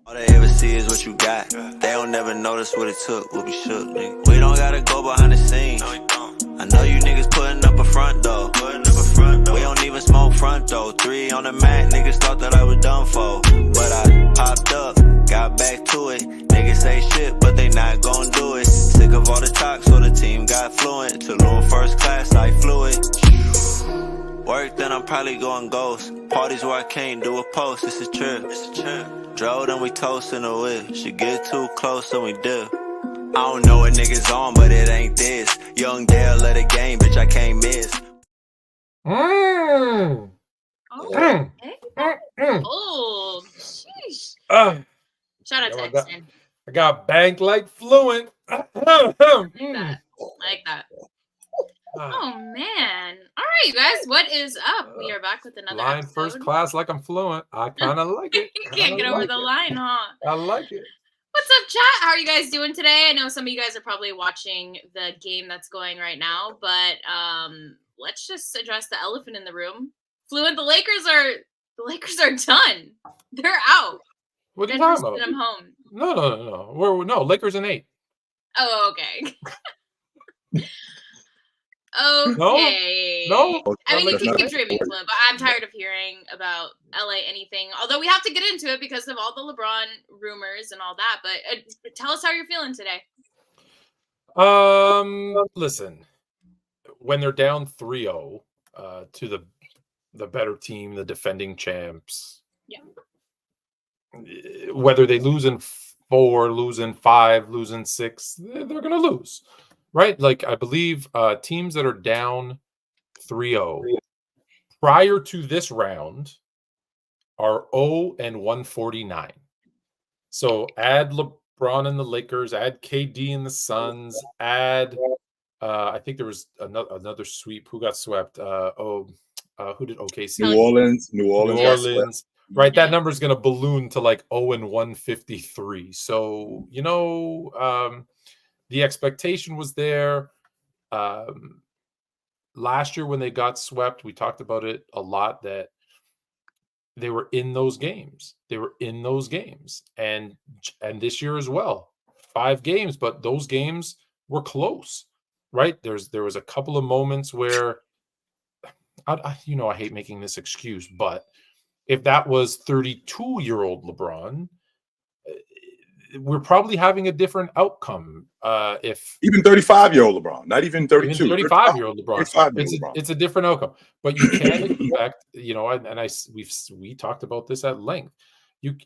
All they ever see is what you got. They don't never notice what it took. We'll be shook, nigga. We don't gotta go behind the scenes. I know you niggas putting up a front door. We don't even smoke front door. 3 on the mat, niggas thought that I was done for. But I popped up, got back to it. Niggas say shit, but they not gon' do it. Sick of all the talk, so the team got fluent. To Lou first class, I flew it. Work, then I'm probably going ghost. Parties where I can't do a post, it's a trip. Drove, then we toast in the whip. She get too close, and we dip. I don't know what niggas on, but it ain't this. Young Dale of the game, bitch, I can't miss. Oh, Oh, sheesh. Shout out to I Exton. got banked like Fluent. I like that. Oh man! All right, you guys, what is up? We are back with another Line episode. first class like I'm fluent. I kind of like it. You can't get over the line, huh? I like it. What's up, chat? How are you guys doing today? I know some of you guys are probably watching the game that's going right now, but let's just address the elephant in the room. Fluent, the Lakers are done. They're out. What are you Denver's talking sent about? them home. No. No, Lakers in 8. Oh, okay. Okay. No. I mean, you can keep dreaming, Fluent, but I'm tired of hearing about LA anything. Although we have to get into it because of all the LeBron rumors and all that. But tell us how you're feeling today. Listen, when they're down 3-0 to the better team, the defending champs. Yeah. Whether they lose in 4, lose in 5, lose in 6, they're going to lose. Right? Like, I believe teams that are down 3-0 prior to this round are 0-149. So add LeBron and the Lakers, add KD and the Suns, add I think there was another sweep. Who got swept? Who did OKC? New Orleans. Right, that number is going to balloon to like 0-153. So, the expectation was there. Last year when they got swept, we talked about it a lot, that they were in those games. And this year as well. 5 games, but those games were close, right? There was a couple of moments where, I hate making this excuse, but if that was 32-year-old LeBron, we're probably having a different outcome. If even 35-year-old LeBron, not even 32, 35-year-old LeBron, 35-year-old LeBron. It's a different outcome. But you can't expect, we talked about this at length. You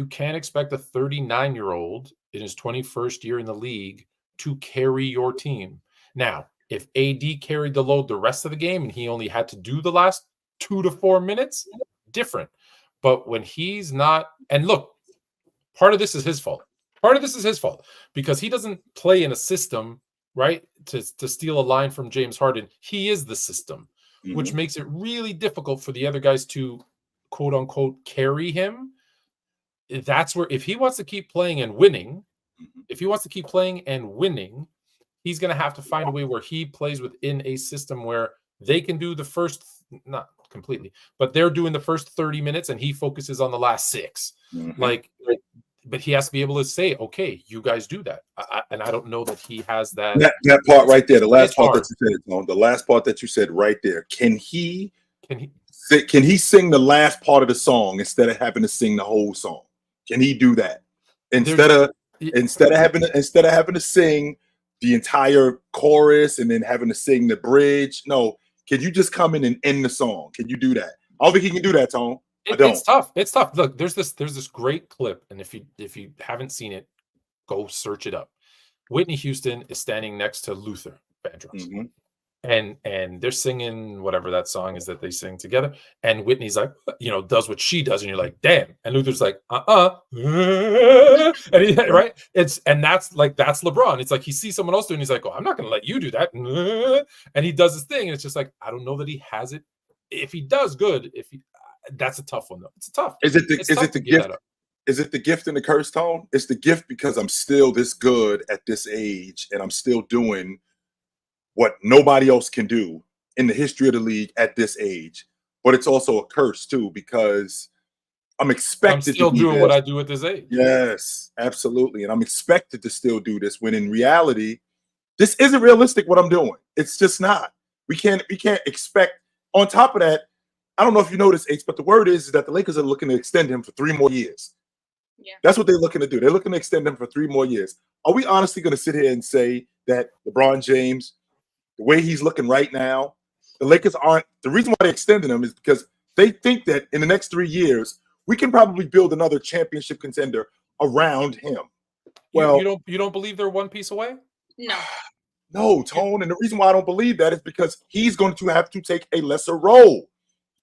can't expect a 39-year-old in his 21st year in the league to carry your team. Now, if AD carried the load the rest of the game and he only had to do the last 2 to 4 minutes, different. But when he's not, and look, part of this is his fault. Because he doesn't play in a system, right, to steal a line from James Harden. He is the system, which makes it really difficult for the other guys to, quote unquote, carry him. That's where, if he wants to keep playing and winning, he's going to have to find a way where he plays within a system where they can do the first, not completely, but they're doing the first 30 minutes and he focuses on the last 6. But he has to be able to say, okay, you guys do that. And I don't know that he has that part right there. The last part that you said, Tone, the last part that you said right there. Can he sing the last part of the song instead of having to sing the whole song? Can he do that? Instead of having to sing the entire chorus and then having to sing the bridge. No, can you just come in and end the song? Can you do that? I don't think he can do that, Tone. It's tough. Look, there's this great clip, and if you haven't seen it, go search it up. Whitney Houston is standing next to Luther Vandross, and they're singing whatever that song is that they sing together. And Whitney's like, does what she does, and you're like, damn. And Luther's like, and he, right? That's LeBron. It's like he sees someone else doing, he's like, oh, I'm not going to let you do that, and he does his thing, and it's just like, I don't know that he has it. If he does, good. That's a tough one, though. It's tough. Is it the gift? Is it the gift and the curse, Tone? It's the gift because I'm still this good at this age, and I'm still doing what nobody else can do in the history of the league at this age. But it's also a curse too, because I'm expected I'm still to do doing this. what I do at this age. Yes, absolutely. And I'm expected to still do this when in reality, this isn't realistic what I'm doing. It's just not. We can't expect. On top of that, I don't know if you noticed, H, but the word is that the Lakers are looking to extend him for 3 more years. Yeah. That's what they're looking to do. They're looking to extend him for 3 more years. Are we honestly going to sit here and say that LeBron James, the way he's looking right now, the Lakers aren't – the reason why they're extending him is because they think that in the next 3 years, we can probably build another championship contender around him. Well, you don't believe they're one piece away? No. No, Tone. And the reason why I don't believe that is because he's going to have to take a lesser role.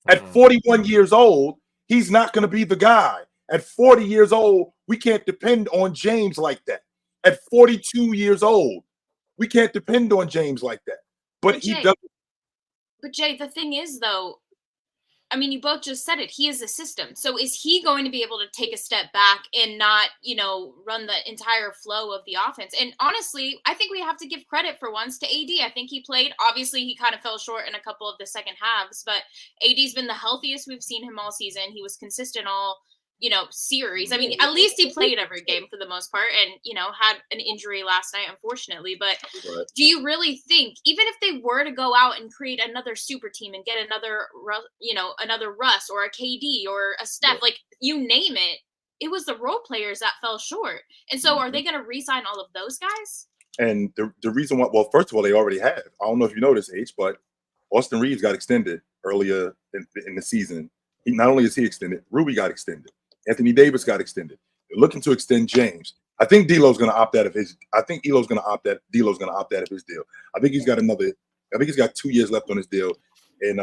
At 41 years old, he's not going to be the guy. At 40 years old, we can't depend on James like that. At 42 years old, we can't depend on James like that. But he doesn't. But Jay, the thing is, though, I mean, you both just said it. He is a system. So is he going to be able to take a step back and not, run the entire flow of the offense? And honestly, I think we have to give credit for once to AD. I think he played. Obviously, he kind of fell short in a couple of the second halves, but AD's been the healthiest we've seen him all season. He was consistent all, series. I mean, at least he played every game for the most part and, had an injury last night, unfortunately. But do you really think, even if they were to go out and create another super team and get another Russ or a KD or a Steph, like you name it, it was the role players that fell short. And so are they going to re-sign all of those guys? And the reason why, well, first of all, they already have. I don't know if you noticed, H, but Austin Reeves got extended earlier in the season. Not only is he extended, Ruby got extended. Anthony Davis got extended. They're looking to extend James. I think D'Lo's going to opt out of his. I think D'Lo's going to opt out of his deal. I think he's got 2 years left on his deal, and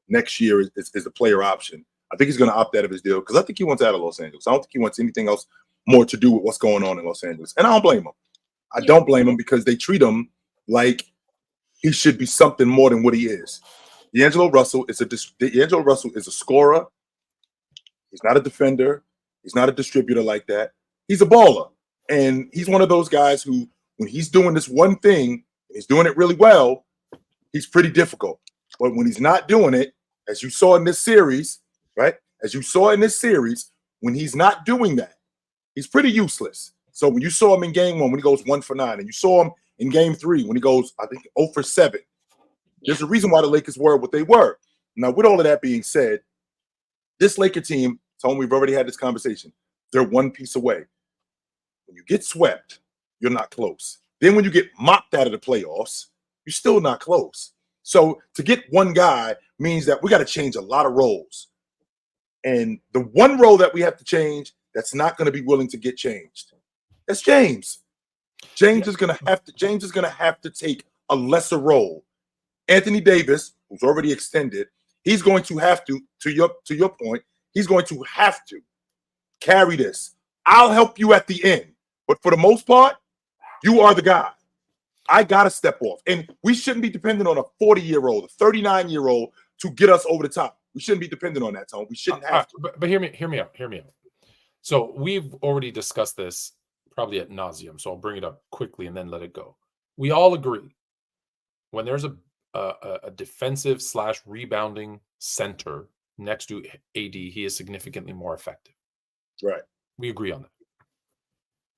next year is the player option. I think he's going to opt out of his deal because I think he wants out of Los Angeles. I don't think he wants anything else more to do with what's going on in Los Angeles, and I don't blame him. I don't blame him because they treat him like he should be something more than what he is. D'Angelo Russell is a scorer. He's not a defender. He's not a distributor like that. He's a baller. And he's one of those guys who, when he's doing this one thing, and he's doing it really well, he's pretty difficult. But when he's not doing it, as you saw in this series, right? As you saw in this series, when he's not doing that, he's pretty useless. So when you saw him in game 1, when he goes 1 for 9, and you saw him in game 3, when he goes, I think, 0 for 7, there's a reason why the Lakers were what they were. Now, with all of that being said, this Laker team, Tone, we've already had this conversation. They're one piece away. When you get swept, you're not close. Then when you get mopped out of the playoffs, you're still not close. So to get one guy means that we got to change a lot of roles. And the one role that we have to change that's not going to be willing to get changed, that's James. James is going to have to take a lesser role. Anthony Davis, who's already extended, he's going to have to your point, he's going to have to carry this. I'll help you at the end. But for the most part, you are the guy. I got to step off. And we shouldn't be dependent on a 40-year-old, a 39-year-old to get us over the top. We shouldn't be dependent on that, Tone. We shouldn't have to. But hear me out. So we've already discussed this probably ad nauseum. So I'll bring it up quickly and then let it go. We all agree when there's a defensive / rebounding center next to AD, he is significantly more effective. Right. We agree on that.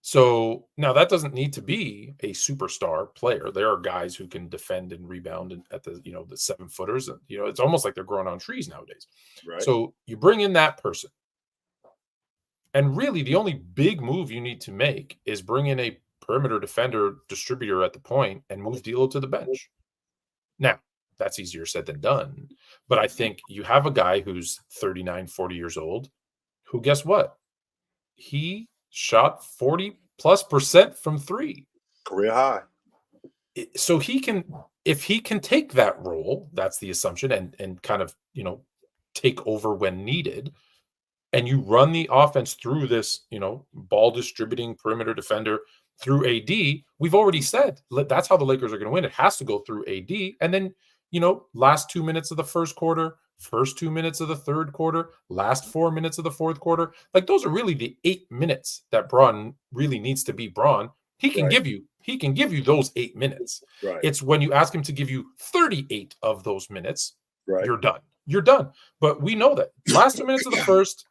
So now that doesn't need to be a superstar player. There are guys who can defend and rebound at the 7-footers. And, it's almost like they're growing on trees nowadays. Right. So you bring in that person. And really the only big move you need to make is bring in a perimeter defender distributor at the point and move D'Lo to the bench. Now, that's easier said than done. But I think you have a guy who's 39, 40 years old who, guess what? He shot 40+% from 3. Career high. So if he can take that role, that's the assumption, and kind of, take over when needed, and you run the offense through this, ball distributing perimeter defender through AD, we've already said that's how the Lakers are going to win. It has to go through AD. And then, last 2 minutes of the first quarter, first 2 minutes of the third quarter, last 4 minutes of the fourth quarter. Like those are really the 8 minutes that Braun really needs to be Braun. He can give you those 8 minutes. Right. It's when you ask him to give you 38 of those minutes, you're done. You're done. But we know that last 2 minutes of the first,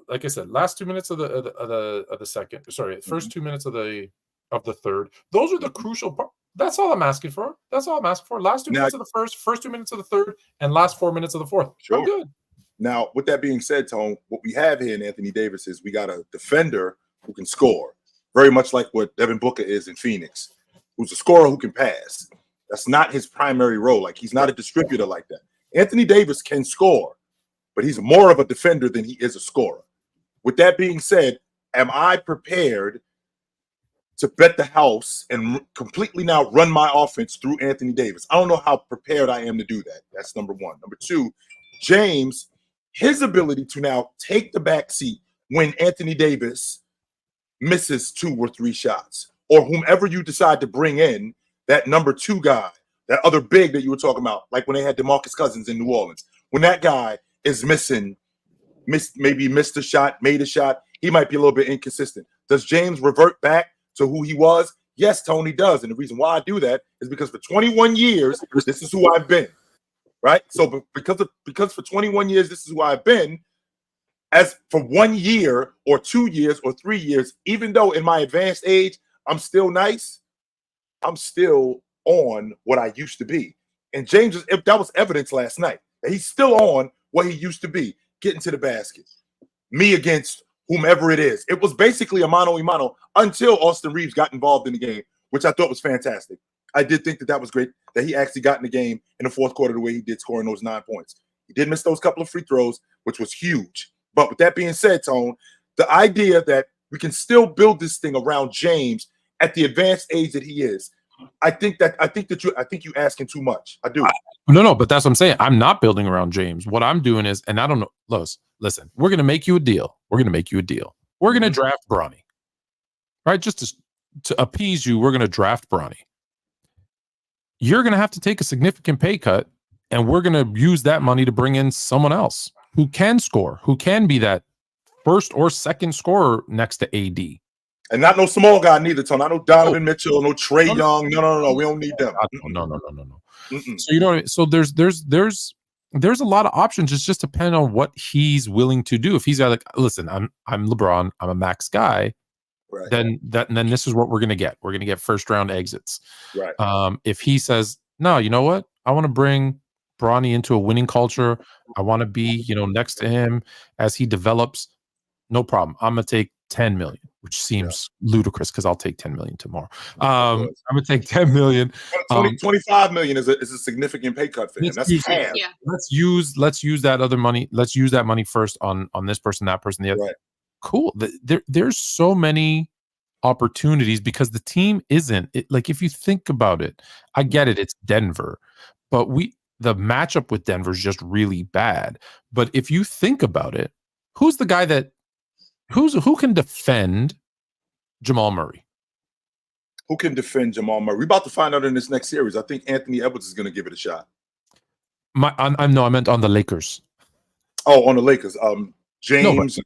like I said, last 2 minutes of the second. Sorry, first 2 minutes of the third. Those are the crucial part. That's all I'm asking for. That's all I'm asking for. Last 2 minutes of the first 2 minutes of the third, and last 4 minutes of the fourth. Sure. I'm good. Now, with that being said, Tone, what we have here in Anthony Davis is we got a defender who can score, very much like what Devin Booker is in Phoenix, who's a scorer who can pass. That's not his primary role. Like, he's not a distributor like that. Anthony Davis can score, but he's more of a defender than he is a scorer. With that being said, am I prepared to bet the house and completely now run my offense through Anthony Davis? I don't know how prepared I am to do that. That's number one. Number two, James, his ability to now take the back seat when Anthony Davis misses 2 or 3 shots, or whomever you decide to bring in, that number 2 guy, that other big that you were talking about, like when they had DeMarcus Cousins in New Orleans. When that guy is maybe missed a shot, made a shot, he might be a little bit inconsistent. Does James revert back to who he was? Yes, Tony does. And the reason why I do that is because for 21 years, this is who I've been. Right? So because for 21 years, this is who I've been. As for 1 year or 2 years or 3 years, even though in my advanced age, I'm still nice, I'm still on what I used to be. And James, that was evidence last night, that he's still on what he used to be, getting to the basket. Me against whomever it is. It was basically a mano-a-mano until Austin Reeves got involved in the game, which I thought was fantastic. I did think that was great, that he actually got in the game in the fourth quarter the way he did, scoring those 9 points. He did miss those couple of free throws, which was huge. But with that being said, Tone, the idea that we can still build this thing around James at the advanced age that he is, I think you asking too much. I do. No, but that's what I'm saying. I'm not building around James. What I'm doing is, and I don't know, Lois, listen, we're going to make you a deal. We're going to draft Bronny, right? Just to appease you, we're going to draft Bronny. You're going to have to take a significant pay cut, and we're going to use that money to bring in someone else who can score, who can be that first or second scorer next to AD. And not no small guy neither, Tony. Not no Donovan Mitchell, no Trey Young. No. We don't need them. No. So you know, so there's a lot of options. It's just depending on what he's willing to do. If he's like, listen, I'm LeBron, I'm a max guy. Right. Then this is what we're gonna get. We're gonna get first round exits. Right. If he says, no, you know what? I want to bring Bronny into a winning culture. I want to be, next to him as he develops. No problem. I'm gonna take 10 million, which seems ludicrous because I'll take 10 million tomorrow. I'm gonna take 10 million. 25 million is a significant pay cut for him. That's half. Yeah. Let's use that other money. Let's use that money first on this person, that person, the other. Right. Cool. There's so many opportunities because the team isn't like, if you think about it, I get it. It's Denver, but the matchup with Denver is just really bad. But if you think about it, who's the guy who can defend Jamal Murray? Who can defend Jamal Murray? We're about to find out in this next series. I think Anthony Edwards is going to give it a shot. I meant on the Lakers. Oh, on the Lakers. James a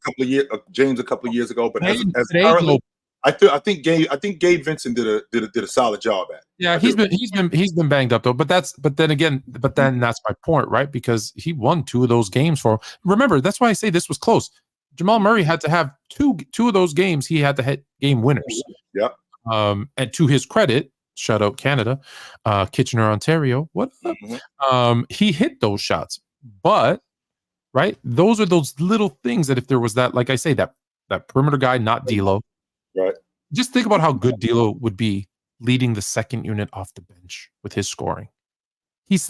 couple of years ago, but as currently, I think Gabe Vincent did a solid job at it. Yeah, he's been banged up though. But then that's my point, right? Because he won 2 of those games for him. Remember, that's why I say this was close. Jamal Murray had to have two of those games. He had to hit game winners. Yeah. And to his credit, shout out Canada, Kitchener, Ontario. What? Mm-hmm. He hit those shots, but right, those are those little things that if there was that, like I say, that perimeter guy, not D'Lo. Right. Just think about how good D'Lo would be leading the second unit off the bench with his scoring.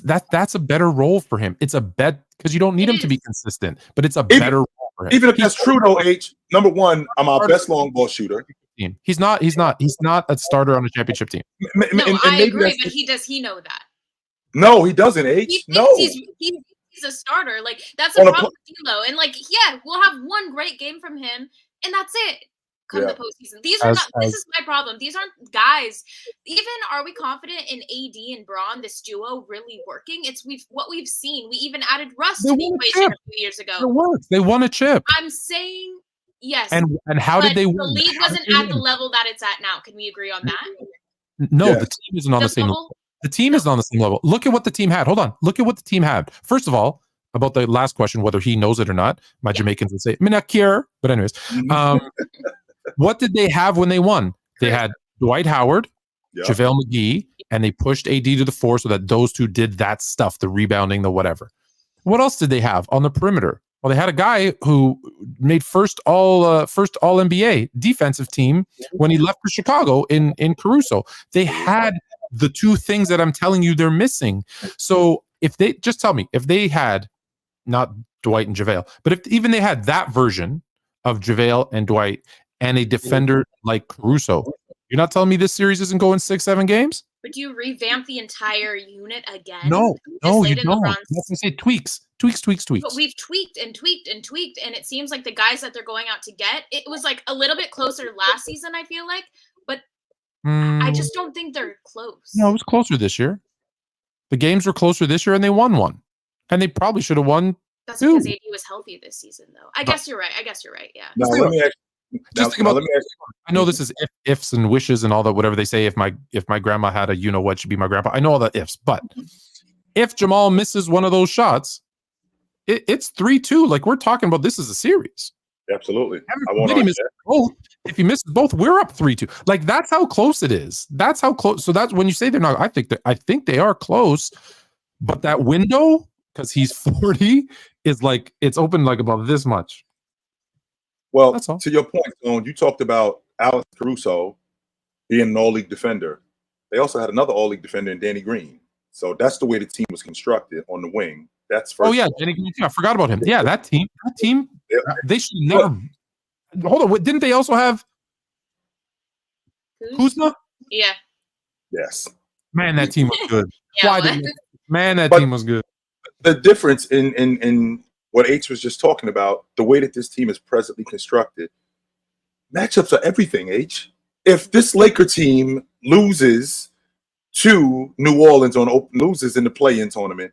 That's a better role for him. It's a bet because you don't need him to be consistent, but it's a better role for him. Even if that's true though, number one, I'm our best long ball shooter. He's not a starter on a championship team. I agree, but does he know that? No, he doesn't, No. He's a starter. Like, that's a problem with D'Lo. And we'll have one great game from him, and that's it. Come the postseason. This is my problem. These aren't guys. Even are we confident in AD and Braun, this duo, really working? It's what we've seen. We even added Russ to the equation a few years ago. It works. They won a chip. I'm saying yes. And how did they win? The league wasn't at the level that it's at now. Can we agree on that? No, the team isn't on the same level. The team isn't on the same level. Look at what the team had. Hold on. Look at what the team had. First of all, about the last question, whether he knows it or not. My Jamaicans would say, "Minakir." But anyways, what did they have when they won? They had Dwight Howard, JaVale McGee, and they pushed AD to the 4 so that those two did that stuff, the rebounding, the whatever. What else did they have on the perimeter? Well, they had a guy who made first all NBA defensive team when he left for Chicago in Caruso. They had the two things that I'm telling you they're missing. So if they just tell me if they had not Dwight and JaVale, but if even they had that version of JaVale and Dwight and a defender like Caruso, you're not telling me this series isn't going 6-7 games? But do you revamp the entire unit again? No, you don't. That's what I say, tweaks. But we've tweaked, and it seems like the guys that they're going out to get, it was like a little bit closer last season, I feel like, but I just don't think they're close. No, it was closer this year. The games were closer this year, and they won one. And they probably should have won That's two. because AD was healthy this season, though. I guess you're right. Yeah. Now, let me ask I know this is ifs and wishes and all that, whatever they say. If my grandma had a what should be my grandpa. I know all the ifs, but if Jamal misses one of those shots, it's 3-2. Like, we're talking about this is a series. Absolutely. If he misses both, we're up 3-2. Like, that's how close it is. That's how close. So that's when you say they're not. I think they are close, but that window, because he's 40, is like it's open like about this much. Well, to your point, Tone, you talked about Alex Caruso being an all-league defender. They also had another all-league defender in Danny Green. So that's the way the team was constructed on the wing. That's first. Oh yeah, Danny Green. I forgot about him. Yeah, that team. They should never. Hold on. Didn't they also have Kuzma? Yeah. Yes. Man, that team was good. That team was good. The difference in what H was just talking about, the way that this team is presently constructed, matchups are everything, H. If this Laker team loses to New Orleans loses in the play-in tournament,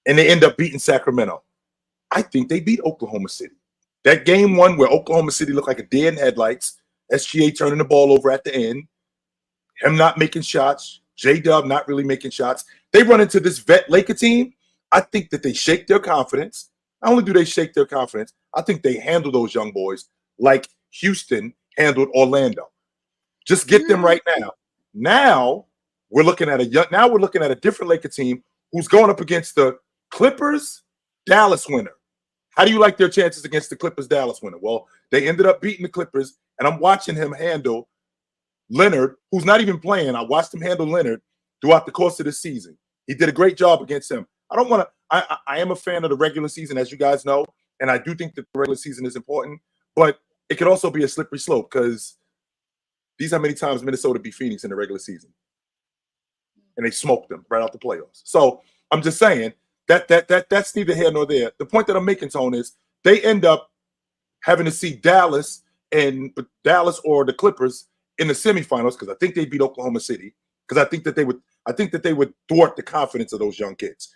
and they end up beating Sacramento, I think they beat Oklahoma City. That game one where Oklahoma City looked like a deer in headlights, SGA turning the ball over at the end, him not making shots, J-Dub not really making shots. They run into this vet Laker team. I think that they shake their confidence. Not only do they shake their confidence, I think they handle those young boys like Houston handled Orlando. Just get them right now. Now we're looking at a different Laker team who's going up against the Clippers Dallas winner. How do you like their chances against the Clippers Dallas winner? Well, they ended up beating the Clippers, and I'm watching him handle Leonard, who's not even playing. I watched him handle Leonard throughout the course of the season. He did a great job against him. I am a fan of the regular season, as you guys know, and I do think that the regular season is important, but it could also be a slippery slope because these are how many times Minnesota beat Phoenix in the regular season. And they smoked them right out the playoffs. So I'm just saying that's neither here nor there. The point that I'm making, Tone, is they end up having to see Dallas or the Clippers in the semifinals because I think they beat Oklahoma City because I think that they would thwart the confidence of those young kids.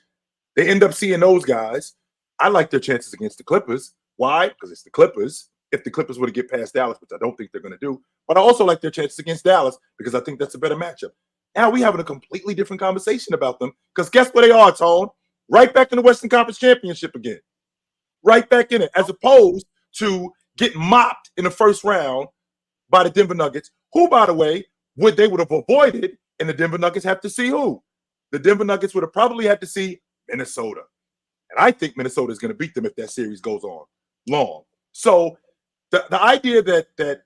They end up seeing those guys. I like their chances against the Clippers. Why? Because it's the Clippers. If the Clippers were to get past Dallas, which I don't think they're going to do, but I also like their chances against Dallas because I think that's a better matchup. Now we're having a completely different conversation about them because guess where they are, Tone? Right back in the Western Conference Championship again. Right back in it, as opposed to getting mopped in the first round by the Denver Nuggets, who, by the way, they would have avoided, and the Denver Nuggets have to see who? The Denver Nuggets would have probably had to see Minnesota. And I think Minnesota is going to beat them if that series goes on long. So the idea that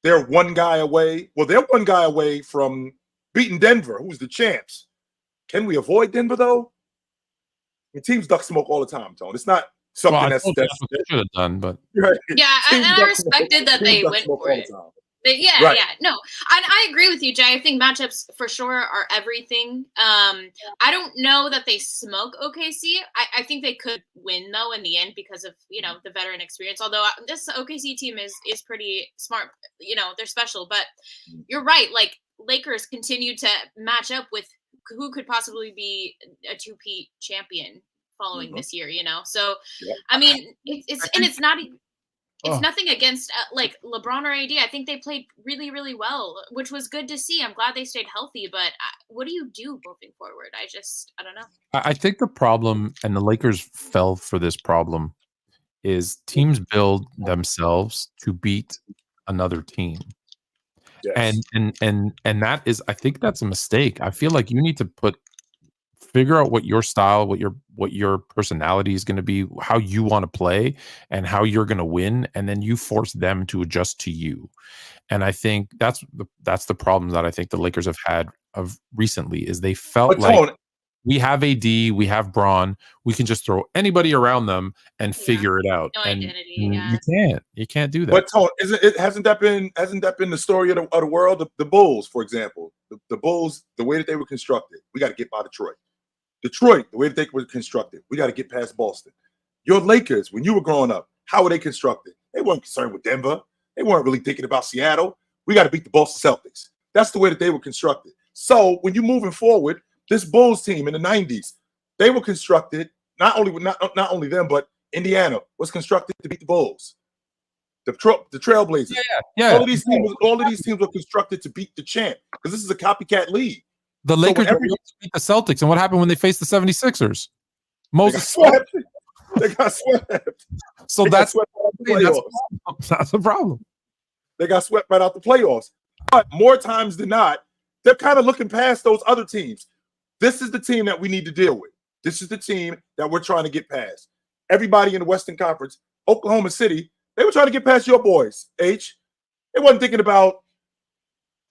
they're one guy away, they're one guy away from beating Denver, who's the champs. Can we avoid Denver, though? I mean, teams duck smoke all the time, Tone. It's not something that's what they should have done, but right. Yeah, and I respected that they went for it. Yeah, right. No, I agree with you, Jay. I think matchups for sure are everything. I don't know that they smoke OKC. I think they could win though in the end because of the veteran experience. Although this OKC team is pretty smart. They're special, but you're right. Like Lakers continue to match up with who could possibly be a two-peat champion following this year. So I mean, it's not even. it's nothing against like LeBron or AD. I think they played really, really well, which was good to see. I'm glad they stayed healthy. But what do you do moving forward? I don't know. I think the problem, and the Lakers fell for this problem, is teams build themselves to beat another team. Yes. And that is, I think that's a mistake. I feel like you need to figure out what your style, what your personality is going to be, how you want to play, and how you're going to win, and then you force them to adjust to you. And I think that's the problem that I think the Lakers have had of recently, is they felt like we have AD, we have Braun, we can just throw anybody around them and figure it out. No and identity, you can't do that. But Tone, hasn't that been the story of the world? The Bulls, for example, the Bulls, the way that they were constructed, we got to get by Detroit. Detroit, the way that they were constructed, we got to get past Boston. Your Lakers, when you were growing up, how were they constructed? They weren't concerned with Denver. They weren't really thinking about Seattle. We got to beat the Boston Celtics. That's the way that they were constructed. So when you're moving forward, this Bulls team in the 90s, they were constructed, not only them, but Indiana was constructed to beat the Bulls. The Trailblazers. Yeah. All of these teams were constructed to beat the champ, because this is a copycat league. The Lakers beat the Celtics, and what happened when they faced the 76ers? They got swept. So that's the problem. They got swept right out the playoffs. But more times than not, they're kind of looking past those other teams. This is the team that we need to deal with. This is the team that we're trying to get past. Everybody in the Western Conference, Oklahoma City, they were trying to get past your boys, H. They wasn't thinking about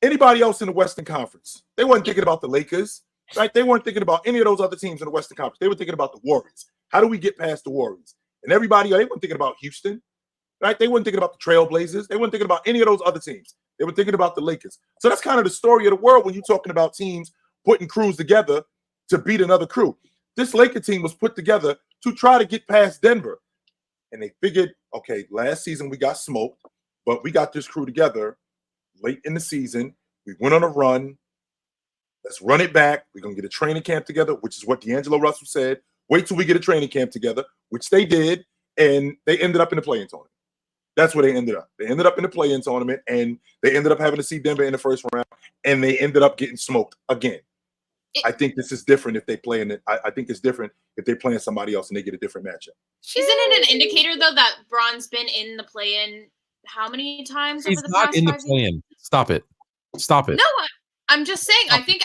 anybody else in the Western Conference. They weren't thinking about the Lakers, right? They weren't thinking about any of those other teams in the Western Conference. They were thinking about the Warriors. How do we get past the Warriors? And everybody, they weren't thinking about Houston, right? They weren't thinking about the Trailblazers. They weren't thinking about any of those other teams. They were thinking about the Lakers. So that's kind of the story of the world when you're talking about teams putting crews together to beat another crew. This Laker team was put together to try to get past Denver. And they figured, okay, last season we got smoked, but we got this crew together late in the season. We went on a run. Let's run it back. We're going to get a training camp together, which is what D'Angelo Russell said. Wait till we get a training camp together, which they did, and they ended up in the play-in tournament. That's where they ended up. They ended up in the play-in tournament, and they ended up having to see Denver in the first round, and they ended up getting smoked again. I think this is different if they play in it. I think it's different if they play in somebody else and they get a different matchup. Isn't it an indicator, though, that Braun's been in the play-in how many times over the past 5 years? He's not in the play-in. Stop it. No, I'm just saying. I think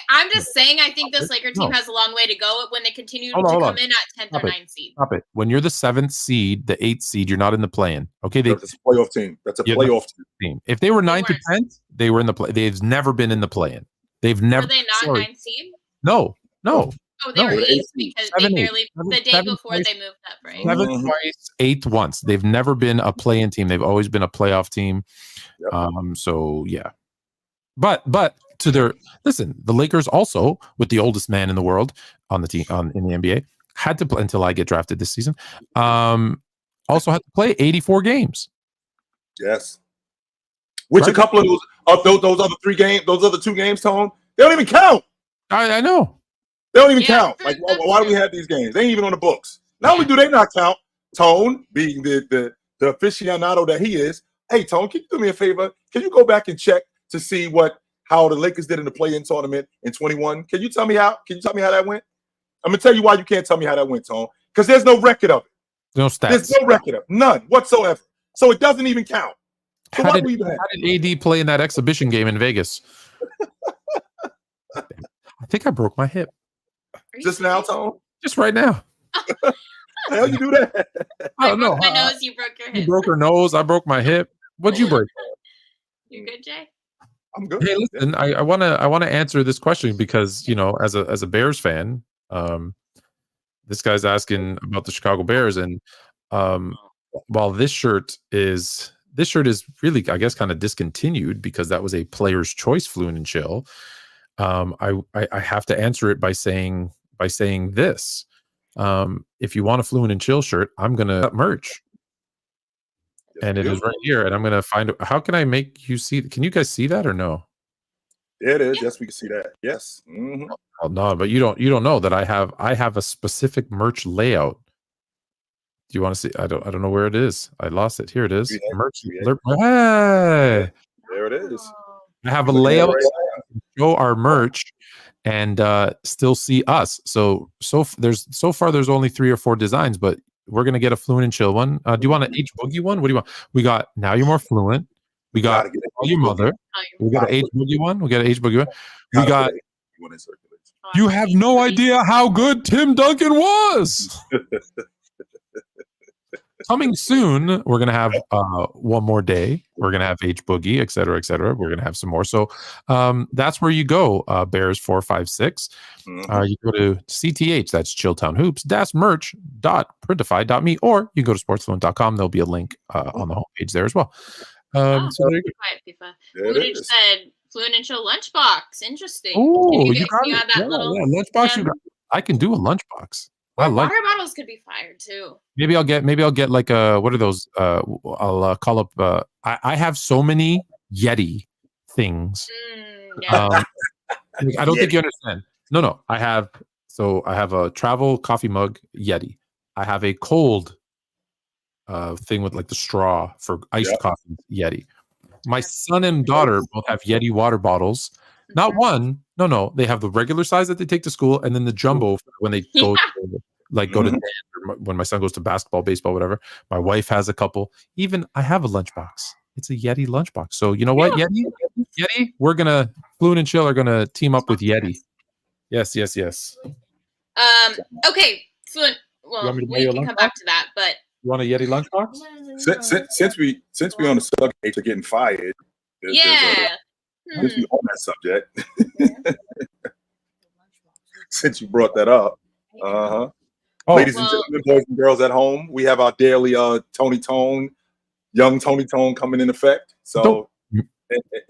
this Laker team has a long way to go when they continue to come in at 10th or 9th seed. Stop it. When you're the 7th seed, the 8th seed, you're not in the play-in. Okay, that's a playoff team. That's a playoff team. If they were 9th or 10th, they were in the play. They've never been in the play-in. They've never. Were they not 9th seed? No. Oh, they were 8th because they barely the day before they moved up, right? 7th twice, 8th once. They've never been a play-in team. They've always been a playoff team. Yep. So yeah. But to their listen, the Lakers also, with the oldest man in the world on the team in the NBA, had to play until I get drafted this season. Also had to play 84 games. Yes. Which a couple of those other 3 games, those other 2 games, Tone, they don't even count. I know. They don't even count. Like, why do we have these games? They ain't even on the books. Not only do they not count, Tone, being the aficionado that he is. Hey, Tone, can you do me a favor? Can you go back and check to see how the Lakers did in the play-in tournament in 21? Can you tell me how that went? I'm gonna tell you why you can't tell me how that went, Tone. Because there's no record of it. No stats. There's no record of it. None whatsoever. So it doesn't even count. So how did AD play in that exhibition game in Vegas? I think I broke my hip. Just now, Tone? Just right now. How you do that? I don't know. My nose, you broke your hip. You broke her nose, I broke my hip. What'd you break? You good, Jay? I'm good. Hey, listen, I wanna answer this question because, as a Bears fan, this guy's asking about the Chicago Bears, and while this shirt is really, I guess, kind of discontinued because that was a player's choice, Fluent and Chill. I have to answer it by saying this. If you want a Fluent and Chill shirt, I'm gonna merch. Yes, and it is right here, and I'm gonna find it. How can I make you see? Can you guys see that or no? There it is. Yes, we can see that. Yes. Mm-hmm. Oh, no, but you don't know that I have a specific merch layout Do you want to see? I don't know where it is. I lost it. Here it is. Yeah, Merch. yeah. Hey, There it is. Oh. I have a Look at that layout. right Show our merch and still see us. So far there's only 3 or 4 designs, but we're gonna get a Fluent and Chill one. Do you want an H Boogie one? What do you want? We got Now You're More Fluent. We got Gotta get it. All Your Mother. We got an H Boogie one. We got an H Boogie one. We Gotta got put one in circulation. You have no idea how good Tim Duncan was. Coming soon, we're gonna have one more day. We're gonna have H Boogie, et cetera, et cetera. We're gonna have some more. So that's where you go. Bears 456. You go to CTH. That's Chilltown Hoops. Merch.printify.me, or you go to sportsfluent.com. There'll be a link on the homepage there as well. So there you go. Footage said Fluent and Chill lunchbox. Interesting. Oh, you got add that little lunchbox. I can do a lunchbox. Or water bottles could be fired too. Maybe I'll get like what are those? I'll call up. I have so many Yeti things. I don't think you understand. No. I have a travel coffee mug Yeti. I have a cold thing with like the straw for iced coffee Yeti. My son and daughter both have Yeti water bottles. Not one. No. They have the regular size that they take to school, and then the jumbo when they go to, go to dance, or when my son goes to basketball, baseball, whatever. My wife has a couple. Even I have a lunchbox. It's a Yeti lunchbox. So you know what, Yeti, we're gonna Fluent and Chill are gonna team up with Yeti. Yes. Okay, Fluent. Well, we can come back to that, but you want a Yeti lunchbox? Since we on the subject of getting fired, since we on that subject, since you brought that up, ladies and gentlemen, boys and girls at home, we have our daily Tony Tone, young Tony Tone coming in effect. So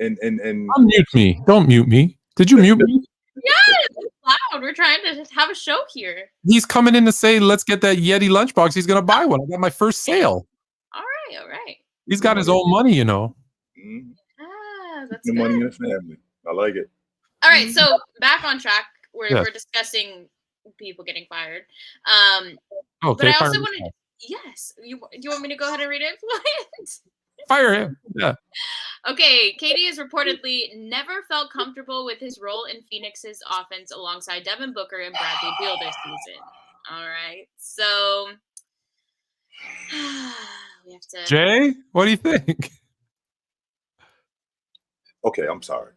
and unmute me. Don't mute me. Did you mute me? Yes, it's loud. We're trying to have a show here. He's coming in to say, let's get that Yeti lunchbox. He's gonna buy one. I got my first sale. All right. He's got his own money, you know. That's the good. money in the family. I like it. All right, so back on track. We're discussing people getting fired. But I also wanted to, yes. Do you want me to go ahead and read it? Fire him. Yeah. Okay, KD has reportedly never felt comfortable with his role in Phoenix's offense alongside Devin Booker and Bradley Beal this season. All right, so we have to. Jay, what do you think? Okay, I'm sorry.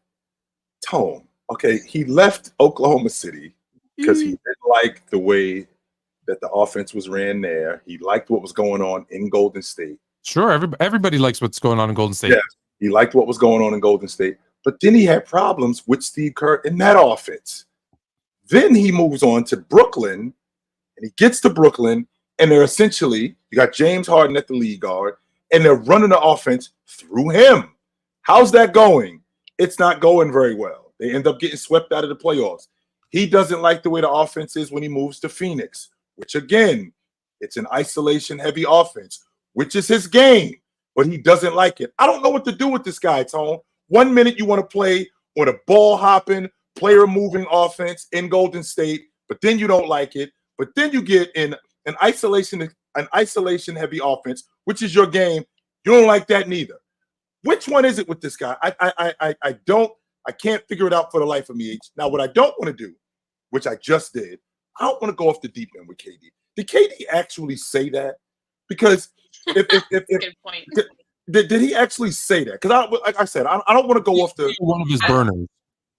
Tone. Okay, he left Oklahoma City because he didn't like the way that the offense was ran there. He liked what was going on in Golden State. Sure, everybody likes what's going on in Golden State. Yes, he liked what was going on in Golden State. But then he had problems with Steve Kerr in that offense. Then he moves on to Brooklyn, and he gets to Brooklyn, and they're essentially, you got James Harden at the lead guard, and they're running the offense through him. How's that going? It's not going very well. They end up getting swept out of the playoffs. He doesn't like the way the offense is when he moves to Phoenix, which again, it's an isolation-heavy offense, which is his game, but he doesn't like it. I don't know what to do with this guy, Tone. 1 minute you want to play on a ball-hopping, player-moving offense in Golden State, but then you don't like it. But then you get in an isolation-heavy offense, which is your game. You don't like that neither. Which one is it with this guy? I can't figure it out for the life of me. Now, what I don't want to do, which I just did, I don't want to go off the deep end with KD. Did KD actually say that? Because if good point. Did he actually say that? Because like I said, I don't want to go off the one of his burners.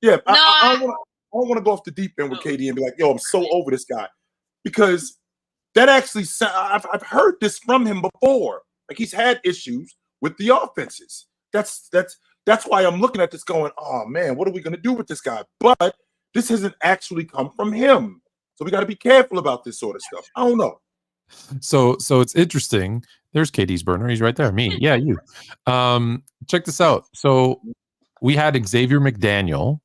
Yeah, no, I don't want to go off the deep end with KD and be like, yo, I'm so over this guy. Because that actually I've heard this from him before. Like he's had issues with the offenses. That's why I'm looking at this going, oh man, what are we gonna do with this guy? But this hasn't actually come from him. So we got to be careful about this sort of stuff. I don't know. So it's interesting. There's KD's burner. He's right there. Me. Yeah, you. Check this out. So we had Xavier McDaniel,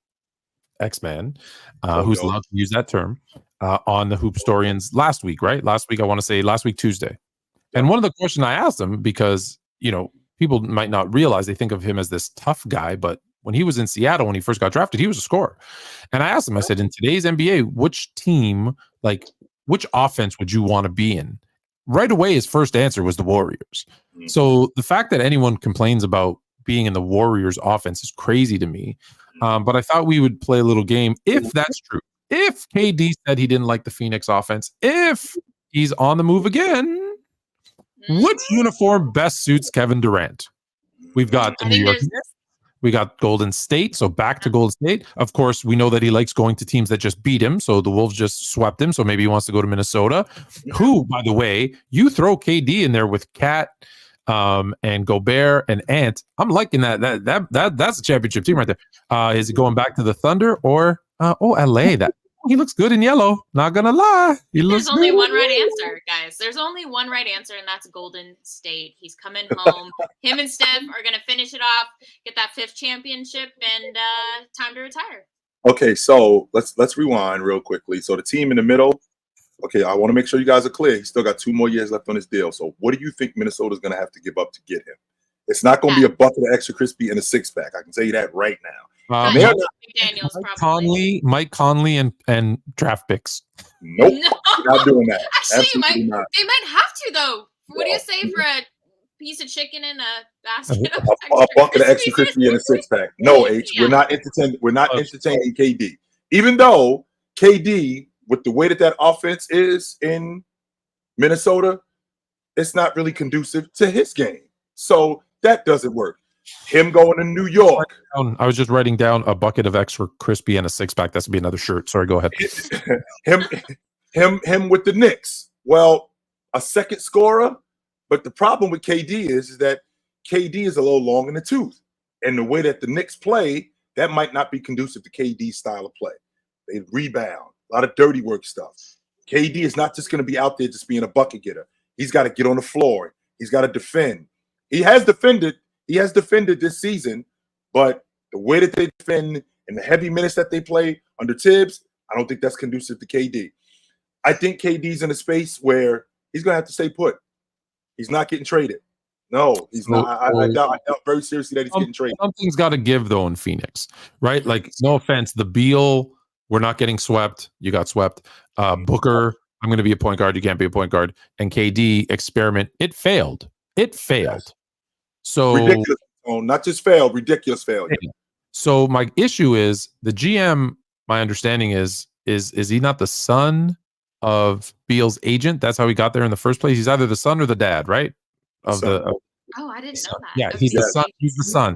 X-Man, who's allowed to use that term, on the Hoopstorians last week, right? Last week, Tuesday. And one of the questions I asked him, because, people might not realize, they think of him as this tough guy, but when he was in Seattle, when he first got drafted, he was a scorer. And I asked him, I said, in today's NBA, which team, which offense would you want to be in? right away his first answer was the Warriors. So the fact that anyone complains about being in the Warriors offense is crazy to me. But I thought we would play a little game if that's true. If KD said he didn't like the Phoenix offense, if he's on the move again, which uniform best suits Kevin Durant? We've got the New York Knicks. We got Golden State, so back to Golden State. Of course, we know that he likes going to teams that just beat him, so the Wolves just swept him, so maybe he wants to go to Minnesota. Who, by the way, you throw KD in there with Cat and Gobert and Ant. I'm liking that. That's a championship team right there. Is it going back to the Thunder or LA? That he looks good in yellow. Not gonna lie. There's only one right answer, guys. There's only one right answer, and that's Golden State. He's coming home. Him and Steph are gonna finish it off, get that 5th championship, and time to retire. Okay, so let's rewind real quickly. So the team in the middle. Okay, I want to make sure you guys are clear. He's still got 2 more years left on his deal. So what do you think Minnesota's going to have to give up to get him? It's not going to be a bucket of extra crispy and a 6-pack. I can tell you that right now. Mike Conley and draft picks. Nope, not doing that. Actually, they might have to though. What do you say for a piece of chicken and a basket of a bucket of extra crispy and a 6-pack? No, H. We're not entertaining KD. Even though KD, with the way that offense is in Minnesota, it's not really conducive to his game. So that doesn't work. Him going to New York. I was just writing down a bucket of extra crispy and a 6-pack. That's to be another shirt. Sorry, go ahead. him with the Knicks. Well, a second scorer. But the problem with KD is that KD is a little long in the tooth. And the way that the Knicks play, that might not be conducive to KD's style of play. They rebound. A lot of dirty work stuff. KD is not just going to be out there just being a bucket getter. He's got to get on the floor. He's got to defend. He has defended this season, but the way that they defend and the heavy minutes that they play under Tibbs, I don't think that's conducive to KD. I think KD's in a space where he's going to have to stay put. He's not getting traded. No, he's not. I doubt very seriously that he's getting traded. Something's got to give, though, in Phoenix, right? Like, no offense, the Beal, we're not getting swept. You got swept. Booker, I'm going to be a point guard. You can't be a point guard. And KD experiment. It failed. Yes. So ridiculous. Not just failed. Ridiculous failure. So my issue is the GM. My understanding is he not the son of Beal's agent? That's how he got there in the first place. He's either the son or the dad, right? I didn't know that. Yeah, he's the son. He's the son.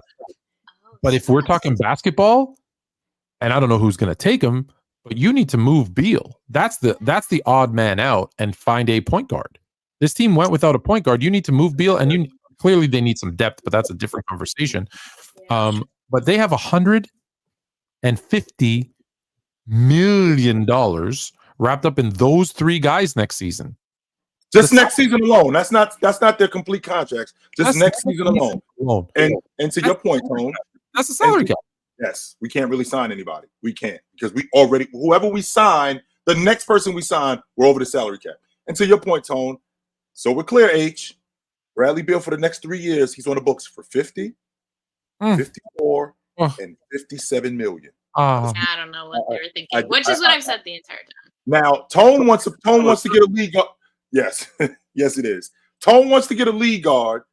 But if we're talking basketball, and I don't know who's going to take him, but you need to move Beal. That's the odd man out and find a point guard. This team went without a point guard. You need to move Beal, and clearly they need some depth, but that's a different conversation. But they have $150 million wrapped up in those 3 guys next season. Just next season alone. That's not their complete contracts. Just next season alone. And to your point, Tone, that's the salary cap. Yes, we can't really sign anybody. We can't because whoever we sign, the next person we sign, we're over the salary cap. And to your point, Tone, so we're clear, H. Bradley Beal for the next 3 years, he's on the books for 50, 54, and 57 million. I don't know what you're thinking, which is what I've said the entire time. Now, Tone wants to get a lead guard. Yes, yes, it is. Tone wants to get a lead guard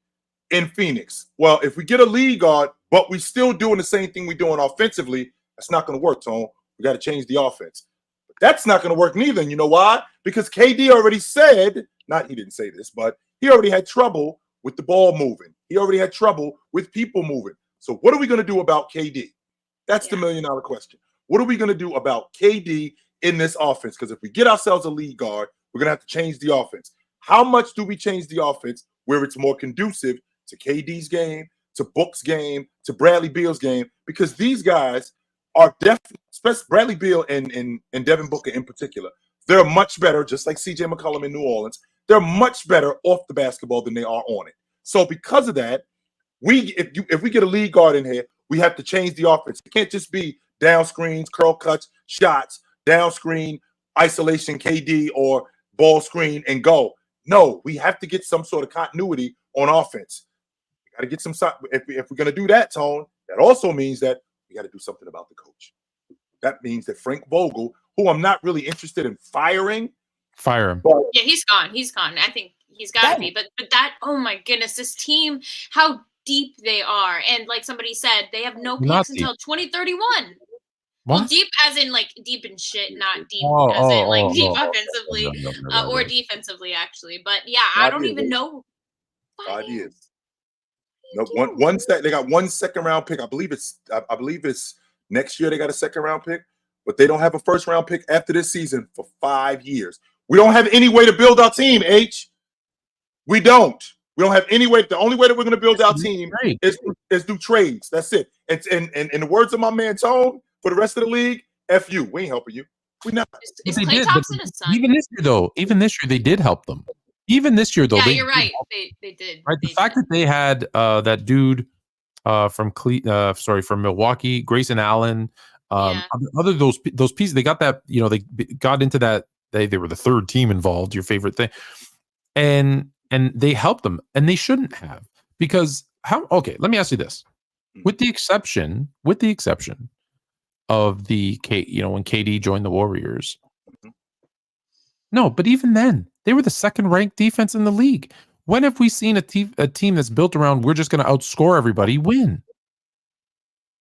in Phoenix. Well, if we get a lead guard, but we still doing the same thing we're doing offensively, that's not going to work, Tone. We got to change the offense. But that's not going to work neither. And you know why? Because KD already said, he didn't say this, but he already had trouble with the ball moving. He already had trouble with people moving. So what are we going to do about KD? That's the $1 million question. What are we going to do about KD in this offense? Because if we get ourselves a lead guard, we're going to have to change the offense. How much do we change the offense where it's more conducive to KD's game, to Book's game, to Bradley Beal's game? Because these guys are definitely, especially Bradley Beal and Devin Booker in particular, they're much better, just like CJ McCollum in New Orleans. They're much better off the basketball than they are on it. So because of that, if we get a lead guard in here, we have to change the offense. It can't just be down screens, curl cuts, shots, down screen, isolation, KD, or ball screen and go. No, we have to get some sort of continuity on offense. We got to get some. If we're going to do that, Tone, that also means that we got to do something about the coach. That means that Frank Vogel, who I'm not really interested in firing. Fire him. Yeah, he's gone. He's gone. I think He's got to be. But that, oh my goodness, this team, how deep they are. And like somebody said, they have no picks until 2031. What? Well, deep as in like deep in shit, not deep as in like deep offensively or defensively, actually. But yeah, I don't even know. 5 years. No, one sec. They got 1 second round pick. I believe it's next year. They got a second round pick, but they don't have a first round pick after this season for 5 years. We don't have any way to build our team. We don't. We don't have any way. The only way that we're going to build our team is through trades. That's it. And in the words of my man Tone, for the rest of the league, F you. We ain't helping you. We not. Is Klay Thompson a son? Even this year, they did help them. Even this year, though. Yeah, you're right. They did. Right. The fact that they had that dude from Milwaukee, Grayson Allen, other those pieces, they got that. They got into that. They were the third team involved. Your favorite thing, and they helped them, and they shouldn't have, because how? Okay, let me ask you this: with the exception of the when KD joined the Warriors. No, but even then, they were the second-ranked defense in the league. When have we seen a team that's built around we're just going to outscore everybody win?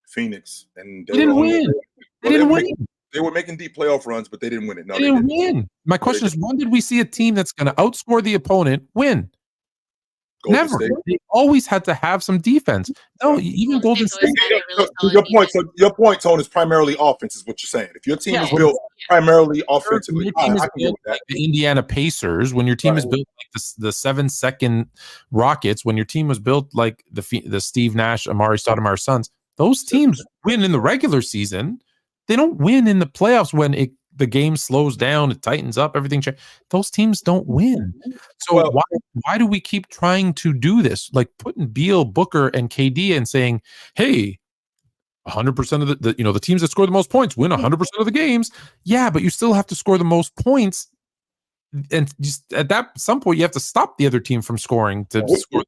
Phoenix, and they didn't win. They were making deep playoff runs, but they didn't win it. No, they didn't win. My question is, when did we see a team that's going to outscore the opponent win? Never. They always had to have some defense. No, even Golden State. Your point, Tone, is primarily offense, is what you're saying. If your team is built primarily offensively, I can get with that. Like the Indiana Pacers, when your team is built like the 7-second Rockets, when your team was built like the Steve Nash, Amari Stoudemire Suns, those teams win in the regular season. They don't win in the playoffs when the game slows down, it tightens up, everything changes. Those teams don't win. So why do we keep trying to do this? Like putting Beal, Booker, and KD and saying, hey, 100% of the teams that score the most points win 100% of the games. Yeah, but you still have to score the most points. And just at some point, you have to stop the other team from scoring to score.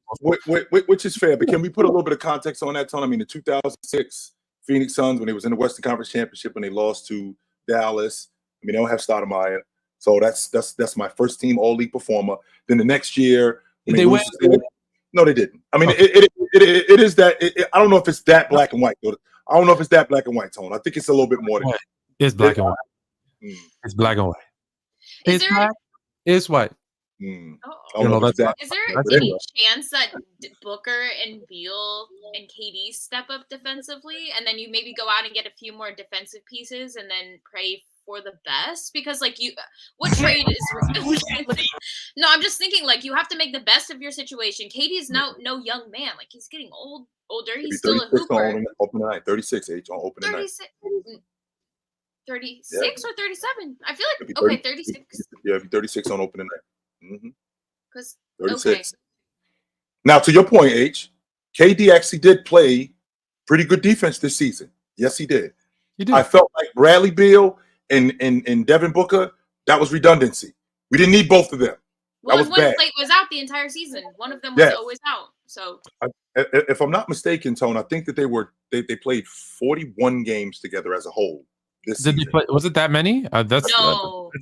Which is fair. But can we put a little bit of context on that, Tony? I mean, the 2006 Phoenix Suns, when they was in the Western Conference Championship and they lost to Dallas. I mean, they don't have Stoudemire, so that's my first team All League performer. Then the next year, they win. No, they didn't. I mean, it is that. I don't know if it's that black and white. I don't know if it's that black and white, Tone. I think it's a little bit more than that. It's black and white. It's black and white. It's black. It's white. Is there any chance that Booker and Beal and KD step up defensively, and then you maybe go out and get a few more defensive pieces, and then pray for the best? Because what trade is? No, I'm just thinking you have to make the best of your situation. KD's no young man. He's getting older. He's still a hooper. On open night, 36 on open night. 36 or 37? I feel like 36. Yeah, it'd be 36 on opening night. Because 36. Now, to your point, KD actually did play pretty good defense this season. Yes, he did. I felt like Bradley Beal and Devin Booker, that was redundancy. We didn't need both of them. Well, one plate was out the entire season. One of them was always out. So, if I'm not mistaken, Tone, I think that they played 41 games together as a whole. Was it that many? That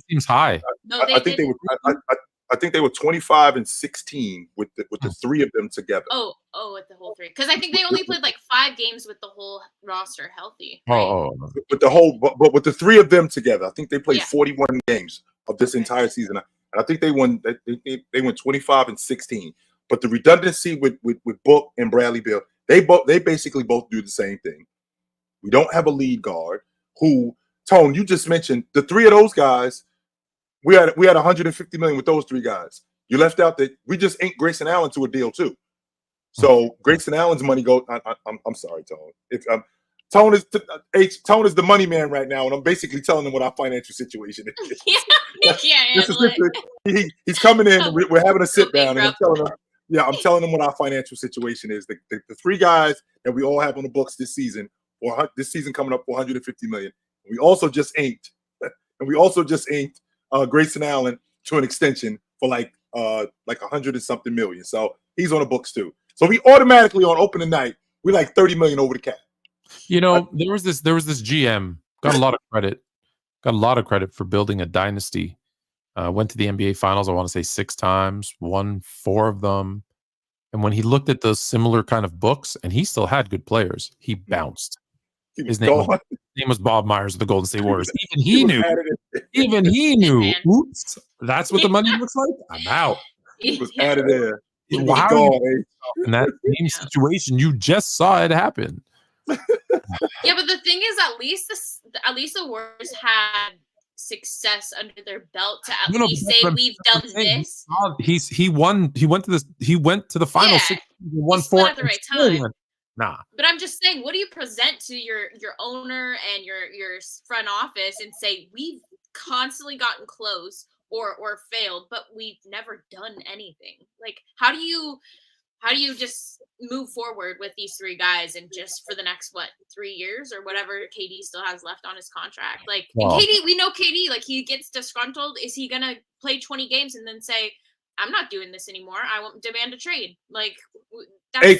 seems high. No, I think they were 25 and 16 with the three of them together. Oh, with the whole three, because I think they only played 5 games with the whole roster healthy. Right? But with the three of them together, I think they played 41 games of this entire season, and I think they won. They went 25 and 16. But the redundancy with Book and Bradley Beal, they basically both do the same thing. We don't have a lead guard. Who, Tone, you just mentioned the three of those guys. We had 150 million with those three guys. You left out that we just inked Grayson Allen to a deal too. So Grayson Allen's money goes. I'm sorry, Tone. If Tone is the money man right now, and I'm basically telling him what our financial situation is. He's coming in. We're having a sit down, and I'm telling him what our financial situation is. The three guys that we all have on the books this season, or this season coming up for 150 million. We also just inked Grayson Allen to an extension for like 100 and something million. So he's on the books too. So we automatically on opening night, we like 30 million over the cap. There was this GM got a lot of credit for building a dynasty Went to the NBA Finals, I want to say 6 times, won 4 of them. And when he looked at those similar kind of books, and he still had good players, he bounced. His name was Bob Myers of the Golden State Warriors. Even he knew. Even he knew. Oops, that's what the money looks like. I'm out. He was out of there. Wow. In that same situation, you just saw it happen. Yeah, but the thing is, at least the Warriors had success under their belt to at least say we've done this. He won. He went to the finals. Yeah, won 4 at the right time. Nah. But I'm just saying, what do you present to your owner and your front office and say we've constantly gotten close or failed, but we've never done anything? Like, how do you just move forward with these 3 guys and just for the next 3 years or whatever KD still has left on his contract? Like, and KD, we know KD, like, he gets disgruntled. Is he gonna play 20 games and then say, I'm not doing this anymore, I won't demand a trade? Like,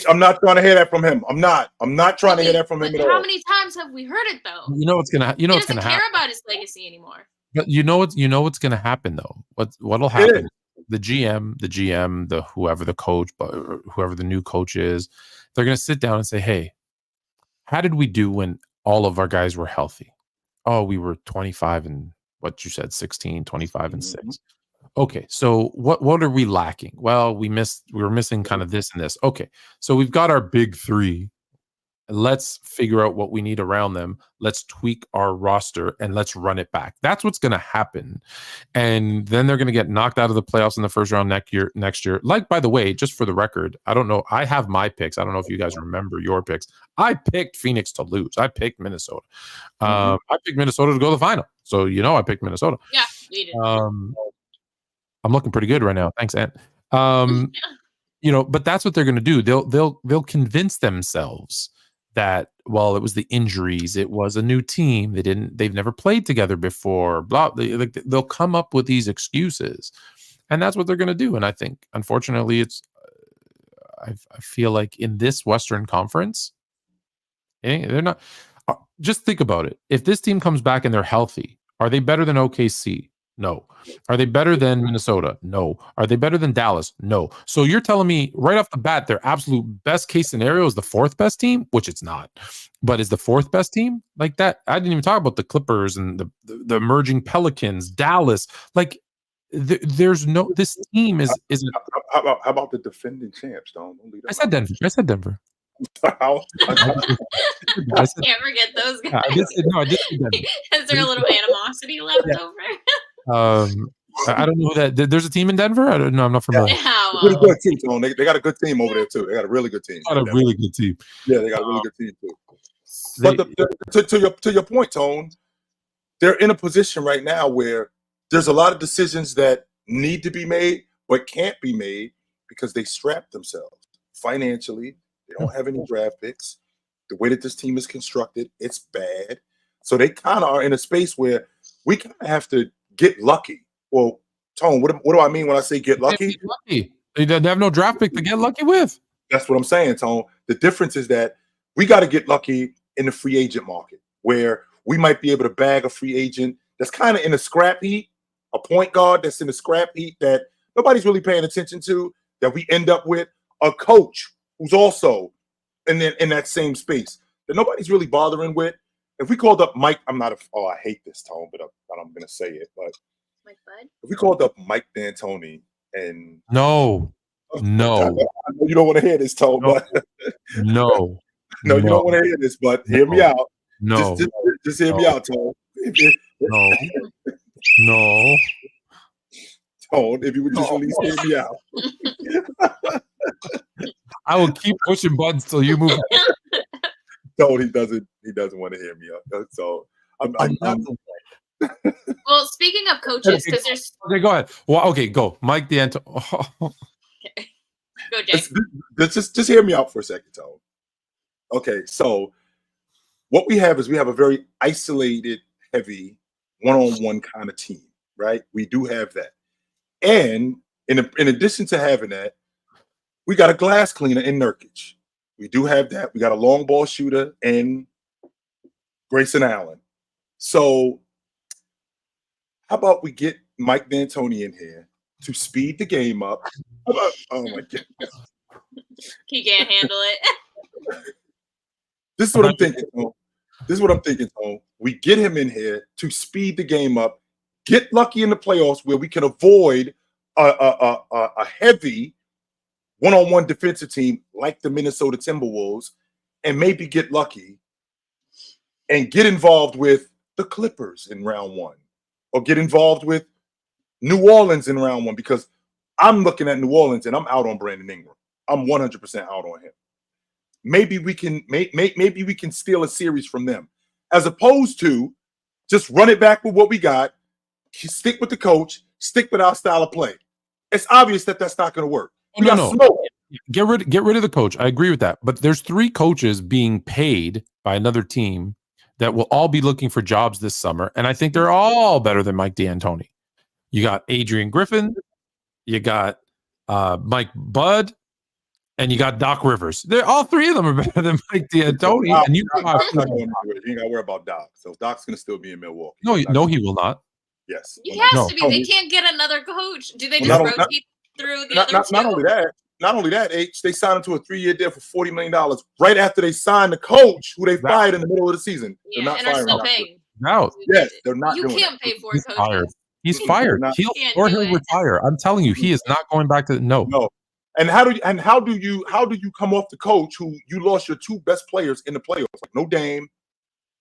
I'm not trying to hear that from him. I'm not trying to hear that from him at all. How many times have we heard it though? You know what's gonna happen. He doesn't care about his legacy anymore. But you know what's gonna happen though. What'll happen? The GM, the whoever the coach, whoever the new coach is, they're gonna sit down and say, "Hey, how did we do when all of our guys were healthy? Oh, we were 25 and what you said, 16, 25 and 6. Okay, so what are we lacking? Well, we were missing kind of this and this. Okay, so we've got our big 3. Let's figure out what we need around them. Let's tweak our roster and let's run it back." That's what's going to happen. And then they're going to get knocked out of the playoffs in the first round next year. Like, by the way, just for the record, I don't know. I have my picks. I don't know if you guys remember your picks. I picked Phoenix to lose. I picked Minnesota. I picked Minnesota to go to the final. So, I picked Minnesota. Yeah, you did. I'm looking pretty good right now. Thanks, Ant. But that's what they're going to do. They'll convince themselves that, well, it was the injuries, it was a new team, they've never played together before, blah. They'll come up with these excuses, and that's what they're going to do. And I think, unfortunately, I feel like in this Western Conference, they're not. Just think about it. If this team comes back and they're healthy, are they better than OKC? No. Are they better than Minnesota? No. Are they better than Dallas? No. So you're telling me right off the bat, their absolute best case scenario is the 4th best team, which it's not, but is the 4th best team like that? I didn't even talk about the Clippers and the emerging Pelicans, Dallas. Like, there's no. This team is. How about the defending champs? I said Denver. I said Denver. Can't forget those guys. I did say Denver. Is there a little animosity left over? I don't know that there's a team in Denver. I don't know. I'm not familiar. Yeah, well. Good team, Tone. They got a good team over there too. They got a really good team. Got a really good team. Yeah, they got a really good team too. But to your point, Tone, they're in a position right now where there's a lot of decisions that need to be made but can't be made because they strapped themselves financially. They don't have any draft picks. The way that this team is constructed, it's bad. So they kind of are in a space where we kind of have to get lucky. Well, Tone, what do I mean when I say get lucky? They have no draft pick to get lucky with. That's what I'm saying, Tone. The difference is that we got to get lucky in the free agent market where we might be able to bag a free agent that's kind of in a scrap heap, a point guard that's in a scrap heap that nobody's really paying attention to, that we end up with a coach who's also in that same space that nobody's really bothering with. If we called up Mike, I hate this, Tone, but I'm going to say it. But Mike Bud? If we called up Mike D'Antoni and no, I know you don't want to hear this, Tone, but no, you don't want to hear this, but hear me out. No, just hear me out, Tone. No. Tone, if you would just at least hear me out. I will keep pushing buttons till you move. Tone, he doesn't want to hear me out. So I'm Well, speaking of coaches, because there's okay, go ahead. Well, okay, go. Mike D'Antoni. Okay. Go, Jay. Just hear me out for a second, Tone. Okay, so what we have is we have a very isolated, heavy, one-on-one kind of team, right? We do have that. And in addition to having that, we got a glass cleaner in Nurkic. We do have that. We got a long ball shooter in Grayson Allen. So how about we get Mike D'Antoni in here to speed the game up. Oh my God. He can't handle it. This is what I'm thinking, Tone. We get him in here to speed the game up, get lucky in the playoffs where we can avoid a heavy one-on-one defensive team like the Minnesota Timberwolves, and maybe get lucky and get involved with the Clippers in round one, or get involved with New Orleans in round one, because I'm looking at New Orleans and I'm out on Brandon Ingram. I'm 100% out on him. Maybe we can maybe we can steal a series from them, as opposed to just run it back with what we got, stick with the coach, stick with our style of play. It's obvious that that's not going to work. No. Get rid of the coach. I agree with that. But there's 3 coaches being paid by another team that will all be looking for jobs this summer, and I think they're all better than Mike D'Antoni. You got Adrian Griffin, you got Mike Budd, and you got Doc Rivers. They're all 3 of them are better than Mike D'Antoni. And you ain't got to worry about Doc. So Doc's going to still be in Milwaukee. No, he will not. Yes, He has to be. They can't get another coach. Do they just rotate through the other two? Not only that, they signed him to a 3-year deal for $40 million right after they signed the coach who they fired in the middle of the season. Yeah, they're not and are still paying. No. Yes, they're not. You can't pay for coaches. He's fired. He'll retire. I'm telling you, he is not going back to no. And how do you come off the coach who you lost your 2 best players in the playoffs? Like no Dame,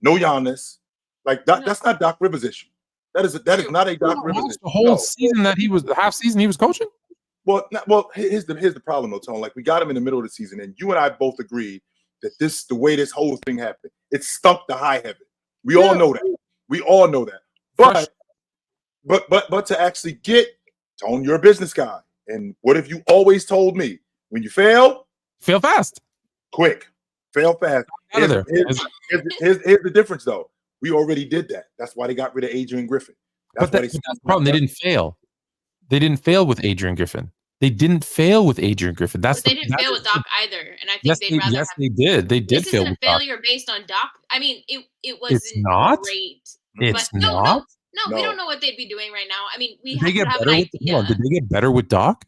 no Giannis. Like that's not Doc Rivers' issue. That is not a Doc Rivers issue. The whole season that he was the half season he was coaching. Well, here's the problem though, Tone. Like we got him in the middle of the season, and you and I both agreed that the way this whole thing happened, it stunk to high heaven. We all know that. But to actually get Tone, you're a business guy. And what have you always told me? When you fail fast. Quick. Fail fast. Here's the difference, though. We already did that. That's why they got rid of Adrian Griffin. That's the problem. They didn't fail. They didn't fail with Adrian Griffin. They didn't fail with Adrian Griffin. They didn't fail with Doc either. And I think they'd rather yes, they did. They did fail with Doc. This isn't a failure based on Doc. I mean, it wasn't it's not? great. It's not? No, we don't know what they'd be doing right now. I mean, did they get better with Doc?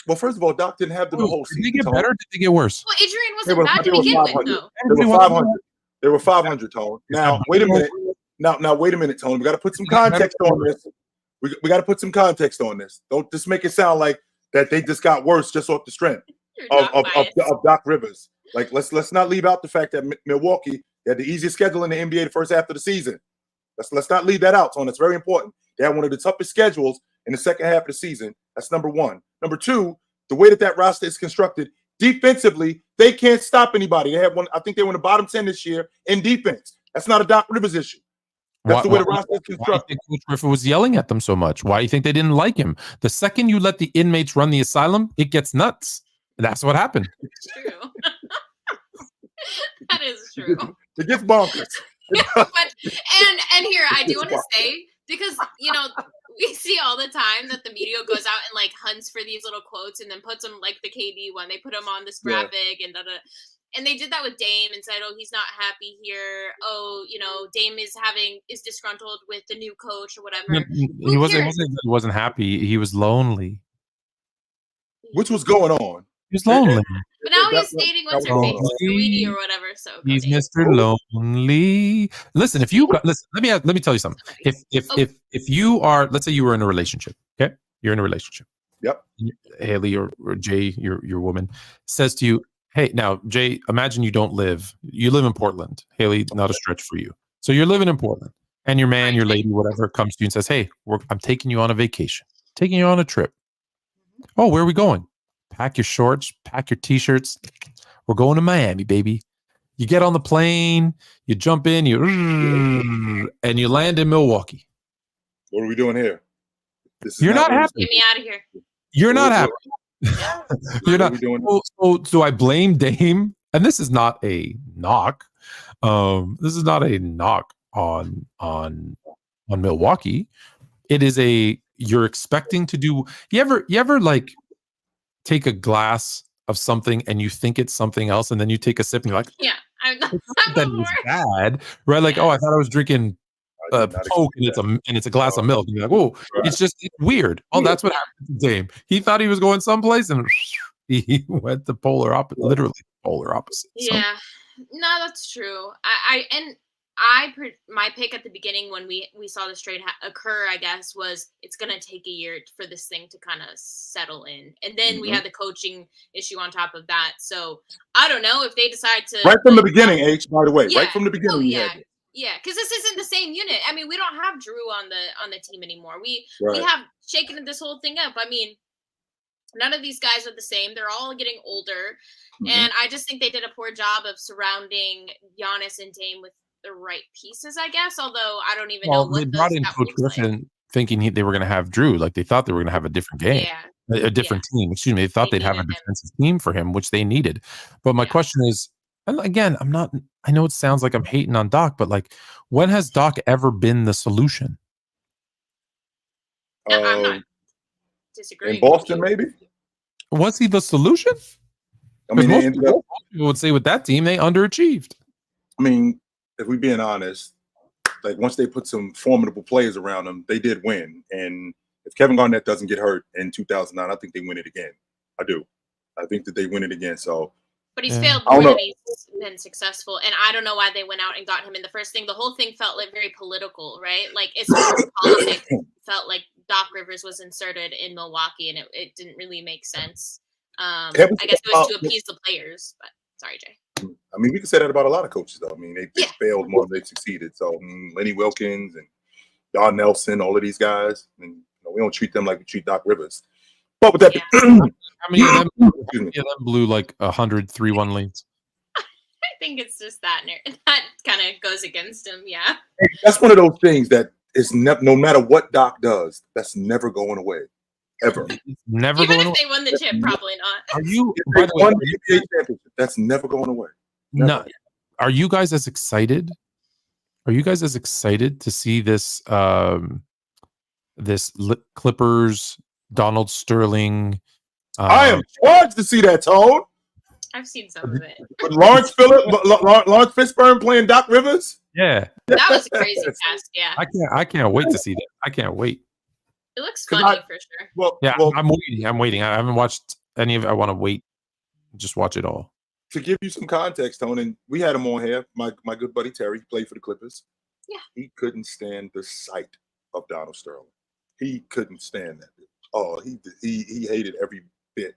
Well, first of all, Doc didn't have them the whole season. Did they get better or did they get worse? Well, Adrian wasn't bad to begin with, though. They were 500. They were 500, Tone. Now, wait a minute. Now, wait a minute, Tone. We got to put some context on this. We got to put some context on this. Don't just make it sound like that they just got worse just off the strength of Doc Rivers. Like, let's not leave out the fact that Milwaukee had the easiest schedule in the NBA the first half of the season. Let's not leave that out, Tone. It's very important. They had one of the toughest schedules in the second half of the season. That's number one. Number two, the way that roster is constructed, defensively, they can't stop anybody. They have one. I think they were in the bottom 10 this year in defense. That's not a Doc Rivers issue. That's the way the roster is constructed. Why do you think Coach Griffin was yelling at them so much? Why do you think they didn't like him? The second you let the inmates run the asylum, it gets nuts. That's what happened. It's true. That is true. It gets bonkers. But and here I do want to say, because we see all the time that the media goes out and like hunts for these little quotes and then puts them, like the KD one, they put them on this graphic and and they did that with Dame and said, oh, he's not happy here. Oh, Dame is disgruntled with the new coach or whatever. He wasn't happy. He was lonely. Which was going on. He was lonely. But now he's dating what's her face, Sweetie or whatever. So he's Mr. Lonely. Listen, let me tell you something. If you are, let's say you were in a relationship, okay? You're in a relationship. Yep. Haley or Jay, your woman, says to you, hey, now Jay, imagine you live in Portland. Haley, not a stretch for you. So you're living in Portland, and your man, your lady, whatever, comes to you and says, hey, I'm taking you on a vacation, taking you on a trip. Oh, where are we going? Pack your shorts, pack your t-shirts. We're going to Miami, baby. You get on the plane, you jump in, and you land in Milwaukee. What are we doing here? You're not happy. Get me out of here. You're not happy. You're not. So I blame Dame, and this is not a knock. This is not a knock on Milwaukee. It is you're expecting to do. You ever like take a glass of something and you think it's something else, and then you take a sip and you're like, yeah, I'm that was bad, right? Like, oh, I thought I was drinking Coke and it's a glass of milk. You're like, whoa, it's weird. Oh, that's what happened to Dame. He thought he was going someplace and he went the literally polar opposite. Yeah, no, that's true. My pick at the beginning when we saw this trade occur, I guess, was it's gonna take a year for this thing to kind of settle in, and then we had the coaching issue on top of that. So I don't know if they decide to right from the beginning. By the way, right from the beginning. Yeah, because this isn't the same unit. I mean, we don't have Drew on the team anymore. We Right. have shaken this whole thing up. I mean, none of these guys are the same. They're all getting older, and I just think they did a poor job of surrounding Giannis and Dame with the right pieces, I guess. Although I don't even know what they brought in Coach Griffin thinking they were going to have Drew. Like they thought they were going to have a different game, a different team. Excuse me. They thought they'd have a defensive team for him, which they needed. But my question is, and again, I know it sounds like I'm hating on Doc, but like, when has Doc ever been the solution? I'm not disagreeing. In Boston, maybe? Was he the solution? I mean, most people would say with that team, they underachieved. I mean, if we're being honest, like once they put some formidable players around them, they did win. And if Kevin Garnett doesn't get hurt in 2009, I think they win it again. I do. I think that they win it again. So, but he's failed more than he's been successful, and I don't know why they went out and got him in the first thing. The whole thing felt like very political, right? Like it's politics. It felt like Doc Rivers was inserted in Milwaukee, and it didn't really make sense. I guess it was to appease the players. But sorry, Jay. I mean, we can say that about a lot of coaches, though. I mean, they failed more than they succeeded. So Lenny Wilkins and Don Nelson, all of these guys, and we don't treat them like we treat Doc Rivers. But with that, how many of them blew like 100 3-1 leads? I think it's just that kind of goes against him. Yeah, that's one of those things that is no matter what Doc does, that's never going away, ever. Never even going if they won the chip, probably not. Are you? By the way, NBA championship, that's never going away. Never. No. Are you guys as excited? Are you guys as excited to see this? This Clippers, Donald Sterling. I am charged to see that, Tone. I've seen some of it. Lawrence Fishburne playing Doc Rivers. Yeah, that was a crazy cast. Yeah, I can't wait to see that. I can't wait. It looks funny for sure. Well, I'm waiting. I haven't watched any of it. I want to wait. Just watch it all. To give you some context, Tone, and we had him on here. My good buddy Terry played for the Clippers. Yeah, he couldn't stand the sight of Donald Sterling. He couldn't stand that. Oh, he hated every bit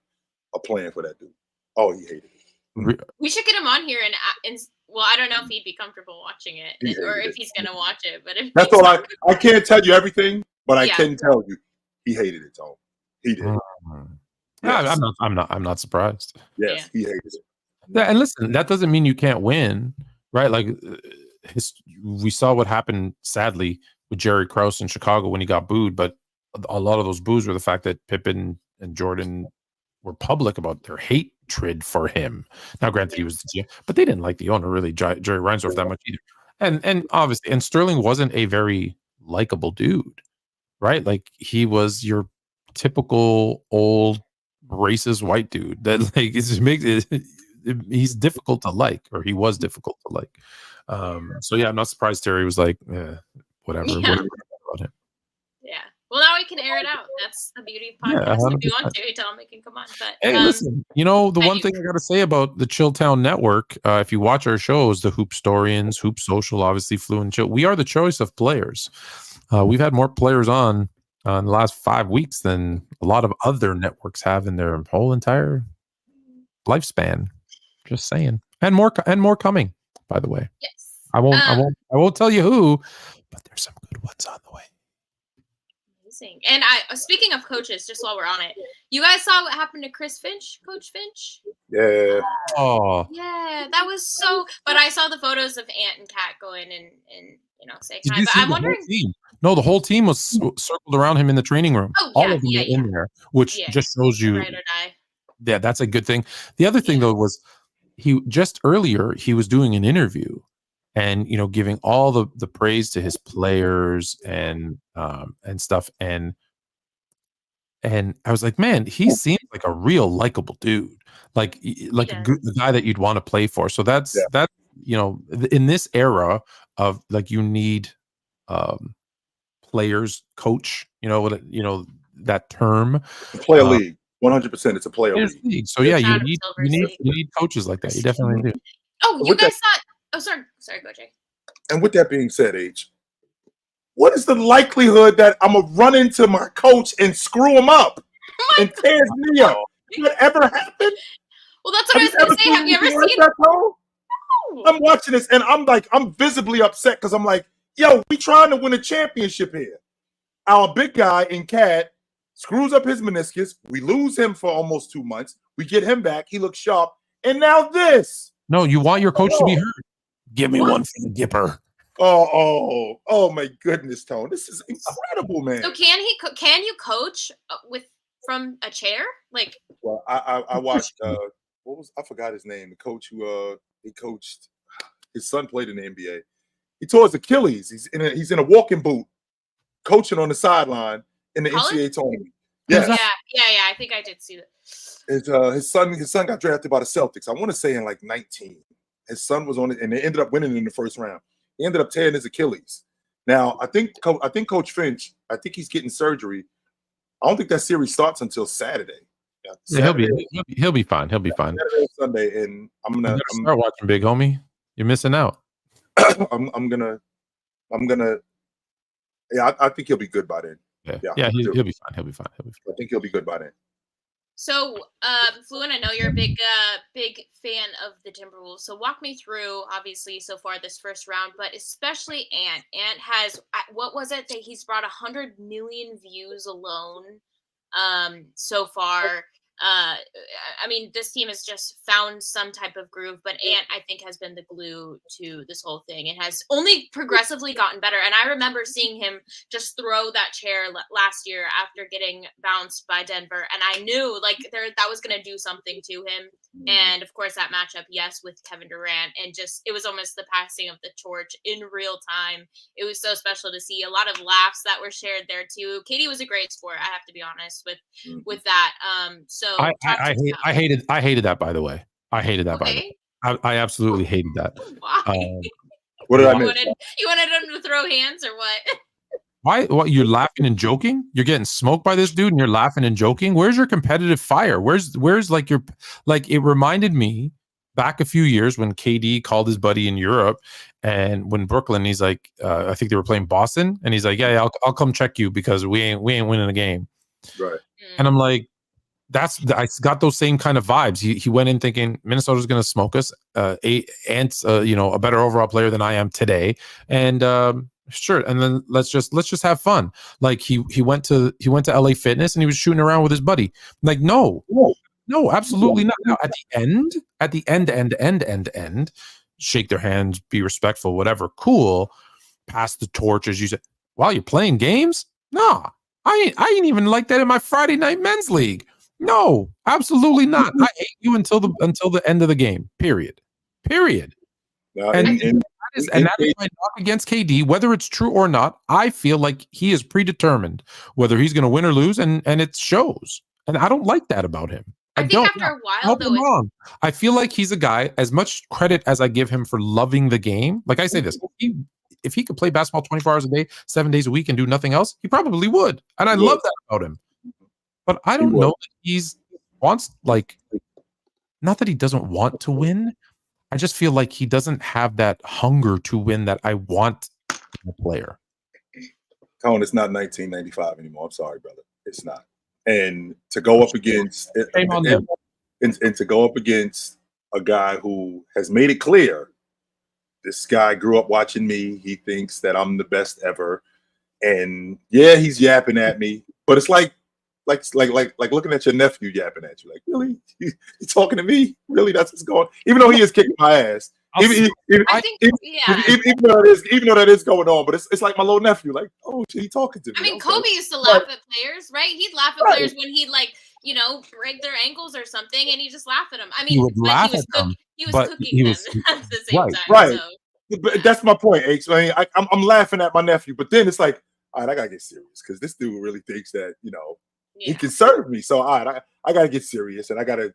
of playing for that dude. Oh, he hated it. We should get him on here and well, I don't know if he'd be comfortable watching it or if he's gonna watch it. But if that's all I can't tell you everything, but I can tell you he hated it. Tone. He did. Yes. I'm not surprised. Yes, he hated it. Yeah, and listen, that doesn't mean you can't win, right? Like we saw what happened sadly with Jerry Krause in Chicago when he got booed, but a lot of those boos were the fact that Pippen and Jordan were public about their hatred for him. Now, granted, he was the GM, but they didn't like the owner, really, Jerry Reinsdorf, that much either. And obviously, and Sterling wasn't a very likable dude, right? Like he was your typical old racist white dude that like he's difficult to like, or he was difficult to like. So yeah, I'm not surprised Terry was like, whatever about him. Yeah. Well, now we can air it out. That's the beauty of podcasts. If you want to, tell them we can come on. But hey, listen, the one thing I got to say about the Chilltown Network, if you watch our shows, the Hoopstorians, Hoop Social, obviously Fluent Chill, we are the choice of players. We've had more players on in the last 5 weeks than a lot of other networks have in their whole entire lifespan. Just saying, and more coming. By the way, yes, I won't tell you who, but there's some good ones on the way. Amazing. And speaking of coaches, just while we're on it, you guys saw what happened to Coach Finch? Yeah. Oh. Yeah, that was so. But I saw the photos of Ant and Kat going and say hi. But I'm wondering. No, the whole team was circled around him in the training room. Oh, all of them were in there, which just shows you. Ride or die. Yeah, that's a good thing. The other thing though was he was doing an interview and giving all the praise to his players and stuff and I was like, man, he seems like a real likable dude, like a guy that you'd want to play for. So that's in this era of like you need players coach. That term. Player league, 100%. It's a player league. So yeah, you need coaches like that. You definitely do. Oh, you guys thought? Oh, sorry, go Jay. And with that being said, H, what is the likelihood that I'm gonna run into my coach and screw him up and tear his knee up? Whatever happened? Well, that's what I was gonna say. Have you ever seen that? I'm watching this and I'm visibly upset because I'm like, yo, we trying to win a championship here. Our big guy in CAD screws up his meniscus. We lose him for almost 2 months. We get him back. He looks sharp. And now this. No, you want your coach to be hurt. Give me one for the Gipper. Oh my goodness, Tone. This is incredible, man. So can you coach from a chair? Like, well, I watched I forgot his name, the coach who he coached, his son played in the NBA. He tore his Achilles. He's in a walking boot, coaching on the sideline in the NCAA tournament. Yeah. I think I did see that. His son got drafted by the Celtics. I want to say in like 19. His son was on it, and they ended up winning in the first round. He ended up tearing his Achilles. Now, I think Coach Finch, I think he's getting surgery. I don't think that series starts until Saturday. Saturday. He'll be fine. He'll be fine. Saturday, Sunday, and I'm start watching, big homie. You're missing out. I'm gonna. Yeah, I think he'll be good by then. Yeah, he'll be fine. He'll be fine. I think he'll be good by then. So, Fluent, I know you're a big fan of the Timberwolves. So walk me through, obviously, so far this first round, but especially Ant. Ant has, what was it that he's brought 100 million views alone so far. I mean, this team has just found some type of groove, but Ant, I think, has been the glue to this whole thing and has only progressively gotten better. And I remember seeing him just throw that chair last year after getting bounced by Denver. And I knew that was going to do something to him. And of course, that matchup, yes, with Kevin Durant. And just, it was almost the passing of the torch in real time. It was so special to see a lot of laughs that were shared there too. Katie was a great sport, I have to be honest with that. So I hated that, by the way. I hated that, by the way. I absolutely hated that. Why? What did I miss? You wanted him to throw hands or what? Why? What? You're laughing and joking? You're getting smoked by this dude, and you're laughing and joking. Where's your competitive fire? Where's it reminded me back a few years when KD called his buddy in Europe, and when Brooklyn, he's like, I think they were playing Boston, and he's like, yeah, I'll come check you because we ain't winning the game. Right. And I'm like, I got those same kind of vibes. He went in thinking Minnesota's going to smoke us. Ant's a better overall player than I am today, and sure. And then let's just have fun. Like he went to LA Fitness and he was shooting around with his buddy. Like no, absolutely not. Now, at the end, shake their hands, be respectful, whatever. Cool. Pass the torch, as you said. While you're playing games, nah. I ain't even like that in my Friday night men's league. No, absolutely not. I hate you until the end of the game. Period. Now, and that is my knock against KD. Whether it's true or not, I feel like he is predetermined whether he's going to win or lose, and it shows. And I don't like that about him. I think after a while, though, wrong. I feel like he's a guy. As much credit as I give him for loving the game, like I say this, if he could play basketball 24 hours a day, 7 days a week, and do nothing else, he probably would. And I love that about him. But I don't know that not that he doesn't want to win. I just feel like he doesn't have that hunger to win that I want in a player. Cone, it's not 1995 anymore. I'm sorry, brother. It's not. And to go up against and to go up against a guy who has made it clear, this guy grew up watching me. He thinks that I'm the best ever. And yeah, he's yapping at me. But it's like looking at your nephew yapping at you. Like, really? You talking to me? Really? That's what's going on? Even though he is kicking my ass. Even though that is going on, but it's like my little nephew. Like, oh, he talking to me. I mean, Kobe used to laugh at players, right? He'd laugh at players when he'd break their ankles or something, and he'd just laugh at them. I mean, he was cooking them at the same time. Right. So. But that's my point, H. I mean, I'm laughing at my nephew, but then it's like, all right, I gotta get serious because this dude really thinks that he can serve me. So all right, I gotta get serious and I gotta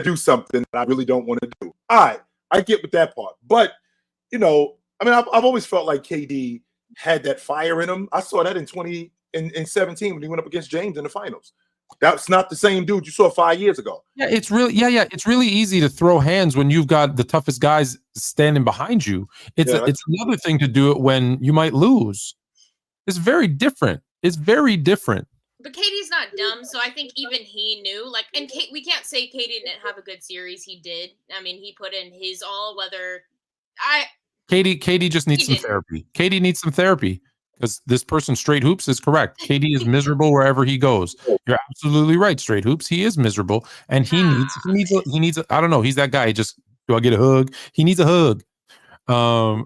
do something that I really don't want to do. All right, I get with that part, but I mean, I've always felt like KD had that fire in him. I saw that in 2017 when he went up against James in the finals. That's not the same dude you saw 5 years ago. Yeah, it's really it's really easy to throw hands when you've got the toughest guys standing behind you. It's another thing to do it when you might lose. It's very different. It's very different. But KD's not dumb, so I think even he knew. Like, and we can't say KD didn't have a good series. He did. I mean, he put in his all. KD just needs some therapy. KD needs some therapy. Because this person, Straight Hoops, is correct. KD is miserable wherever he goes. You're absolutely right, Straight Hoops. He is miserable, and he needs. I don't know. He's that guy. Do I get a hug? He needs a hug. I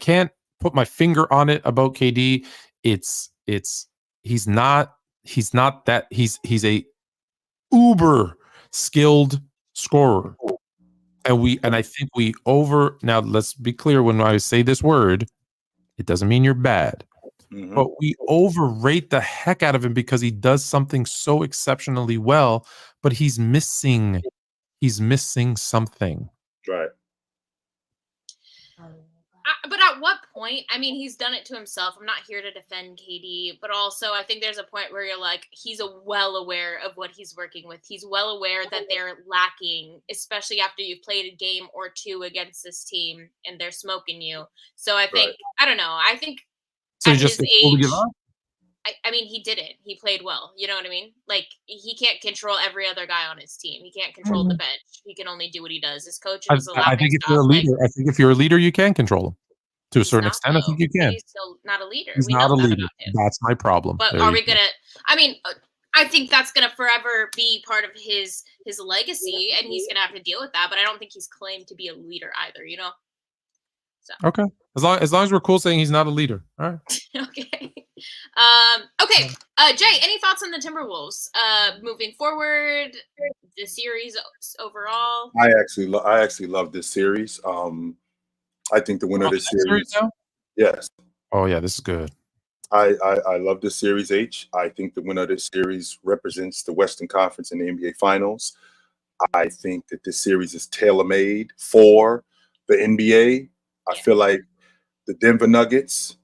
can't put my finger on it about KD. He's not that. He's a uber skilled scorer, and I think now. Let's be clear when I say this word. It doesn't mean you're bad, but we overrate the heck out of him because he does something so exceptionally well, but he's missing something. Right. But at what point? I mean, he's done it to himself. I'm not here to defend KD, but also I think there's a point where you're like, he's well aware of what he's working with. He's well aware that they're lacking, especially after you've played a game or two against this team and they're smoking you. So I think, I don't know. I think so at just his age, I mean, he did it. He played well. You know what I mean? Like, he can't control every other guy on his team. He can't control the bench. He can only do what he does. His coach is I think if you're a leader, you can control him. To a certain extent, though. I think you can. He's still not a leader. He's not a leader. That's my problem. But are we gonna? I mean, I think that's gonna forever be part of his legacy, and he's gonna have to deal with that. But I don't think he's claimed to be a leader either. You know. So. Okay. As long as we're cool saying he's not a leader. All right. Okay. Okay. Jay, any thoughts on the Timberwolves moving forward? The series overall. I actually love this series. I think the winner of this series. Yes. Oh yeah, this is good. I love this series, H. I think the winner of this series represents the Western Conference in the NBA Finals. I think that this series is tailor-made for the NBA. I feel like the Denver Nuggets,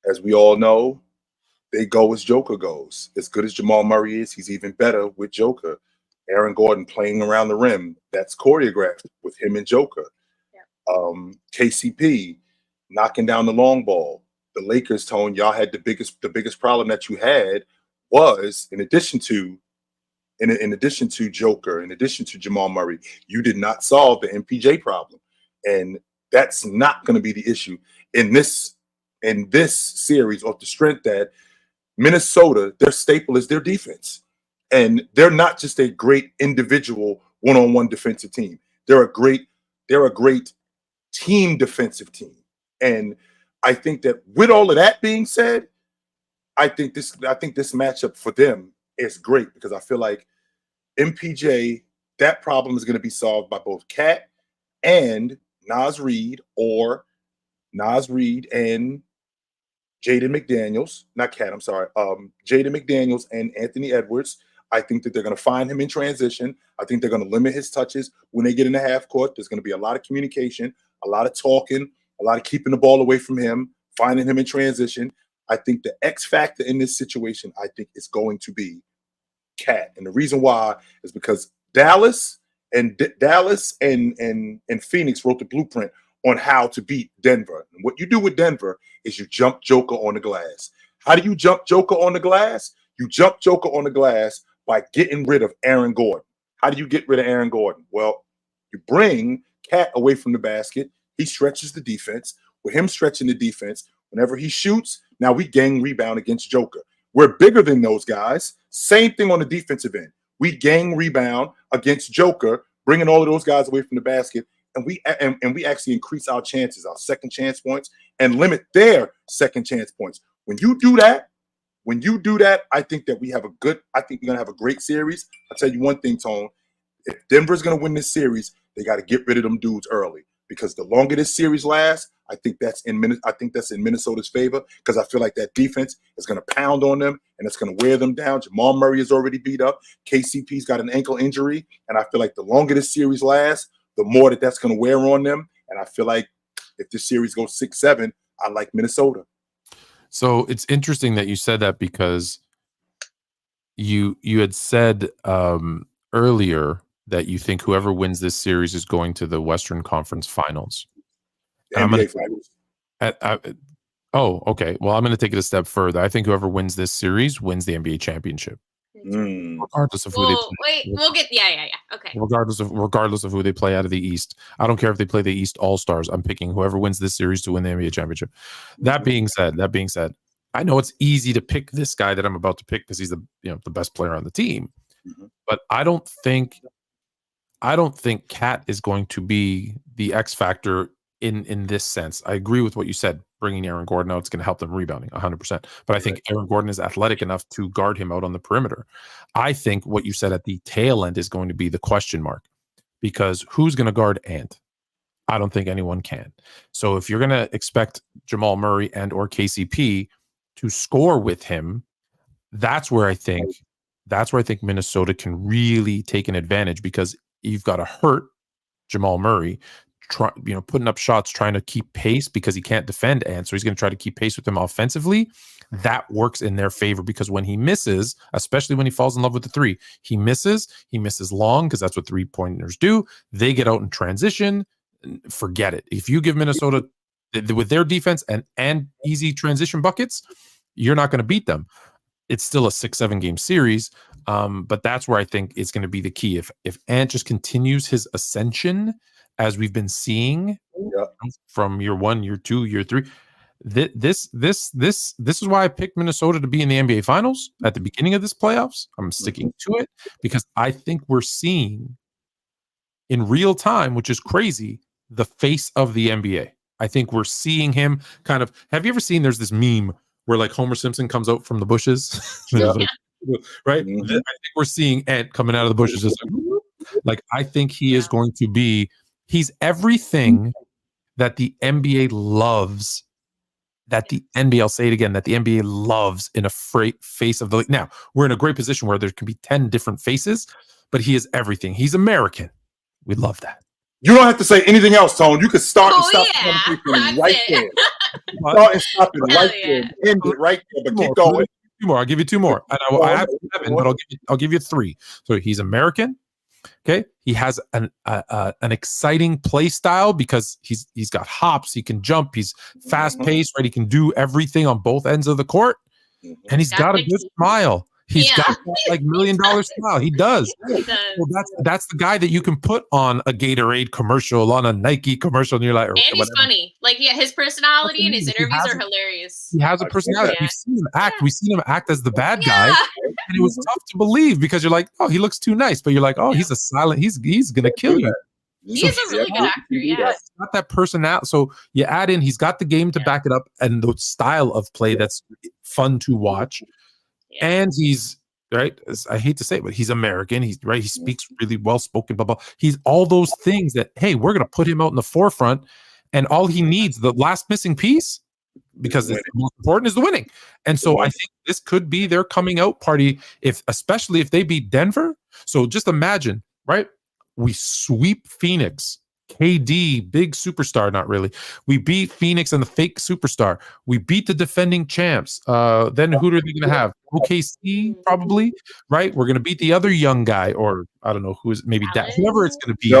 as we all know, they go as Joker goes. As good as Jamal Murray is, he's even better with Joker. Aaron Gordon playing around the rim, that's choreographed with him and Joker. KCP knocking down the long ball. The Lakers, Tone, y'all had the biggest problem that you had was in addition to Joker, in addition to Jamal Murray, you did not solve the MPJ problem, and that's not going to be the issue in this series. Off the strength that Minnesota, their staple is their defense, and they're not just a great individual one-on-one defensive team. They're a great team defensive team. And I think that with all of that being said, I think this matchup for them is great because I feel like MPJ, that problem is going to be solved by both Cat and Naz Reid, or Naz Reid and Jaden McDaniels, not Cat, I'm sorry, Jaden McDaniels and Anthony Edwards. I think that they're going to find him in transition. I think they're going to limit his touches when they get in the half court. There's going to be a lot of communication, a lot of talking, a lot of keeping the ball away from him, finding him in transition. I think the X factor in this situation, I think, is going to be Cat. And the reason why is because Dallas and Phoenix wrote the blueprint on how to beat Denver. And what you do with Denver is you jump Joker on the glass. How do you jump Joker on the glass? You jump Joker on the glass by getting rid of Aaron Gordon. How do you get rid of Aaron Gordon? Well, you bring Cat away from the basket. He stretches the defense. With him stretching the defense, whenever he shoots, now we gang rebound against Joker. We're bigger than those guys. Same thing on the defensive end. We gang rebound against Joker, bringing all of those guys away from the basket, and we actually increase our chances, our second chance points, and limit their second chance points. When you do that, I think that we're going to have a great series. I'll tell you one thing, Tone. If Denver's going to win this series, they got to get rid of them dudes early, because the longer this series lasts, I think that's in Minnesota's favor, because I feel like that defense is going to pound on them and it's going to wear them down. Jamal Murray is already beat up. KCP's got an ankle injury, and I feel like the longer this series lasts, the more that's going to wear on them. And I feel like if this series goes 6-7, I like Minnesota. So it's interesting that you said that because you had said earlier that you think whoever wins this series is going to the Western Conference Finals. NBA Finals. Oh, okay. Well, I'm going to take it a step further. I think whoever wins this series wins the NBA championship, regardless of who they play. We'll get okay. Regardless of who they play out of the East. I don't care if they play the East All-Stars. I'm picking whoever wins this series to win the NBA championship. That being said, I know it's easy to pick this guy that I'm about to pick because he's the best player on the team. But I don't think Cat is going to be the X factor in this sense. I agree with what you said. Bringing Aaron Gordon out, it's going to help them rebounding 100%. But I think Aaron Gordon is athletic enough to guard him out on the perimeter. I think what you said at the tail end is going to be the question mark, because who's going to guard Ant? I don't think anyone can. So if you're going to expect Jamal Murray and or KCP to score with him, that's where I think Minnesota can really take an advantage, because you've got to hurt Jamal Murray, putting up shots, trying to keep pace because he can't defend Ant. So he's going to try to keep pace with him offensively. That works in their favor, because when he misses, especially when he falls in love with the three, he misses long, because that's what 3-pointers do. They get out in transition. Forget it. If you give Minnesota with their defense and easy transition buckets, you're not going to beat them. It's still a 6-7 game series. But that's where I think it's going to be the key. If Ant just continues his ascension, as we've been seeing from year 1, year 2, year 3, this is why I picked Minnesota to be in the NBA Finals at the beginning of this playoffs. I'm sticking to it because I think we're seeing in real time, which is crazy, the face of the NBA. I think we're seeing him kind of. Have you ever seen? There's this meme where like Homer Simpson comes out from the bushes, right? I think we're seeing Ant coming out of the bushes, just like I think he is going to be. He's everything that the NBA loves. That the NBA, I'll say it again, that the NBA loves in a face of the league. Now, we're in a great position where there can be 10 different faces, but he is everything. He's American. We love that. You don't have to say anything else, Tone. You can start and stop right there. Start and stop it right there. End it right there, but keep going. I'll give you 2 more. And I have 7, but I'll give you 3. So he's American. Okay, he has an exciting play style because he's got hops, he can jump, he's fast paced, right? He can do everything on both ends of the court, and he's got a good smile. He's got that like $1 million smile. He does. Well, that's the guy that you can put on a Gatorade commercial, on a Nike commercial, and you're like, and he's funny. Like, his personality and his interviews are hilarious. He has a personality. We've seen him act. We've seen him act as the bad guy, and it was tough to believe because you're like, oh, he looks too nice, but you're like, oh, he's a silent. He's gonna kill you. He's a really good actor. Yeah, he's got that personality. So you add in, he's got the game to back it up, and the style of play that's fun to watch. And he's right. I hate to say it, but he's American. He's right. He speaks really well spoken. Blah blah. He's all those things that, hey, we're gonna put him out in the forefront, and all he needs, the last missing piece, because the most important, is the winning. And so I think this could be their coming out party, especially if they beat Denver. So just imagine, right? We sweep Phoenix. KD, big superstar, not really. We beat Phoenix and the fake superstar. We beat the defending champs. Then who are they going to have? OKC, probably, right? We're going to beat the other young guy, or I don't know who is, maybe whoever it's going to be.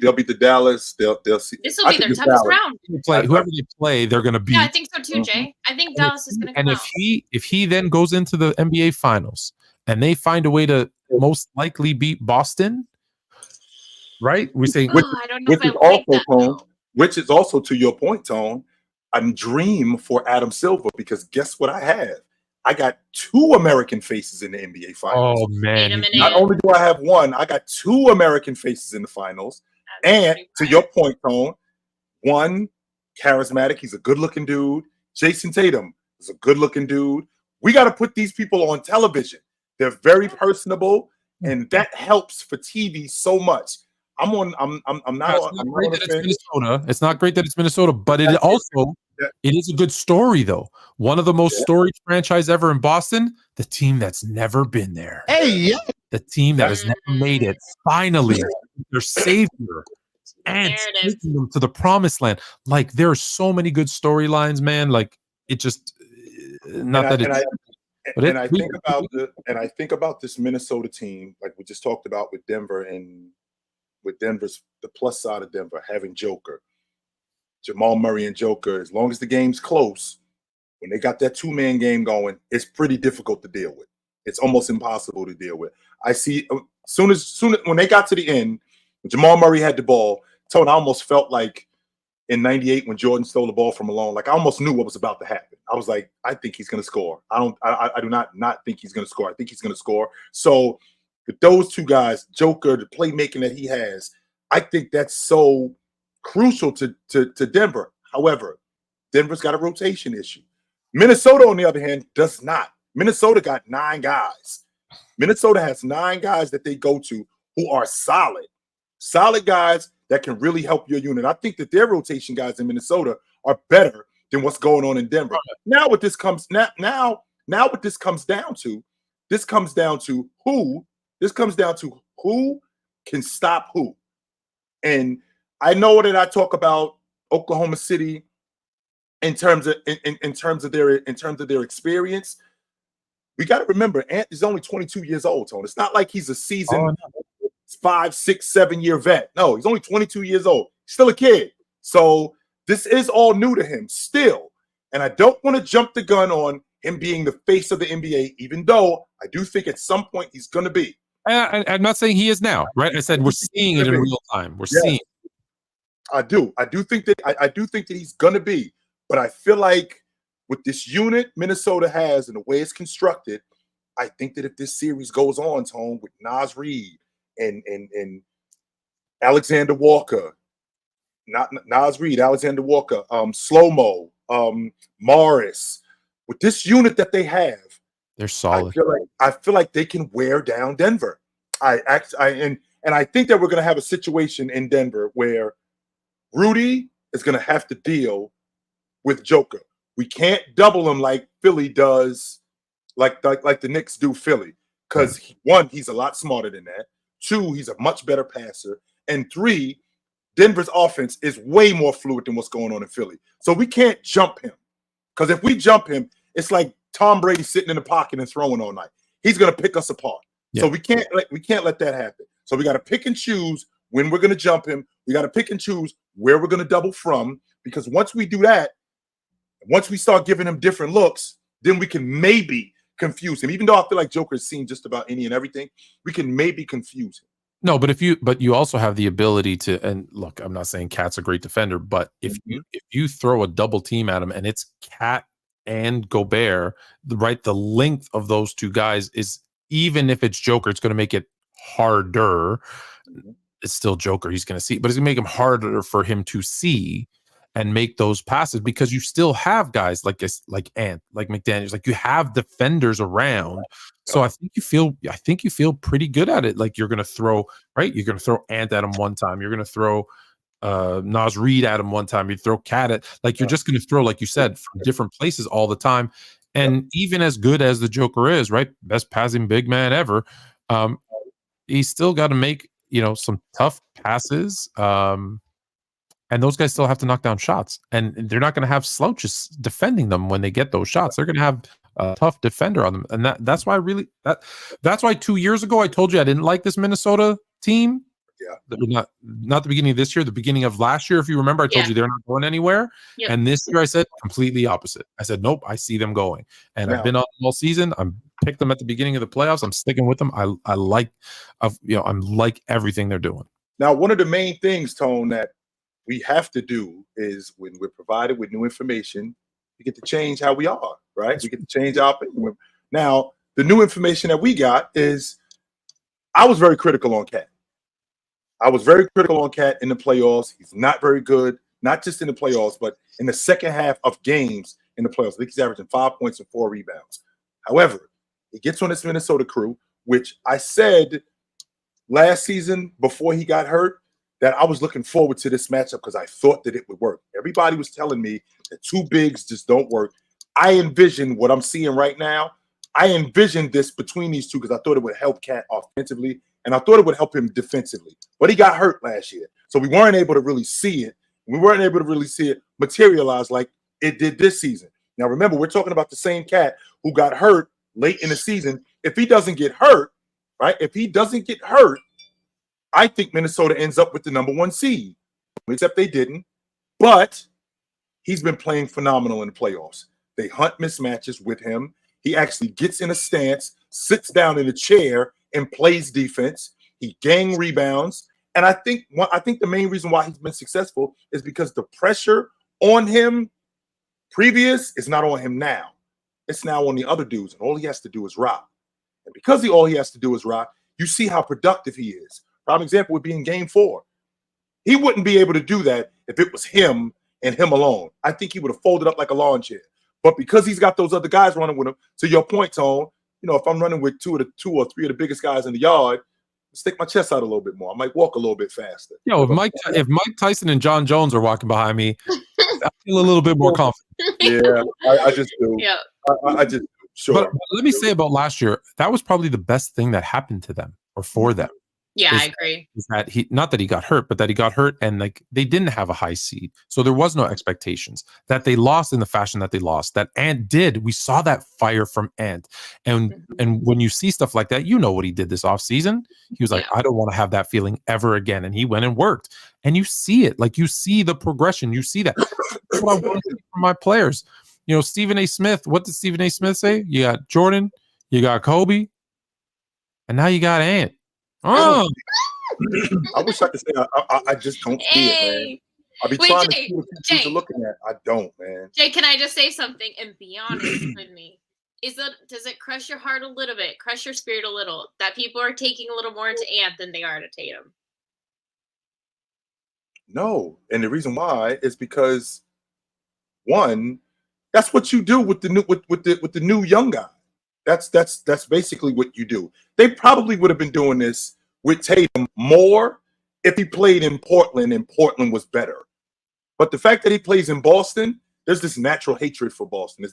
They'll beat the Dallas. They'll see. This will be their toughest round. Whoever they play, they're going to beat. Yeah, I think so too, Jay. I think Dallas is going to come out. And if he then goes into the NBA Finals and they find a way to most likely beat Boston. Right, we say, which is also to your point, Tone, a dream for Adam Silver, because guess what I have? I got 2 American faces in the NBA Finals. Oh man! Not only do I have 1, I got 2 American faces in the finals. And to your point, Tone, 1 charismatic, he's a good-looking dude. Jason Tatum is a good-looking dude. We got to put these people on television. They're very personable, and that helps for TV so much. I'm not great that it's Minnesota. It's not great that it's Minnesota, but it is a good story though. One of the most storied franchise ever in Boston, the team that's never been there. Hey, the team that has never made it. Finally, their savior. and narrative. taking them to the promised land. Like there are so many good storylines, man. Like it just not that it's. And I think about this Minnesota team, like we just talked about with Denver, and with Denver's the plus side of Denver having Joker, Jamal Murray and Joker. As long as the game's close, when they got that 2-man game going, it's pretty difficult to deal with. It's almost impossible to deal with. I see soon as when they got to the end, when Jamal Murray had the ball, Tone, I almost felt like in '98 when Jordan stole the ball from Malone, like I almost knew what was about to happen. I was like, I think he's going to score. I do not think he's going to score. I think he's going to score. So with those two guys, Joker, the playmaking that he has, I think that's so crucial to Denver. However, Denver's got a rotation issue. Minnesota, on the other hand, does not. Minnesota got 9 guys. Minnesota has 9 guys that they go to who are solid guys that can really help your unit. I think that their rotation guys in Minnesota are better than what's going on in Denver. Now what this comes down to who can stop who. And I know that I talk about Oklahoma City in terms of their experience. We got to remember, Ant is only 22 years old, Tony. It's not like he's a seasoned 5, 6, 7 year vet. No, he's only 22 years old. Still a kid. So this is all new to him still. And I don't want to jump the gun on him being the face of the NBA, even though I do think at some point he's going to be. I'm not saying he is now, right? I said we're seeing it in real time. We're seeing it. I do think that he's going to be. But I feel like with this unit Minnesota has and the way it's constructed, I think that if this series goes on, Tone, with Naz Reid and Alexander Walker, not Naz Reid, Alexander Walker, Slow-Mo, Morris, with this unit that they have, they're solid. I feel like they can wear down Denver. And I think that we're going to have a situation in Denver where Rudy is going to have to deal with Joker. We can't double him like Philly does, like the Knicks do Philly, because 1, he's a lot smarter than that. 2, he's a much better passer. And 3, Denver's offense is way more fluid than what's going on in Philly. So we can't jump him, because if we jump him, it's like Tom Brady sitting in the pocket and throwing all night. He's going to pick us apart. Yeah. So we can't let that happen. So we got to pick and choose when we're going to jump him. We got to pick and choose where we're going to double from, because once we do that, once we start giving him different looks, then we can maybe confuse him. Even though I feel like Joker's seen just about any and everything, we can maybe confuse him. No, but you also have the ability to, and look, I'm not saying Cat's a great defender, but if you throw a double team at him and it's Cat and Gobert, right, the length of those two guys is, even if it's Joker, it's going to make it harder. It's still Joker, he's going to see, but it's going to make him harder for him to see and make those passes, because you still have guys like Ant, like McDaniels, like you have defenders around. So I think you feel pretty good at it. Like you're going to throw Ant at him one time. You're going to throw Naz Reid at him one time. You throw Cat at, like you're just going to throw, like you said, from different places all the time. And even as good as the Joker is, right, best passing big man ever, he's still got to make, some tough passes. And those guys still have to knock down shots, and they're not going to have slouches defending them when they get those shots. They're going to have a tough defender on them, and that's why that's why 2 years ago I told you I didn't like this Minnesota team. Yeah, not the beginning of this year, the beginning of last year. If you remember, I told you they're not going anywhere. Yep. And this year I said completely opposite. I said nope, I see them going, and I've been on them all season. I'm picked them at the beginning of the playoffs. I'm sticking with them. I like everything they're doing. Now, one of the main things, Tone, that we have to do is when we're provided with new information, we get to change how we are, right? We get to change our opinion. Now, the new information that we got is I was very critical on Cat. I was very critical on Cat in the playoffs. He's not very good, not just in the playoffs, but in the second half of games in the playoffs. I think he's averaging 5 points and 4 rebounds. However, he gets on this Minnesota crew, which I said last season before he got hurt, that I was looking forward to this matchup because I thought that it would work. Everybody was telling me that 2 bigs just don't work. I envisioned what I'm seeing right now. I envisioned this between these two because I thought it would help Cat offensively. and I thought it would help him defensively. But he got hurt last year, so we weren't able to really see it. We weren't able to really see it materialize like it did this season. Now, remember, we're talking about the same cat who got hurt late in the season. If he doesn't get hurt, right? If he doesn't get hurt, I think Minnesota ends up with the number 1 seed, except they didn't. But he's been playing phenomenal in the playoffs. They hunt mismatches with him. He actually gets in a stance, sits down in a chair, and plays defense. He gang rebounds. And I think the main reason why he's been successful is because the pressure on him previous is not on him now. It's now on the other dudes, and all he has to do is rock. And because all he has to do is rock, you see how productive he is. Prime example would be in Game 4. He wouldn't be able to do that if it was him and him alone. I think he would have folded up like a lawn chair. But because he's got those other guys running with him, to your point, Tone, if I'm running with two or three of the biggest guys in the yard, stick my chest out a little bit more. I might walk a little bit faster. If Mike Tyson and John Jones are walking behind me, I feel a little bit more confident. Yeah, I just do. Yeah, I just do. Sure. But let me say about last year, that was probably the best thing that happened to them or for them. Yeah, I agree. Is that not that he got hurt, but that he got hurt and they didn't have a high seed. So there was no expectations that they lost in the fashion that they lost. That Ant did. We saw that fire from Ant. And when you see stuff like that, what he did this offseason. He was like, I don't want to have that feeling ever again. And he went and worked. And you see it. You see the progression. You see that. That's what I want to see from my players. Stephen A. Smith. What did Stephen A. Smith say? You got Jordan, you got Kobe, and now you got Ant. Oh, I wish I could say I just don't see it, man. I'll be trying to see what people are looking at. I don't, man. Jay, can I just say something and be honest with me? Does it crush your heart a little bit, crush your spirit a little, that people are taking a little more into Ant than they are to Tatum? No, and the reason why is because one, that's what you do with the new young guy. That's basically what you do. They probably would have been doing this with Tatum more if he played in Portland and Portland was better. But the fact that he plays in Boston, there's this natural hatred for Boston.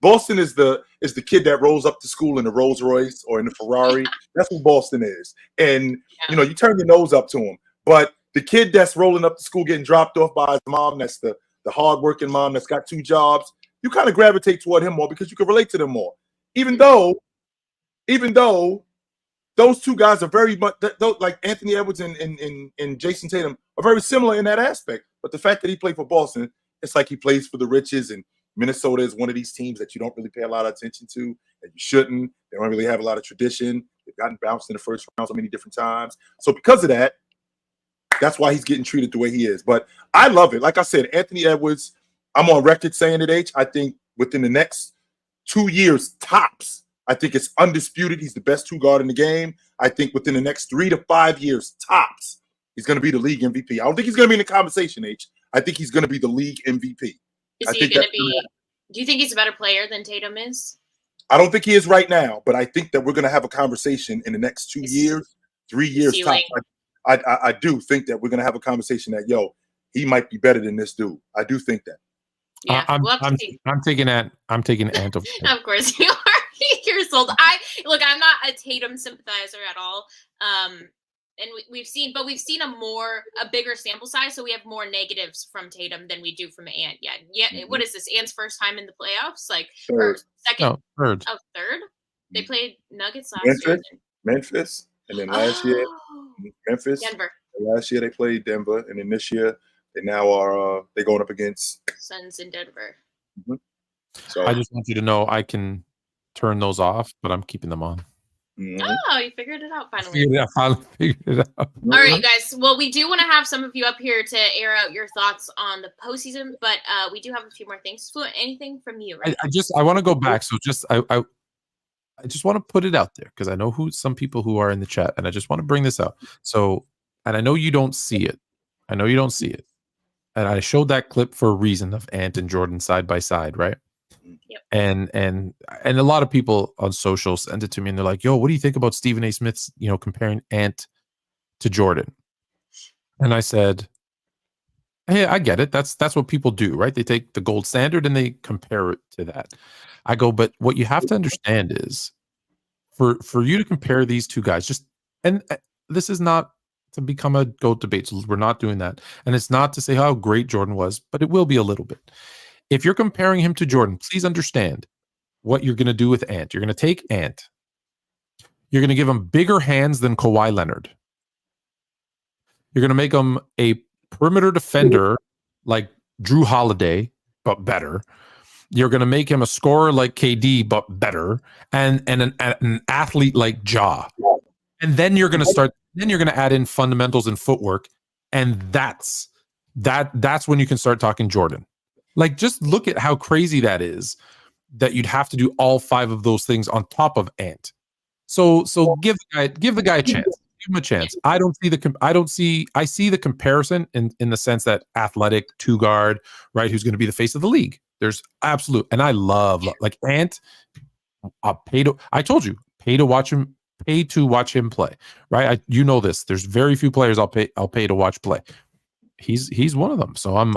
Boston is the kid that rolls up to school in the Rolls Royce or in the Ferrari. That's what Boston is. And you turn your nose up to him. But the kid that's rolling up to school getting dropped off by his mom, that's the hardworking mom that's got 2 jobs, you kind of gravitate toward him more because you can relate to them more. Even though those 2 guys are very much like Anthony Edwards and Jason Tatum are very similar in that aspect. But the fact that he played for Boston, it's like he plays for the riches, and Minnesota is one of these teams that you don't really pay a lot of attention to, and you shouldn't. They don't really have a lot of tradition. They've gotten bounced in the first round so many different times. So because of that, that's why he's getting treated the way he is. But I love it. Like I said, Anthony Edwards, I'm on record saying it, H. I think within the next 2 years tops, I think it's undisputed. He's the best 2 guard in the game. I think within the next 3 to 5 years tops, he's going to be the league MVP. I don't think he's going to be in the conversation, H. I think he's going to be the league MVP. Is he going to be? Do you think he's a better player than Tatum is? I don't think he is right now, but I think that we're going to have a conversation in the next 2 years, 3 years tops. I do think that we're going to have a conversation that, he might be better than this dude. I do think that. Yeah, I'm taking Ant. I'm taking Ant over. Of course you are. You're sold. I'm not a Tatum sympathizer at all. And we've seen a bigger sample size, so we have more negatives from Tatum than we do from Ant. Yeah. What is this? Ant's first time in the playoffs, or second? No, third. Oh, third. They played Nuggets last year. Memphis, and then last year Memphis. Denver. Last year they played Denver, and then this year they now are they're going up against Suns in Denver. Mm-hmm. So I just want you to know I can turn those off, but I'm keeping them on. Mm-hmm. Oh, you figured it out finally. Figured it out. All right, guys. Well, we do want to have some of you up here to air out your thoughts on the postseason, but we do have a few more things. Fluent, anything from you? Right? I want to go back. So I just want to put it out there because I know some people who are in the chat, and I just want to bring this out. So, and I know you don't see it. And I showed that clip for a reason of Ant and Jordan side by side, right? Yep. And a lot of people on social sent it to me, and they're like, "Yo, what do you think about Stephen A. Smith's, comparing Ant to Jordan?" And I said, "Hey, I get it. That's what people do, right? They take the gold standard and they compare it to that." I go, but what you have to understand is, for you to compare these 2 guys, just and this is not to become a GOAT debate. So we're not doing that. And it's not to say how great Jordan was, but it will be a little bit. If you're comparing him to Jordan, please understand what you're going to do with Ant. You're going to take Ant. You're going to give him bigger hands than Kawhi Leonard. You're going to make him a perimeter defender like Drew Holiday, but better. You're going to make him a scorer like KD, but better, and an athlete like Ja. And then you're going to start. Then you're going to add in fundamentals and footwork, and that's when you can start talking Jordan. Like, just look at how crazy that is. That you'd have to do all 5 of those things on top of Ant. So give the guy a chance. Give him a chance. I see the comparison in the sense that athletic 2-guard, right? Who's going to be the face of the league? There's absolute, and I love like Ant. I told you, pay to watch him play, right? You know this. There's very few players I'll pay to watch play. He's one of them. So I'm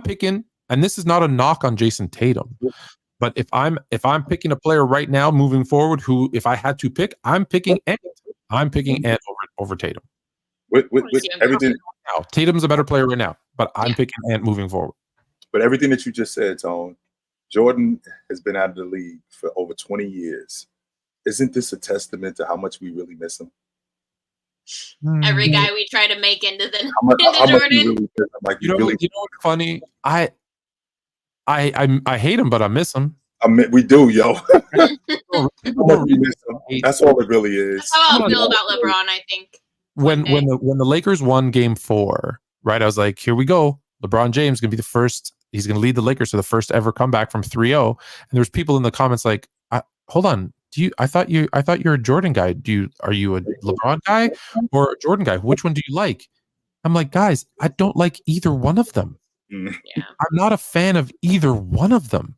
picking, and this is not a knock on Jason Tatum. But if I'm picking a player right now moving forward, who if I had to pick, I'm picking Ant. I'm picking Ant over Tatum. With everything now, Tatum's a better player right now, but I'm picking Ant moving forward. But everything that you just said, Tone, Jordan has been out of the league for over 20 years. Isn't this a testament to how much we really miss him? Every guy we try to make into the how Jordan. Much like, you know what's funny? I hate him, but I miss him. We do, yo. That's all it really is. That's how I'll feel about LeBron, I think. When the Lakers won Game 4, right? I was like, here we go. LeBron James is gonna be the first. He's gonna lead the Lakers to the first ever comeback from 3-0. And there's people in the comments like, hold on. I thought you're a Jordan guy. Are you a LeBron guy or a Jordan guy? Which one do you like? I'm like, guys, I don't like either one of them. Yeah. I'm not a fan of either one of them.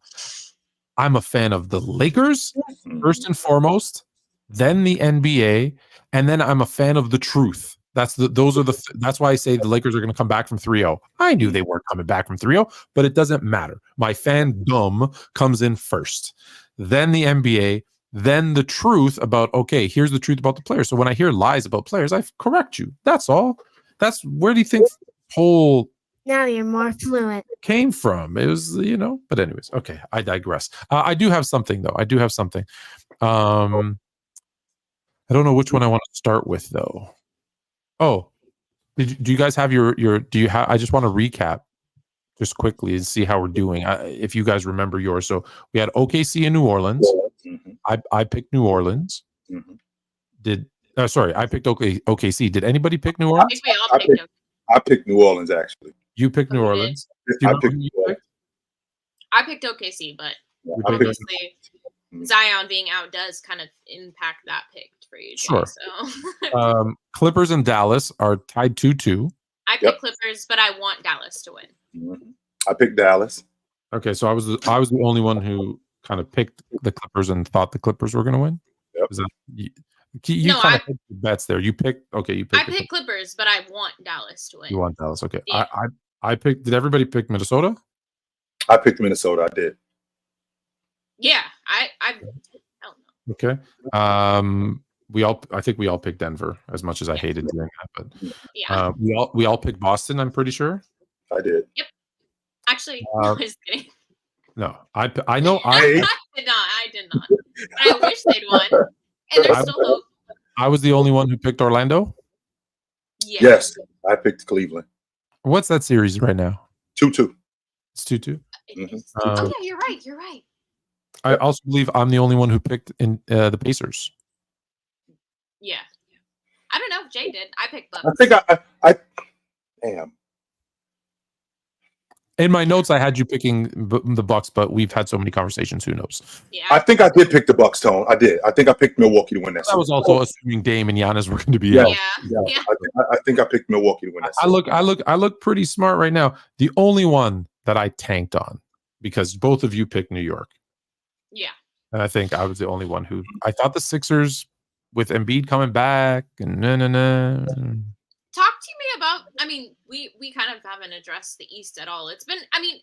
I'm a fan of the Lakers first and foremost, then the NBA, and then I'm a fan of the truth. That's why I say the Lakers are going to come back from 3-0. I knew they weren't coming back from 3-0, but it doesn't matter. My fandom comes in first, then the NBA, then the truth about, okay, here's the truth about the players. So when I hear lies about players, I correct you. That's all. That's where do you think the whole now you're more fluent came from? It was, but anyways, okay, I digress. I do have something though. I don't know which one I want to start with though. Oh, do you guys have I just want to recap just quickly and see how we're doing. If you guys remember yours. So we had OKC in New Orleans. Mm-hmm. I picked New Orleans. Mm-hmm. Sorry, I picked OKC. Did anybody pick New Orleans? I picked New Orleans, actually. You picked New Orleans. I picked OKC, but obviously Zion being out does kind of impact that pick for you. Sure. So. Clippers and Dallas are tied 2-2. I picked Clippers, but I want Dallas to win. Mm-hmm. I picked Dallas. Okay, so I was the only one who kind of picked the Clippers and thought the Clippers were going to win. Yep. You kind of picked bets there. You picked. I picked Clippers, but I want Dallas to win. You want Dallas? Okay. Yeah. I picked. Did everybody pick Minnesota? I picked Minnesota. I did. Yeah, I don't know. Okay. I think we all picked Denver, as much as I hated doing that, but yeah. We all picked Boston. I'm pretty sure. I did. Yep. Actually, no, I'm just kidding. No, I know I did not. But I wish they'd won. And there's still hope. I was the only one who picked Orlando. Yeah. Yes, I picked Cleveland. What's that series right now? 2-2. It's 2-2. Mm-hmm. Yeah, you're right. I also believe I'm the only one who picked in the Pacers. Yeah. I don't know if Jay did. I picked Bucks. I think I damn. In my notes, I had you picking the Bucks, but we've had so many conversations. Who knows? Yeah. I think I did pick the Bucks, Tone. I did. I think I picked Milwaukee to win that. That was also assuming Dame and Giannis were going to be out. Yeah. I think I picked Milwaukee to win that. I look pretty smart right now. The only one that I tanked on, because both of you picked New York. Yeah. And I think I was the only one who I thought the Sixers with Embiid coming back and Talk to me about, we kind of haven't addressed the East at all. It's been,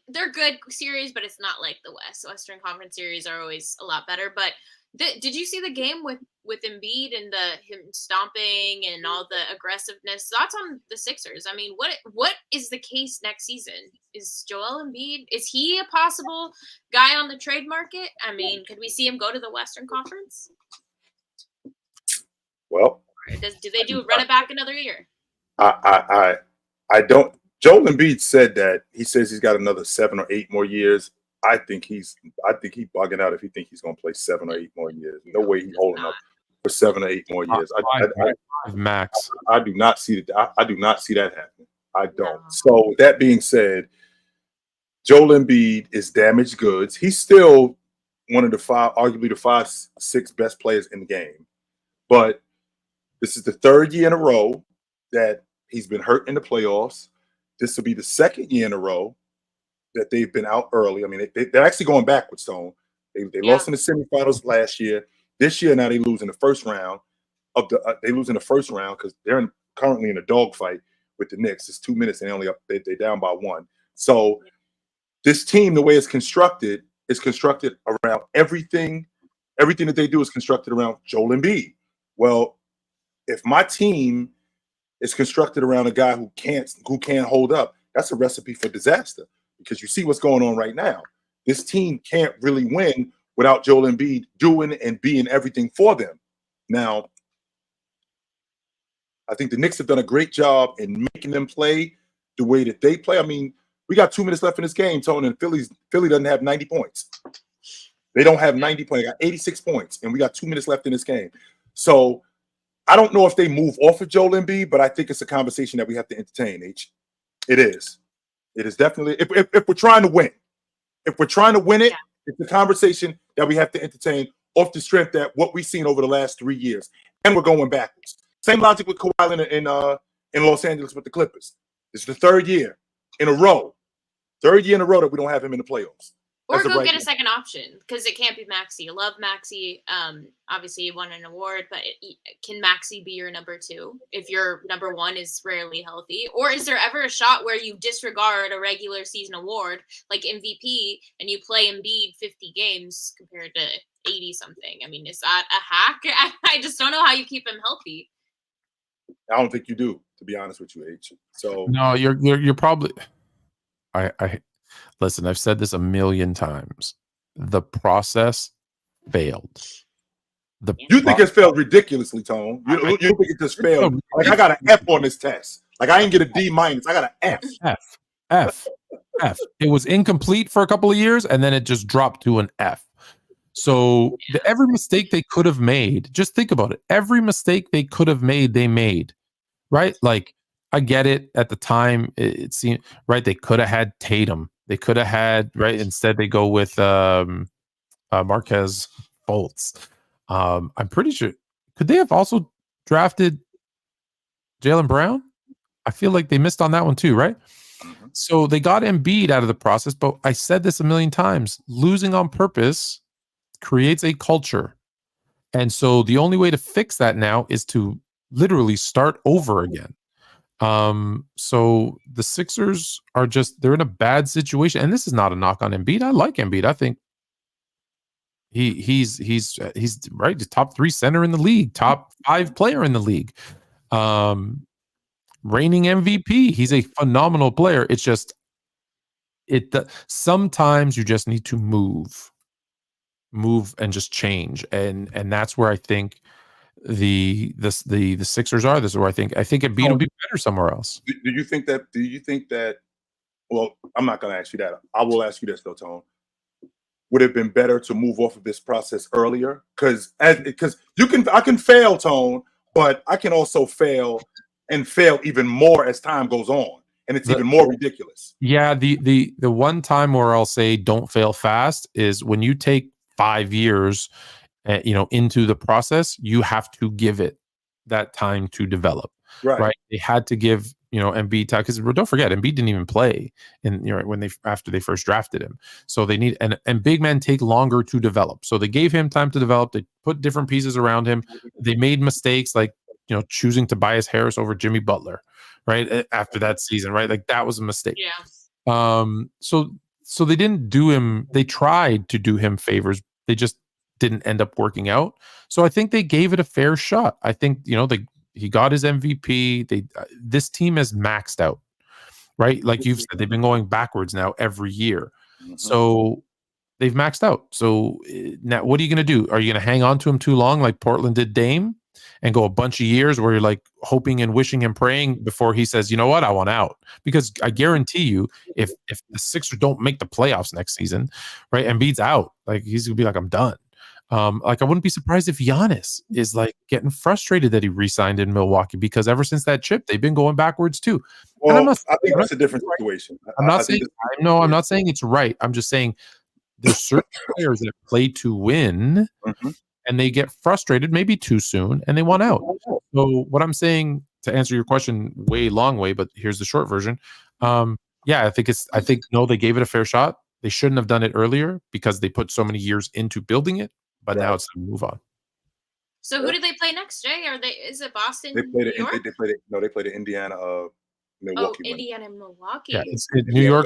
they're good series, but it's not like the West. Western Conference series are always a lot better. But Did you see the game with Embiid and him stomping and all the aggressiveness? Thoughts on the Sixers? I mean, what is the case next season? Is Joel Embiid, is he a possible guy on the trade market? I mean, could we see him go to the Western Conference? Well, Or do they run it back another year? I don't. Joel Embiid said that he says he's got another 7 or 8 more years. I think he's bugging out if he thinks he's going to play 7 or 8 more years. No way he's holding up for 7 or 8 more years. Max. I do not see that. I do not see that happening. I don't. No. So with that being said, Joel Embiid is damaged goods. He's still one of the arguably the 5-6 best players in the game. But this is the 3rd year in a row that he's been hurt in the playoffs. This will be the 2nd year in a row that they've been out early. I mean, they're actually going backwards, Stone. They lost in the semifinals last year. This year, now they lose in the first round they lose in the first round because they're currently in a dogfight with the Knicks. It's 2 minutes and they're down by 1. So this team, the way it's constructed, is constructed around everything. Everything that they do is constructed around Joel Embiid. Well, if my team is constructed around a guy who can't hold up, that's a recipe for disaster. Because you see what's going on right now. This team can't really win without Joel Embiid doing and being everything for them. Now, I think the Knicks have done a great job in making them play the way that they play. I mean, we got 2 minutes left in this game, Tony, and Philly doesn't have 90 points. They don't have 90 points. They got 86 points, and we got 2 minutes left in this game. So I don't know if they move off of Joel Embiid, but I think it's a conversation that we have to entertain, H. It is. It is definitely, if we're trying to win, it's a conversation that we have to entertain off the strength that what we've seen over the last 3 years, and we're going backwards. Same logic with Kawhi in Los Angeles with the Clippers. It's the 3rd year in a row that we don't have him in the playoffs. Or go get a second option because it can't be Maxey. You love Maxey. Obviously, you won an award, but can Maxey be your number 2 if your number 1 is rarely healthy? Or is there ever a shot where you disregard a regular season award like MVP and you play Embiid 50 games compared to 80 something? I mean, is that a hack? I just don't know how you keep him healthy. I don't think you do, to be honest with you, H. So no, you're probably. I listen. I've said this a million times. The process failed. You think it's failed ridiculously, Tone? You think it just failed? Like I got an F on this test. Like I didn't get a D-. I got an F. F. It was incomplete for a couple of years, and then it just dropped to an F. So every mistake they could have made, just think about it. Every mistake they could have made, they made. Right? Like, I get it. At the time, it seemed, right, they could have had Tatum. They could have had, right, instead they go with Marquez Fultz. I'm pretty sure, could they have also drafted Jaylen Brown? I feel like they missed on that one too, right? So they got Embiid out of the process, but I said this a million times, losing on purpose creates a culture. And so the only way to fix that now is to literally start over again. So the Sixers are they're in a bad situation. And this is not a knock on Embiid. I like Embiid. I think he's right, the top 3 center in the league, top 5 player in the league. Reigning MVP. He's a phenomenal player. It's just sometimes you just need to move and just change. And that's where I think the Sixers are. This is where I think Embiid will be better somewhere else. Do you think that? Well, I'm not going to ask you that. I will ask you this though, Tone. Would it have been better to move off of this process earlier? Because I can fail, Tone, but I can also fail even more as time goes on, and it's even more ridiculous. Yeah, the one time where I'll say don't fail fast is when you take 5 years, into the process. You have to give it that time to develop. Right? They had to give Embiid time, because don't forget, Embiid didn't even play after they first drafted him. So they need and big men take longer to develop. So they gave him time to develop. They put different pieces around him. They made mistakes like choosing Tobias Harris over Jimmy Butler, right? After that season, right? Like that was a mistake. Yeah. So they didn't do him. They tried to do him favors. They just didn't end up working out. So I think they gave it a fair shot. I think, he got his MVP. This team has maxed out, right? Like you've said, they've been going backwards now every year. So they've maxed out. So now what are you going to do? Are you going to hang on to him too long like Portland did Dame and go a bunch of years where you're like hoping and wishing and praying before he says, you know what, I want out? Because I guarantee you, if the Sixers don't make the playoffs next season, right, Embiid's out, like he's going to be like, I'm done. Like I wouldn't be surprised if Giannis is like getting frustrated that he re-signed in Milwaukee, because ever since that chip, they've been going backwards too. Well, I think that's a different situation. I'm not saying it's right. I'm just saying there's certain players that play to win, and they get frustrated maybe too soon, and they want out. So what I'm saying, to answer your question long way, but here's the short version. I think they gave it a fair shot. They shouldn't have done it earlier because they put so many years into building it. But now it's time to move on. So who did they play next, Jay? Is it Boston? They played it. New York? They played Indiana. Milwaukee. Oh, Indiana, Milwaukee. Yeah, it's New York,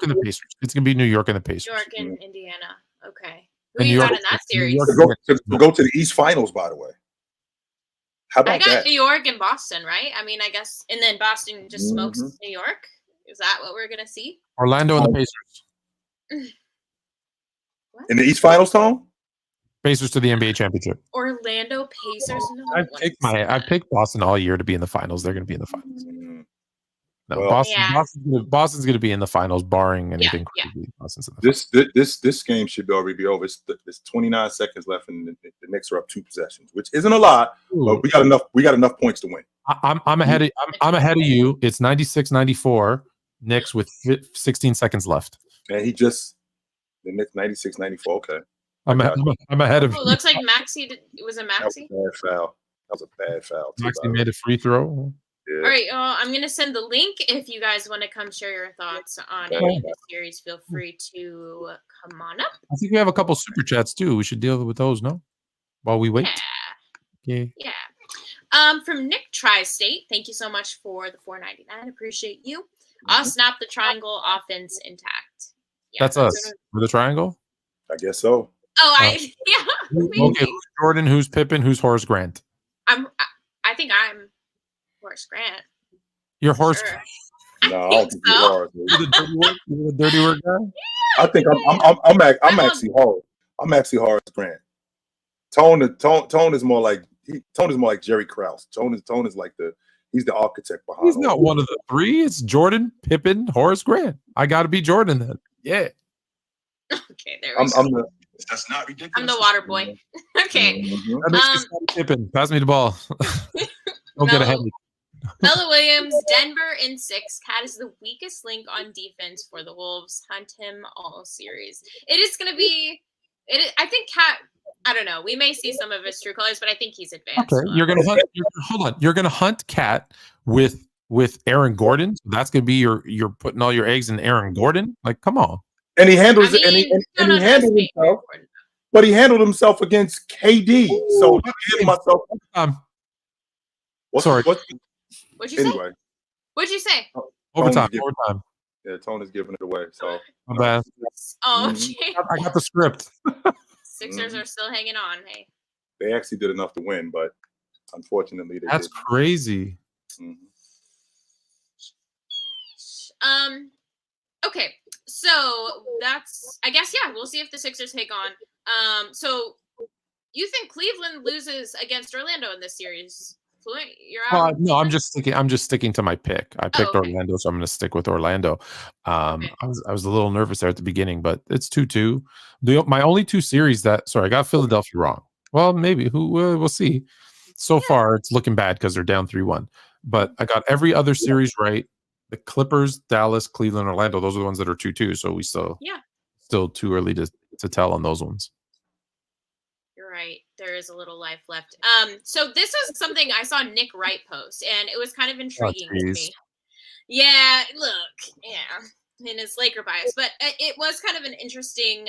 and the Pacers. It's gonna be New York and the Pacers. New York and Indiana. Okay. Who And you New got York- in that series? To go to the East Finals, by the way. How I about got that? New York and Boston, right? I mean, I guess, and then Boston just smokes New York. Is that what we're gonna see? Orlando and the Pacers. In the East Finals, Tom? Pacers to the NBA championship. Orlando Pacers. No, I picked Boston all year to be in the finals. They're going to be in the finals. No, Well, Boston's going to be in the finals, barring anything crazy. Boston's in the finals. This game should already be over. It's 29 seconds left, and the Knicks are up 2 possessions, which isn't a lot, but we got enough points to win. I'm ahead of you. It's 96-94. Knicks with 16 seconds left. And the Knicks 96-94. Okay. I'm ahead of Oh, you. looks like Maxey. Was it Maxey? That was a bad foul. Maxey made a free throw. Yeah. All right, I'm gonna send the link if you guys want to come share your thoughts on any of the series. Feel free to come on up. I think we have a couple super chats too. We should deal with those, no? While we wait. Yeah. From Nick Tri-State, thank you so much for the $4.99. Appreciate you. I'll snap the triangle offense intact. Yeah, that's us. For the triangle? I guess so. Okay, who's Jordan? Who's Pippen? Who's Horace Grant? I think I'm Horace Grant. You're Horace. Sure. No, I don't think you are. You're the dirty word guy. I think I'm actually Horace. I'm actually Horace Grant. Tone is more like Jerry Krause. Tone is like he's the architect behind. He's not one of the three. It's Jordan, Pippen, Horace Grant. I got to be Jordan then. Yeah. Okay, there we go. That's not ridiculous. I'm the water boy. Okay. That makes me sound Pippen. Pass me the ball. Don't get ahead of me. Melo Williams, Denver in 6. Cat is the weakest link on defense for the Wolves. Hunt him all series. It is going to be. I think Cat. I don't know. We may see some of his true colors, but I think he's advanced. Okay, you're gonna hunt. Hold on. You're gonna hunt Cat with Aaron Gordon. So that's gonna be you're putting all your eggs in Aaron Gordon. Like, come on. And he handles it. And he handled himself. But he handled himself against KD. So I handled myself. What'd you say? What'd you say? Overtime. Yeah, Tone is giving it away. So my bad. Oh, I got the script. Sixers are still hanging on. Hey. They actually did enough to win, but unfortunately, that's crazy. Okay, so that's. I guess we'll see if the Sixers take on. So you think Cleveland loses against Orlando in this series? Fluent, you're out. No, I'm just sticking to my pick. I picked Orlando, so I'm going to stick with Orlando. I was a little nervous there at the beginning, but it's 2-2. My only 2 series I got Philadelphia wrong. Well, maybe we'll see. So far, it's looking bad because they're down 3-1. But I got every other series right. The Clippers, Dallas, Cleveland, Orlando. Those are the ones that are 2-2. So we still too early to tell on those ones. Right, there is a little life left. So this is something I saw Nick Wright post, and it was kind of intriguing to me. Yeah, in his Laker bias, but it was kind of an interesting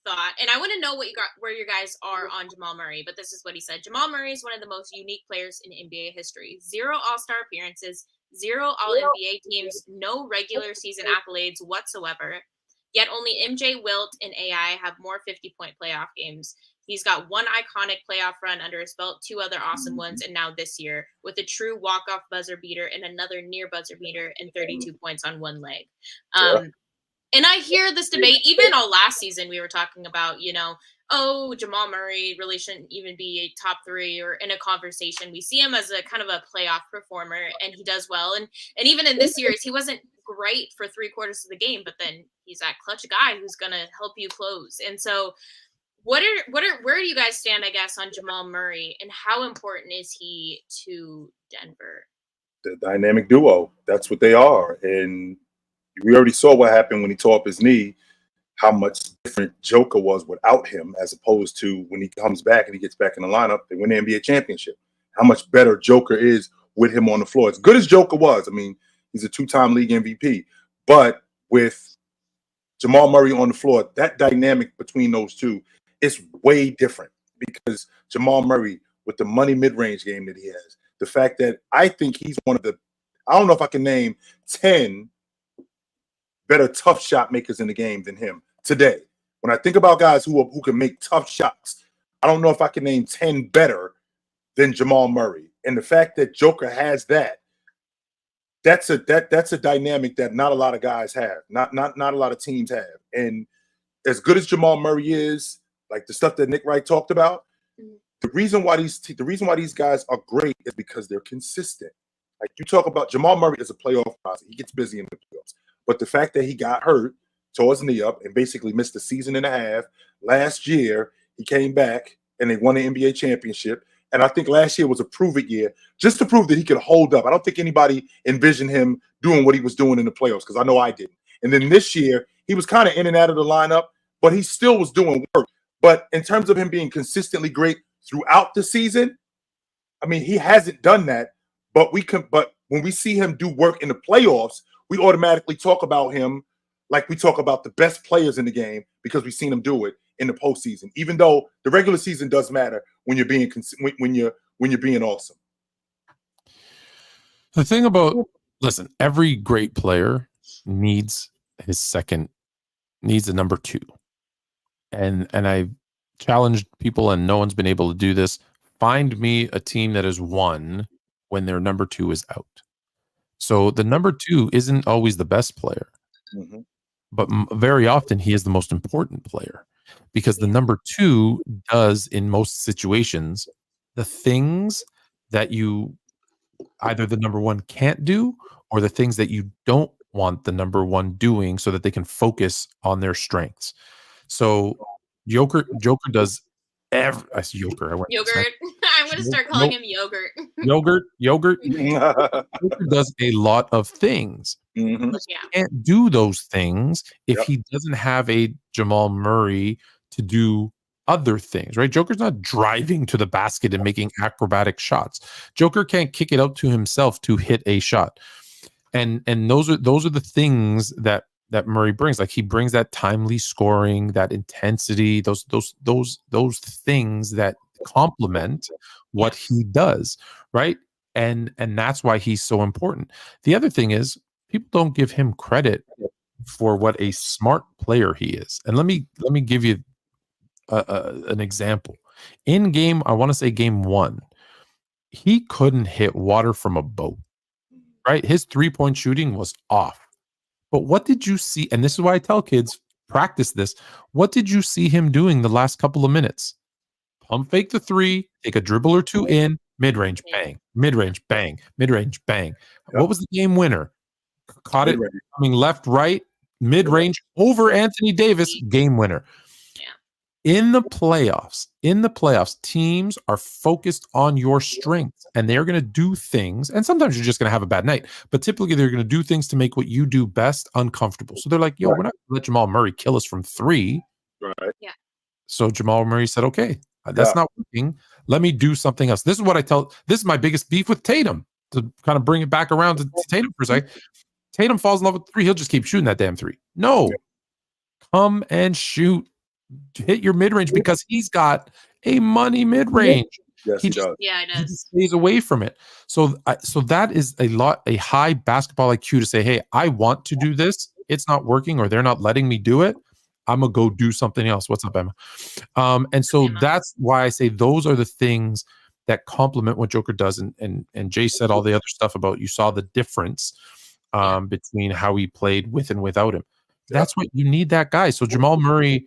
thought, and I want to know where you guys are on Jamal Murray. But this is what he said: Jamal Murray is one of the most unique players in NBA history. 0 All-Star appearances, 0 All-NBA teams, no regular season accolades whatsoever. Yet only MJ, Wilt, and AI have more 50-point playoff games. He's got one iconic playoff run under his belt, 2 other awesome ones, and now this year with a true walk-off buzzer beater and another near buzzer beater and 32 points on one leg. And I hear this debate, even all last season, we were talking about, oh, Jamal Murray really shouldn't even be a top 3 or in a conversation. We see him as a kind of a playoff performer, and he does well. And even in this year's, he wasn't great for 3/4 of the game, but then he's that clutch guy who's going to help you close. And so where do you guys stand, I guess, on Jamal Murray, and how important is he to Denver? The dynamic duo. That's what they are. And we already saw what happened when he tore up his knee, how much different Joker was without him, as opposed to when he comes back and he gets back in the lineup, they win the NBA championship. How much better Joker is with him on the floor. As good as Joker was, I mean, he's a 2-time league MVP. But with Jamal Murray on the floor, that dynamic between those two is way different, because Jamal Murray, with the money mid-range game that he has, the fact that I think he's one of the, I don't know if I can name 10 better tough shot makers in the game than him today. When I think about guys who can make tough shots, I don't know if I can name 10 better than Jamal Murray. And the fact that Joker has that, that's a dynamic that not a lot of guys have, not a lot of teams have. And as good as Jamal Murray is, like the stuff that Nick Wright talked about, the reason why these guys are great is because they're consistent. Like you talk about, Jamal Murray is a playoff guy. He gets busy in the playoffs. But the fact that he got hurt, tore his knee up, and basically missed a season and a half. Last year, he came back and they won the NBA championship. And I think last year was a prove-it year, just to prove that he could hold up. I don't think anybody envisioned him doing what he was doing in the playoffs, because I know I didn't. And then this year, he was kind of in and out of the lineup, but he still was doing work. But in terms of him being consistently great throughout the season, I mean, he hasn't done that. But when we see him do work in the playoffs, we automatically talk about him like we talk about the best players in the game, because we've seen him do it in the postseason. Even though the regular season does matter when you're being being awesome. The thing about, listen, every great player needs a number 2. And I challenged people, and no one's been able to do this. Find me a team that has won when their number 2 is out. So the number 2 isn't always the best player, but very often he is the most important player, because the number 2 does, in most situations, the things that you either the number 1 can't do, or the things that you don't want the number 1 doing, so that they can focus on their strengths. So Joker does Joker. Yogurt. I'm going to start calling him Yogurt. Yogurt. Joker does a lot of things. But he can't do those things if he doesn't have a Jamal Murray to do other things, right? Joker's not driving to the basket and making acrobatic shots. Joker can't kick it out to himself to hit a shot. And those are the things that Murray brings. Like, he brings that timely scoring, that intensity, those things that complement what he does, right? And that's why he's so important. The other thing is, people don't give him credit for what a smart player he is. And let me give you an example. In game, I want to say game 1, he couldn't hit water from a boat, right? His 3-point shooting was off. But what did you see? And this is why I tell kids, practice this. What did you see him doing the last couple of minutes? Pump fake the 3, take a dribble or 2 in, mid-range, bang, mid-range, bang, mid-range, bang. What was the game winner? Caught it coming left, right, mid-range over Anthony Davis, game winner. In the playoffs, teams are focused on your strengths, and they're going to do things. And sometimes you're just going to have a bad night, but typically they're going to do things to make what you do best uncomfortable. So they're like, yo, we're not going to let Jamal Murray kill us from 3. Right. Yeah. So Jamal Murray said, okay, that's not working. Let me do something else. This is my biggest beef with Tatum, to kind of bring it back around to Tatum for a second. Tatum falls in love with 3. He'll just keep shooting that damn 3. No, come and shoot. Hit your mid-range, because he's got a money mid-range. Yes, he does. Yeah, it He does. stays away from it. So that is a high basketball IQ to say, hey, I want to do this. it's not working or they're not letting me do it, I'm gonna go do something else. What's up, Emma? And so that's why I say those are the things that complement what Joker does. And Jay said all the other stuff about, you saw the difference between how he played with and without him. That's what you need, that guy. So Jamal Murray,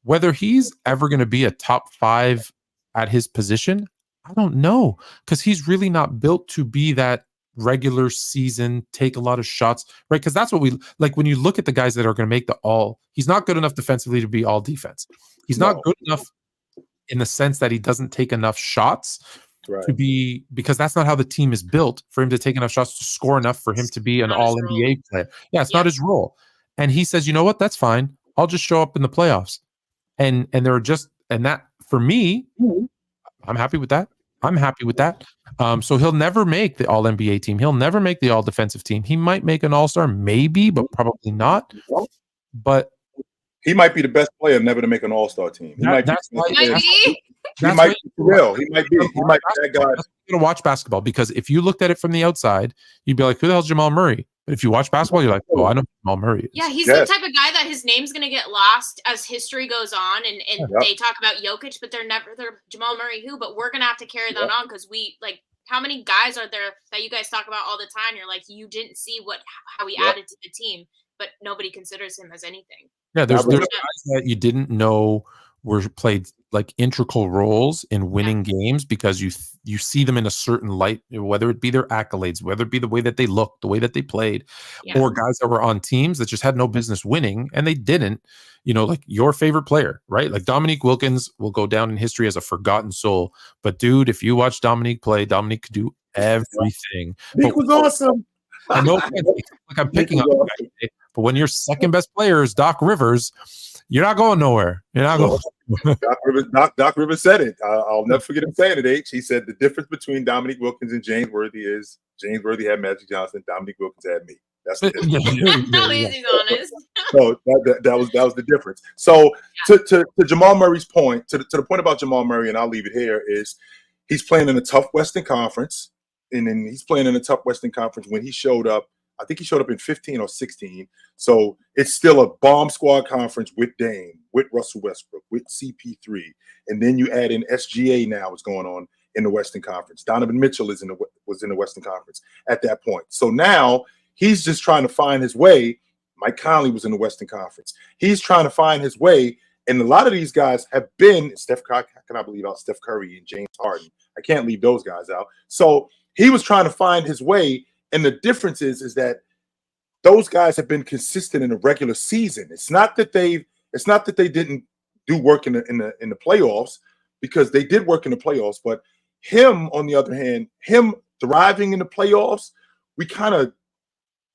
whether he's ever going to be a top 5 at his position, I don't know, because he's really not built to be that regular season, take a lot of shots, right? Because that's what we like when you look at the guys that are going to make the all. He's not good enough defensively to be all defense. He's not good enough in the sense that he doesn't take enough shots to be, because that's not how the team is built for him to take enough shots to score enough for him to be an all NBA player. Yeah, it's not his role. And he says, you know what? That's fine. I'll just show up in the playoffs. And there are just, and that for me, I'm happy with that. I'm happy with that. So he'll never make the all NBA team. He'll never make the all defensive team. He might make an all-star, maybe, but probably not. But he might be the best player never to make an all-star team. He might be. He might be real. He might be that guy. You're gonna watch basketball, because if you looked at it from the outside, you'd be like, "Who the hell's Jamal Murray?" But if you watch basketball, you're like, "Oh, I know who Jamal Murray is." Yeah, he's the type of guy that his name's gonna get lost as history goes on, and they talk about Jokic, but they're Jamal Murray who. But we're gonna have to carry that on, because we like, how many guys are there that you guys talk about all the time? You're like, you didn't see how he added to the team, but nobody considers him as anything. Yeah, there's guys that you didn't know were played like integral roles in winning games, because you see them in a certain light, whether it be their accolades, whether it be the way that they looked, the way that they played, or guys that were on teams that just had no business winning, and they didn't. You know, like your favorite player, right? Like Dominique Wilkins will go down in history as a forgotten soul. But dude, if you watch Dominique play, Dominique could do everything. It was awesome. I know, like I'm picking up, but when your second best player is Doc Rivers, you're not going nowhere. You're not going. Doc Rivers said it. I'll never forget him saying it. He said the difference between Dominique Wilkins and James Worthy is James Worthy had Magic Johnson, Dominique Wilkins had me. That's the difference. He's honest. So that was the difference. So to Jamal Murray's point, to the point about Jamal Murray, and I'll leave it here, is he's playing in a tough Western Conference, and then he's playing in a tough Western Conference. When he showed up, I think he showed up in 15 or 16. So it's still a bomb squad conference with Dame, with Russell Westbrook, with CP3. And then you add in SGA now what's going on in the Western Conference. Donovan Mitchell was in the Western Conference at that point. So now he's just trying to find his way. Mike Conley was in the Western Conference. He's trying to find his way. And a lot of these guys have been, I cannot believe out Steph Curry and James Harden. I can't leave those guys out. So he was trying to find his way. And the difference is that those guys have been consistent in the regular season. It's not that they didn't do work in the playoffs, because they did work in the playoffs. But him, on the other hand, him thriving in the playoffs, we kind of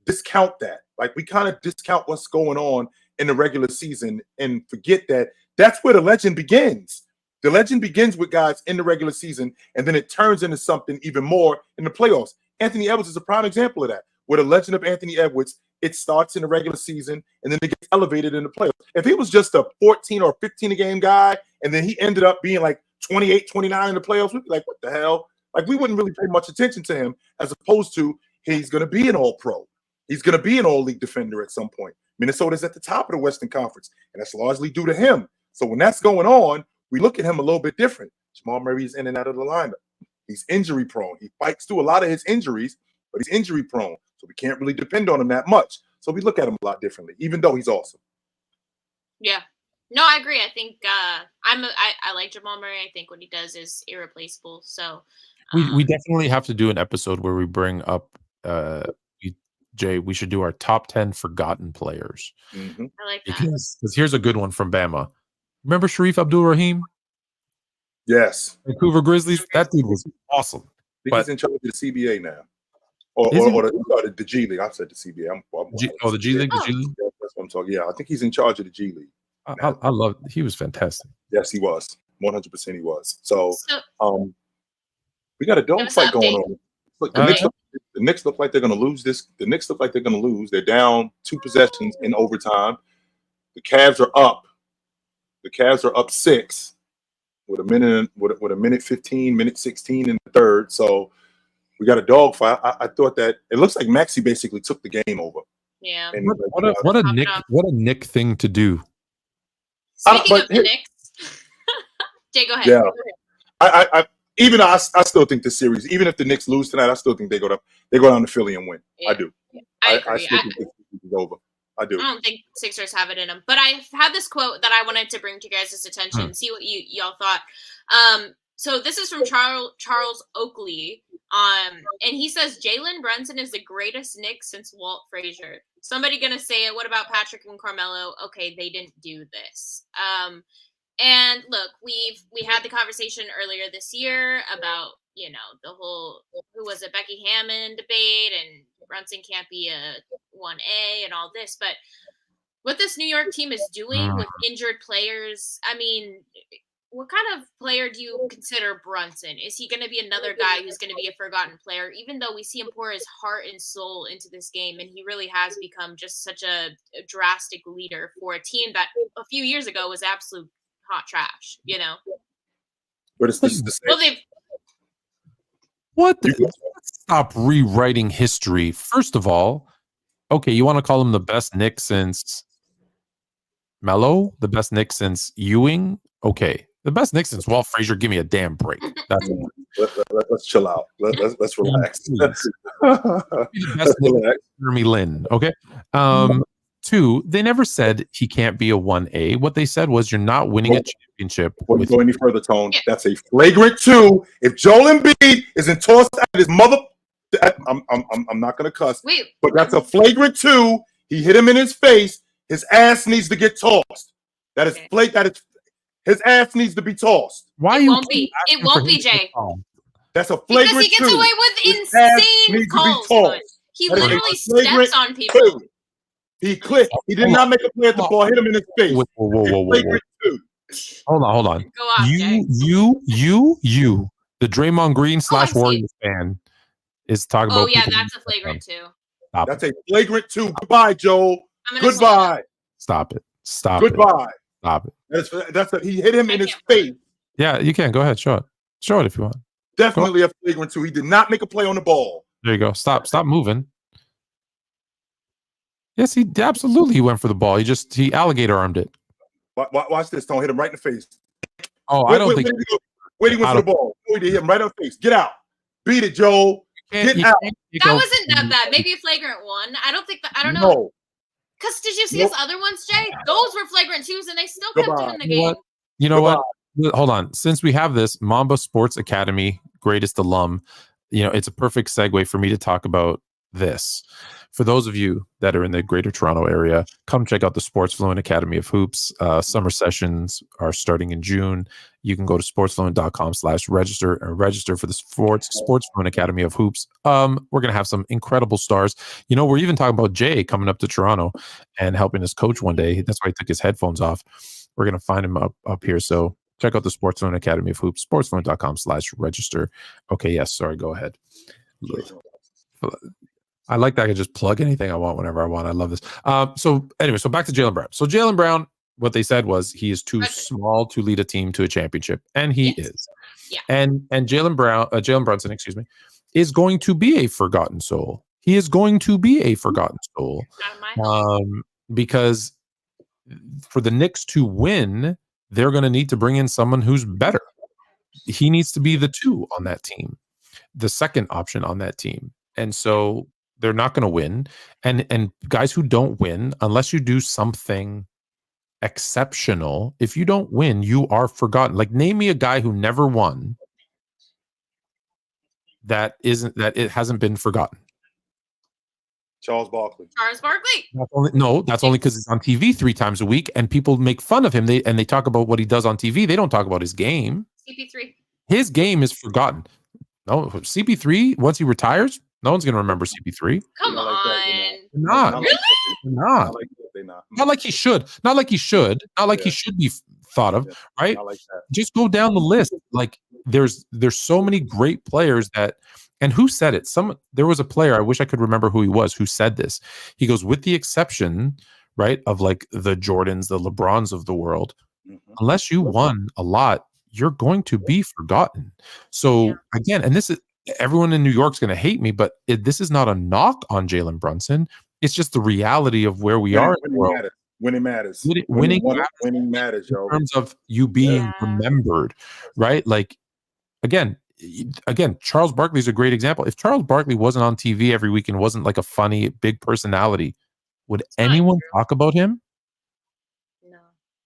discount that. Like, we kind of discount what's going on in the regular season and forget that that's where the legend begins. The legend begins with guys in the regular season, and then it turns into something even more in the playoffs. Anthony Edwards is a prime example of that. With the legend of Anthony Edwards, it starts in the regular season, and then it gets elevated in the playoffs. If he was just a 14 or 15 a game guy, and then he ended up being like 28, 29 in the playoffs, we'd be like, what the hell? Like, we wouldn't really pay much attention to him, as opposed to he's going to be an all-pro. He's going to be an all-league defender at some point. Minnesota's at the top of the Western Conference, and that's largely due to him. So when that's going on, we look at him a little bit different. Jamal Murray is in and out of the lineup. He's injury prone. He fights through a lot of his injuries, but he's injury prone. So we can't really depend on him that much. So we look at him a lot differently, even though he's awesome. Yeah. No, I agree. I think I like Jamal Murray. I think what he does is irreplaceable. So we definitely have to do an episode where we bring up Jay. We should do our top 10 forgotten players. Mm-hmm. I like that. Because here's a good one from Bama. Remember Sharif Abdul-Rahim? Yes. Vancouver Grizzlies. That dude was awesome. He's in charge of the CBA now. Or the G League. I said the CBA. The G League? The G League? That's what I'm talking. Yeah, I think he's in charge of the G League. I love it. He was fantastic. Yes, he was. 100% he was. So we got a dogfight going on. Look, the Knicks look like they're going to lose this. The Knicks look like they're going to lose. They're down 2 possessions in overtime. The Cavs are up. The Cavs are up 6 with a minute 15, minute 16 in the third. So we got a dogfight. I thought that it looks like Maxey basically took the game over. Yeah. And What a Nick thing to do. Speaking of the Knicks, Jay, go ahead. Yeah, I even I still think the series, even if the Knicks lose tonight, I still think they go down to Philly and win. Yeah. I do. I agree. I still think this is over. I do. I don't think Sixers have it in them. But I had this quote that I wanted to bring to you guys' attention, see what y'all thought. So this is from Charles Oakley. And he says, Jalen Brunson is the greatest Knick since Walt Frazier. Somebody going to say it. What about Patrick and Carmelo? Okay, they didn't do this. And look, we had the conversation earlier this year about, the whole, who was it, Becky Hammond debate, and Brunson can't be a 1A and all this. But what this New York team is doing with injured players, I mean, what kind of player do you consider Brunson? Is he going to be another guy who's going to be a forgotten player, even though we see him pour his heart and soul into this game, and he really has become just such a drastic leader for a team that a few years ago was absolute hot trash, But it's the same. Well, Let's stop rewriting history. First of all, okay, you want to call him the best Knick since Melo? The best Knick since Ewing? Okay. The best Knick since Walt Frazier? Give me a damn break. That's Let's chill out. Let's relax. The best Knick, Jeremy Lin. Okay. 2, they never said he can't be a 1A. What they said was you're not winning a championship. Before you go any further, Tone, that's a flagrant 2. If Joel Embiid isn't tossed out of his mother, I'm not gonna cuss. Wait, but that's a flagrant 2. He hit him in his face. His ass needs to get tossed. That is his ass needs to be tossed. Why it won't be? It won't be, Jay. That's a flagrant 2. Because he gets away with insane calls. He literally steps on people. 2. He clipped. He did not make a play at the ball. Hit him in his face. Whoa. Hold on. Go off, Jay. You, the Draymond Green / Warriors fan, is talking about. Oh yeah, that's a flagrant 2. That's a flagrant 2. Goodbye, Joel. Goodbye. Stop it. Goodbye. Stop it. He hit him in his face. Yeah, you can. Go ahead. Show it if you want. Definitely a flagrant 2. He did not make a play on the ball. There you go. Stop moving. Yes, he absolutely went for the ball. He alligator armed it. Watch this. Don't hit him right in the face. Oh, I don't think. Where he went for the ball? He hit him right in the face. Get out. Beat it, Joel. Get out. That wasn't that bad. Maybe a flagrant 1. I don't think that. I don't know. Because did you see his other ones, Jay? Those were flagrant 2s, and they still kept him in the game. You know what? Hold on. Since we have this Mamba Sports Academy greatest alum, it's a perfect segue for me to talk about this. For those of you that are in the greater Toronto area, come check out the Sports Fluent Academy of Hoops. Summer sessions are starting in June. You can go to sportsfluent.com/register and register for the Sports Fluent Academy of Hoops. We're going to have some incredible stars. We're even talking about Jay coming up to Toronto and helping us coach one day. That's why he took his headphones off. We're going to find him up here. So check out the Sports Fluent Academy of Hoops, sportsfluent.com/register. Okay, yes, sorry, go ahead. I like that I can just plug anything I want whenever I want. I love this. So back to Jaylen Brown. So Jaylen Brown, what they said was he is too small to lead a team to a championship, and he is. Yeah. And Jaylen Brunson, is going to be a forgotten soul. He is going to be a forgotten soul. Because for the Knicks to win, they're going to need to bring in someone who's better. He needs to be the 2 on that team, the second option on that team. And so they're not going to win. And guys who don't win, unless you do something exceptional, if you don't win, you are forgotten. Like, name me a guy who never won that it hasn't been forgotten. Charles Barkley. That's only because he's on TV 3 times a week and people make fun of him. They talk about what he does on TV. They don't talk about his game. CP3. His game is forgotten. No, CP3, once he retires, no one's going to remember CP3. Come on. Not. Really? Not. Not like he should. Not like he should. Not like he should be thought of, right? Not like that. Just go down the list. Like, there's so many great players that, and who said it? There was a player, I wish I could remember who he was, who said this. He goes, with the exception, right, of like the Jordans, the LeBrons of the world, unless you won a lot, you're going to be forgotten. So again, and this is, everyone in New York's going to hate me, but this is not a knock on Jalen Brunson. It's just the reality of where we are in the world. Winning matters. Winning matters, yo. in terms of you being remembered, right? Like again, Charles Barkley is a great example. If Charles Barkley wasn't on TV every week and wasn't like a funny big personality, would anyone talk about him? No.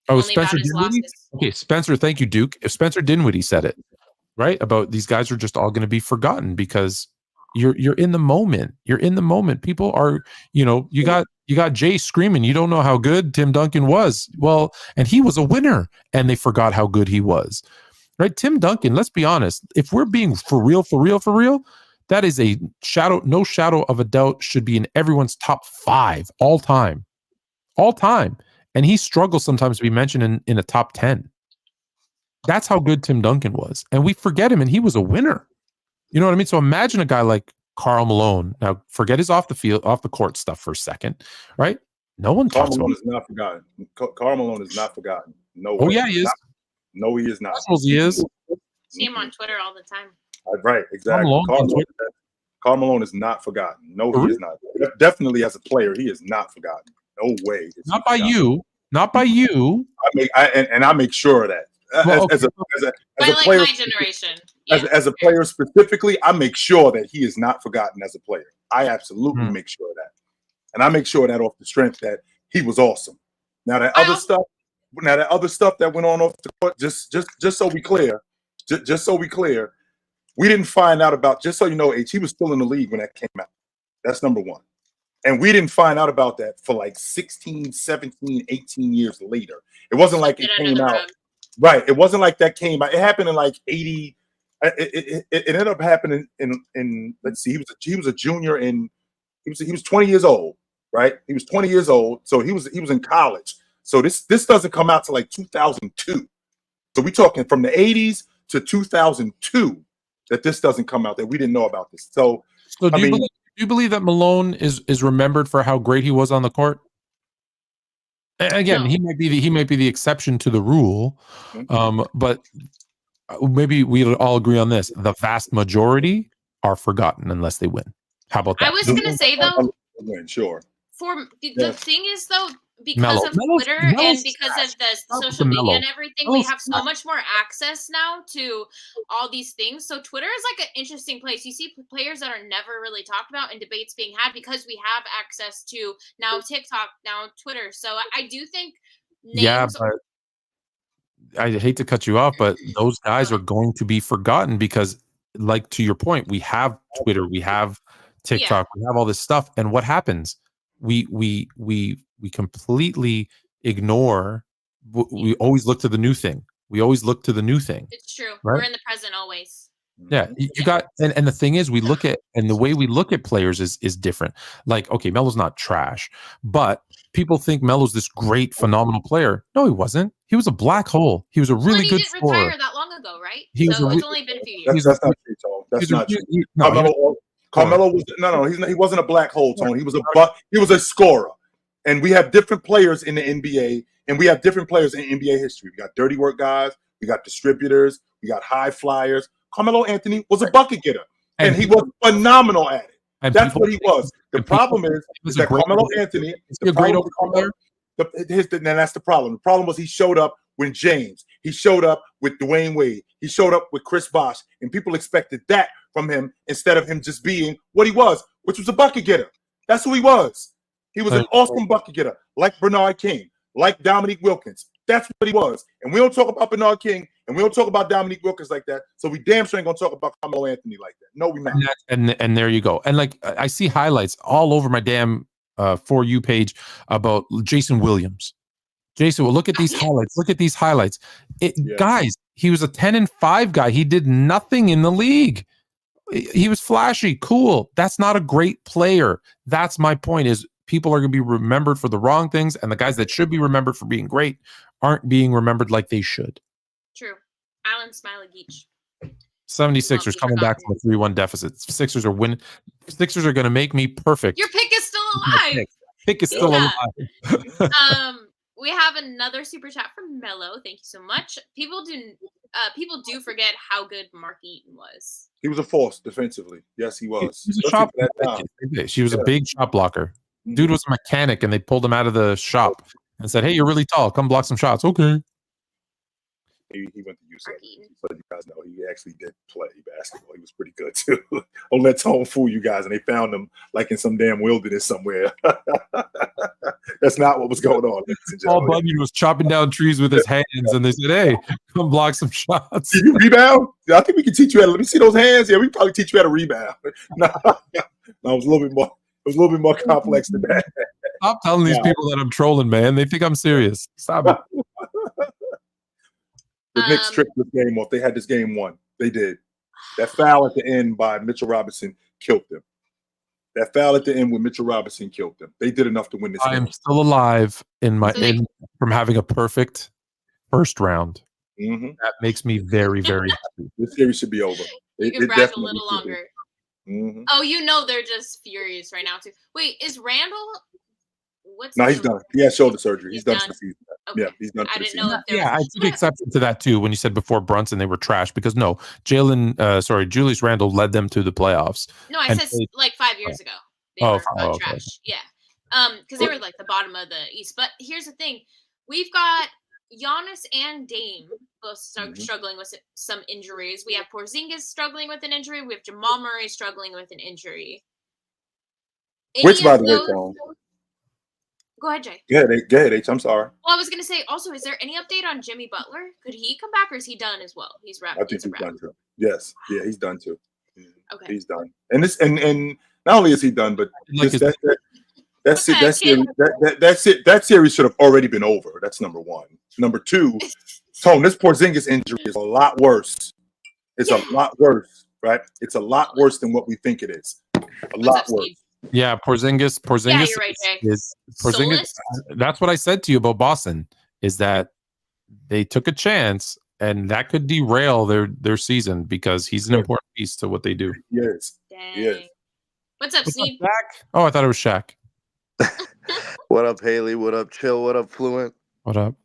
Oh, Only Spencer about his Dinwiddie? losses. Okay, Spencer, thank you, Duke. If Spencer Dinwiddie said it, right? About these guys are just all going to be forgotten because you're in the moment. You're in the moment. People are, you got Jay screaming, you don't know how good Tim Duncan was. Well, and he was a winner, and they forgot how good he was. Right? Tim Duncan, let's be honest. If we're being for real, that is no shadow of a doubt should be in everyone's top 5 all time. And he struggles sometimes to be mentioned in a top 10. That's how good Tim Duncan was. And we forget him, and he was a winner. You know what I mean? So imagine a guy like Karl Malone. Now, forget his off the court stuff for a second, right? No one talks about him. Karl Malone is not forgotten. Karl Malone is not forgotten. No Oh, way. yeah, he is. No, he is not. He is. See him on Twitter all the time. Right, exactly. Karl Malone is not forgotten. No, he is not. Definitely as a player, he is not forgotten. No way. Not by you. Not by you. I make sure of that. Well, as a player, my generation. Yeah. As a player specifically, I make sure that he is not forgotten as a player. I absolutely make sure of that. And I make sure that off the strength that he was awesome. Now that other stuff that went on off the court, just so we clear, we didn't find out about, just so you know, H, he was still in the league when that came out. That's number one. And we didn't find out about that for like 16, 17, 18 years later. It wasn't like it came out. Right. It wasn't like that came out. It happened in like 80. It ended up happening in let's see, he was a junior he was 20 years old, right? He was 20 years old. So he was in college. So this doesn't come out to like 2002. So we're talking from the 80s to 2002 that this doesn't come out, that we didn't know about this. So do you believe that Malone is remembered for how great he was on the court? Again, no. he might be the exception to the rule, but maybe we all agree on this: the vast majority are forgotten unless they win. How about that? I was gonna say though, sure. For the thing is though, because of Twitter and because of the social media and everything, we have so much more access now to all these things. So Twitter is like an interesting place. You see players that are never really talked about and debates being had because we have access to now TikTok, now Twitter. So I do think names. Yeah, but I hate to cut you off, but those guys are going to be forgotten because, like, to your point, we have Twitter, we have TikTok, we have all this stuff, and what happens? We completely ignore. We always look to the new thing. It's true. Right? We're in the present always. Yeah, you got, and the thing is, the way we look at players is different. Like, okay, Melo's not trash, but people think Melo's this great, phenomenal player. No, he wasn't. He was a black hole. He was a really good scorer. He didn't retire that long ago, right? It's only been a few years. That's not true, Tone. That's not true. Carmelo was he wasn't a black hole, Tone. He was a scorer. And we have different players in the NBA, and we have different players in NBA history. We got dirty work guys, we got distributors, we got high flyers. Carmelo Anthony was a bucket getter, and he was phenomenal at it. That's what he was. The problem is that Carmelo Anthony is a great player. And that's the problem. The problem was he showed up with James. He showed up with Dwayne Wade. He showed up with Chris Bosh, and people expected that from him instead of him just being what he was, which was a bucket getter. That's who he was. He was an awesome bucket getter, like Bernard King, like Dominique Wilkins. That's what he was. And we don't talk about Bernard King, and we don't talk about Dominique Wilkins like that. So we damn sure ain't gonna talk about Carmelo Anthony like that. No, we not. And there you go. And like I see highlights all over my damn For You page about Jason Williams. Jason, well, look at these highlights. Look at these highlights. Guys, he was a 10-5 guy. He did nothing in the league. He was flashy, cool. That's not a great player. That's my point, is people are going to be remembered for the wrong things, and the guys that should be remembered for being great aren't being remembered like they should. True. Alan Smiley Geach. 76ers coming back from a 3-1 deficit. Sixers are winning. Sixers are going to make me perfect. Your pick is still alive. Pick is still alive. We have another super chat from Mello. Thank you so much. People do forget how good Mark Eaton was. He was a force defensively. Yes, he was. She was a big shot blocker. Dude was a mechanic, and they pulled him out of the shop and said, "Hey, you're really tall. Come block some shots." Okay. He went to UCLA. So you guys know he actually did play basketball. He was pretty good too. Don't let Tone fool you guys. And they found him like in some damn wilderness somewhere. That's not what was going on. Paul Bunyan was chopping down trees with his hands, and they said, "Hey, come block some shots." Did you rebound? I think we can teach you how to. Let me see those hands. Yeah, we can probably teach you how to rebound. No, it was a little bit more. It was a little bit more complex than that. Stop telling these people that I'm trolling, man. They think I'm serious. Stop it. The Knicks tricked this game off. They had this game won. They did. That foul at the end by Mitchell Robinson killed them. That foul at the end with Mitchell Robinson killed them. They did enough to win this game. I am still alive from having a perfect first round. Mm-hmm. That makes me very, very happy. This series should be over. You can brag a little longer. Mm-hmm. Oh, they're just furious right now too. Wait, is Randall? No, he's done. He has shoulder surgery. He's done for the season. Okay. Yeah, he's done for the season. I took exception to that too when you said before Brunson they were trash, because no, Julius Randle led them to the playoffs. No, I said like 5 years ago. They were trash. Okay. Yeah. Because they were like the bottom of the East. But here's the thing. We've got Giannis and Dame both struggling with some injuries. We have Porzingis struggling with an injury. We have Jamal Murray struggling with an injury. Which, by the way, Tom. Go ahead, Jay. Go ahead, H. I'm sorry. Well, I was going to say, also, is there any update on Jimmy Butler? Could he come back, or is he done as well? He's wrapped. I think he's done too. Yes. Yeah, he's done too. Okay. He's done. And this, and not only is he done, but that's it. That's it. That series should have already been over. That's number one. Number two, Tone, this Porzingis injury is a lot worse. It's a lot worse, right? It's a lot worse than what we think it is. A lot worse. Yeah, Porzingis. Yeah, you're right, Jay. Porzingis. That's what I said to you about Boston. Is that they took a chance, and that could derail their season, because he's an important piece to what they do. Yes. Dang. Yes. What's up, Steve? Oh, I thought it was Shaq. What up, Haley? What up, Chill? What up, Fluent? What up?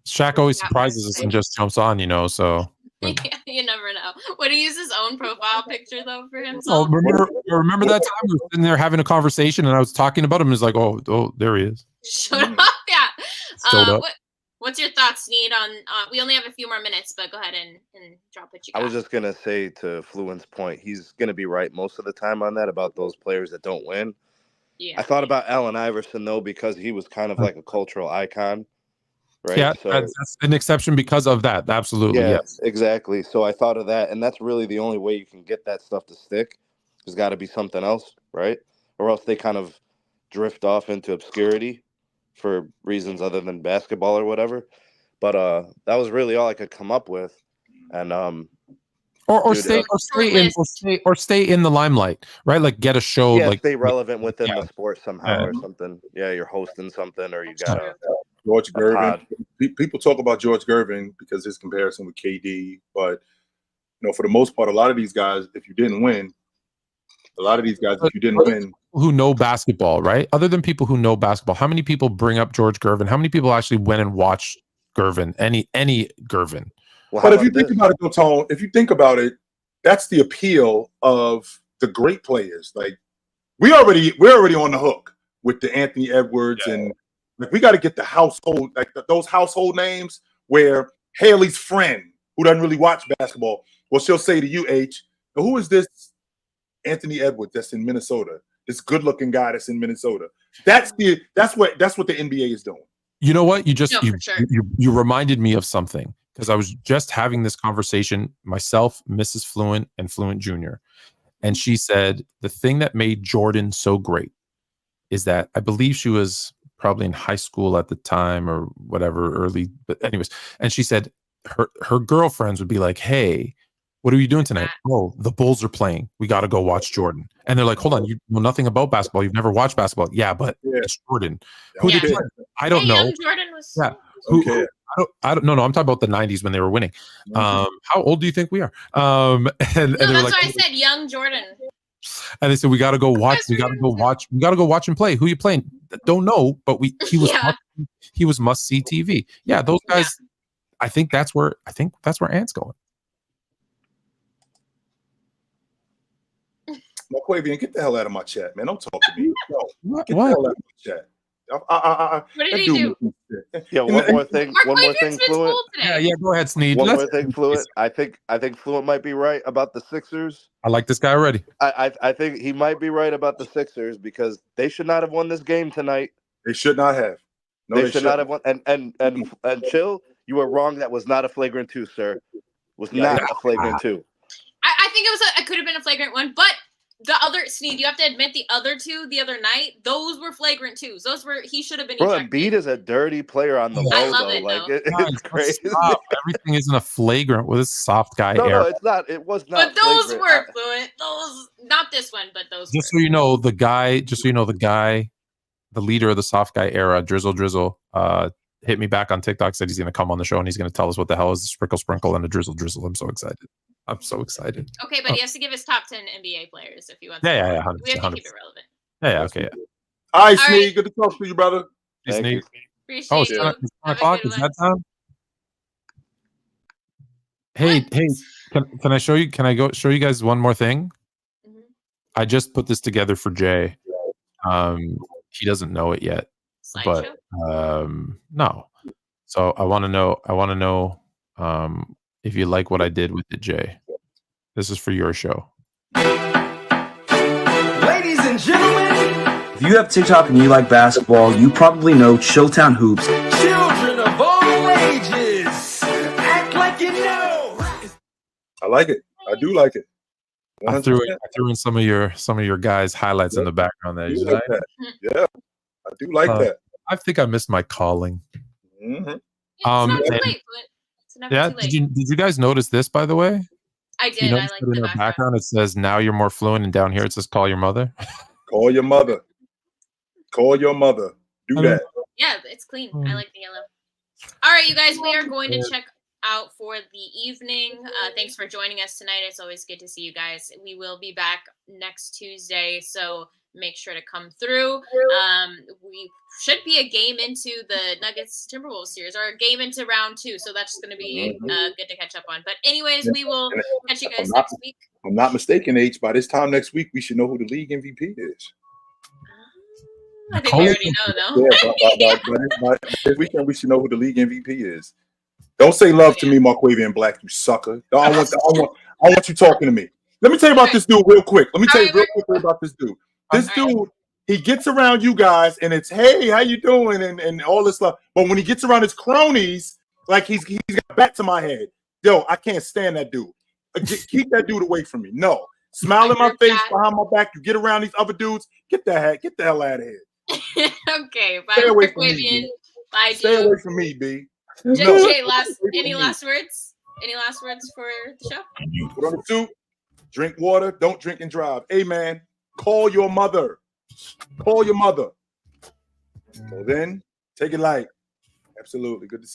Shaq always surprises us and just jumps on, so. You never know. Would he use his own profile picture though for Oh, himself? remember that time we were sitting there having a conversation and I was talking about him? He's like, oh, there he is. Shut up, yeah. Showed up. What's your thoughts, Sneed? On we only have a few more minutes, but go ahead and drop what you got. I was just gonna say, to Fluent's point, he's gonna be right most of the time on that about those players that don't win. Yeah. I thought about Allen Iverson though, because he was kind of like a cultural icon. Right. Yeah, so, that's an exception because of that. Absolutely. Yeah, yes. Exactly. So I thought of that, and that's really the only way you can get that stuff to stick. There's got to be something else, right? Or else they kind of drift off into obscurity for reasons other than basketball or whatever. But that was really all I could come up with, and stay in the limelight, right? Like get a show, like stay relevant within the sport somehow or something. Yeah, you're hosting something, or you got George Gervin. People talk about George Gervin because his comparison with KD, but for the most part, a lot of these guys, if you didn't win, who know basketball, right? Other than people who know basketball, how many people bring up George Gervin? How many people actually went and watched Gervin? Any Gervin? Well, but if you think about it, Tone, if you think about it, that's the appeal of the great players. Like we're already on the hook with the Anthony Edwards and. Like we got to get the household, like those household names where Haley's friend, who doesn't really watch basketball, well, she'll say to you, H, who is this Anthony Edwards that's in Minnesota? This good-looking guy that's in Minnesota. That's what the NBA is doing. You know what? You reminded me of something, because I was just having this conversation myself, Mrs. Fluent, and Fluent Jr. And she said the thing that made Jordan so great is that I believe she was probably in high school at the time or whatever, early, but anyways. And she said her girlfriends would be like, hey, what are you doing tonight? Oh, the Bulls are playing. We got to go watch Jordan. And they're like, hold on, you know nothing about basketball. You've never watched basketball. Yeah, but it's Jordan. Who did play? I don't know. Jordan was I don't know. I'm talking about the 90s when they were winning. How old do you think we are? And that's why I said young Jordan. And they said, we got to go watch. We got to go watch him play. Who you playing? Don't know, but he was must see TV. Yeah, those guys. Yeah. I think that's where Ant's going. Marquavian, get the hell out of my chat, man. Don't talk to me. No, What? get the hell out of my chat. What did he do? Yeah, one more thing, Marquavian's been Fluent. school today. Yeah, go ahead, Sneed. One more thing, Fluent. I think Fluent might be right about the Sixers. I like this guy already. I think he might be right about the Sixers because they should not have won this game tonight. They should not have. No, they should not have won. And Chill, you were wrong. That was not a flagrant 2, sir. Was not a flagrant 2. I think it could have been a flagrant 1, but the other Sneed, you have to admit the other 2 the other night, those were flagrant 2s. Those were he should have been. Bro, Embiid is a dirty player on the low. I love though. it. Like though. it's crazy. Everything isn't a flagrant with this soft guy No, era. it's not. It was not. But those flagrant. were Fluent. Those, not this one, but those. Just were. so you know, the guy. Just so you know, the leader of the soft guy era, Drizzle, hit me back on TikTok. Said he's going to come on the show and he's going to tell us what the hell is a sprinkle and a drizzle. I'm so excited. Okay, but he has to give his top 10 NBA players if he wants. Yeah. We have to keep it relevant. Yeah. Okay. All right, All Sneed. right. Good to talk to you, brother. Thank you. Appreciate It's you. 10 Have a o'clock. good Is one. that time? Hey, can I show you? Can I show you guys one more thing? Mhm. I just put this together for Jay. He doesn't know it yet, but Slideshow? no. So I want to know if you like what I did with it, Jay. This is for your show. Ladies and gentlemen, if you have TikTok and you like basketball, you probably know Chilltown Hoops. Children of all ages, act like you know. I like it. I do like it. I threw in some of your guys' highlights in the background there. I do like that. Yeah, I do like that. I think I missed my calling. Mm-hmm. It's not too late, but it's never too late. Did you guys notice this, by the way? I did. You I notice like that the in the background it says now you're more fluent, and down here it says call your mother. Call your mother. Call your mother. Do that. Yeah, it's clean. I like the yellow. All right, you guys, we are going to check out for the evening. Thanks for joining us tonight. It's always good to see you guys. We will be back next Tuesday, so make sure to come through. We should be a game into the Nuggets Timberwolves series, or a game into round 2, so that's going to be good to catch up on. But anyways, we will catch you guys next week. If I'm not mistaken, H, by this time next week, we should know who the league MVP is. I think we already know, though. Yeah, by this weekend, we should know who the league MVP is. Don't say love to me, Marquavian Black, you sucker. I want you talking to me. Let me tell you about this dude real quick. Let me tell you real quickly about this dude. This dude, he gets around you guys, and it's, hey, how you doing, and all this stuff. But when he gets around his cronies, like he's got back to my head. Yo, I can't stand that dude. Keep that dude away from me. No. Smile in my face, behind my back. You get around these other dudes, get the hell out of here. Okay, bye. Stay away from me, Bye, Stay away from me, B. Jay, any last words? Any last words for the show? Put on the suit, drink water, don't drink and drive. Hey, man, call your mother. Call your mother. So then, take it light. Absolutely. Good to see you.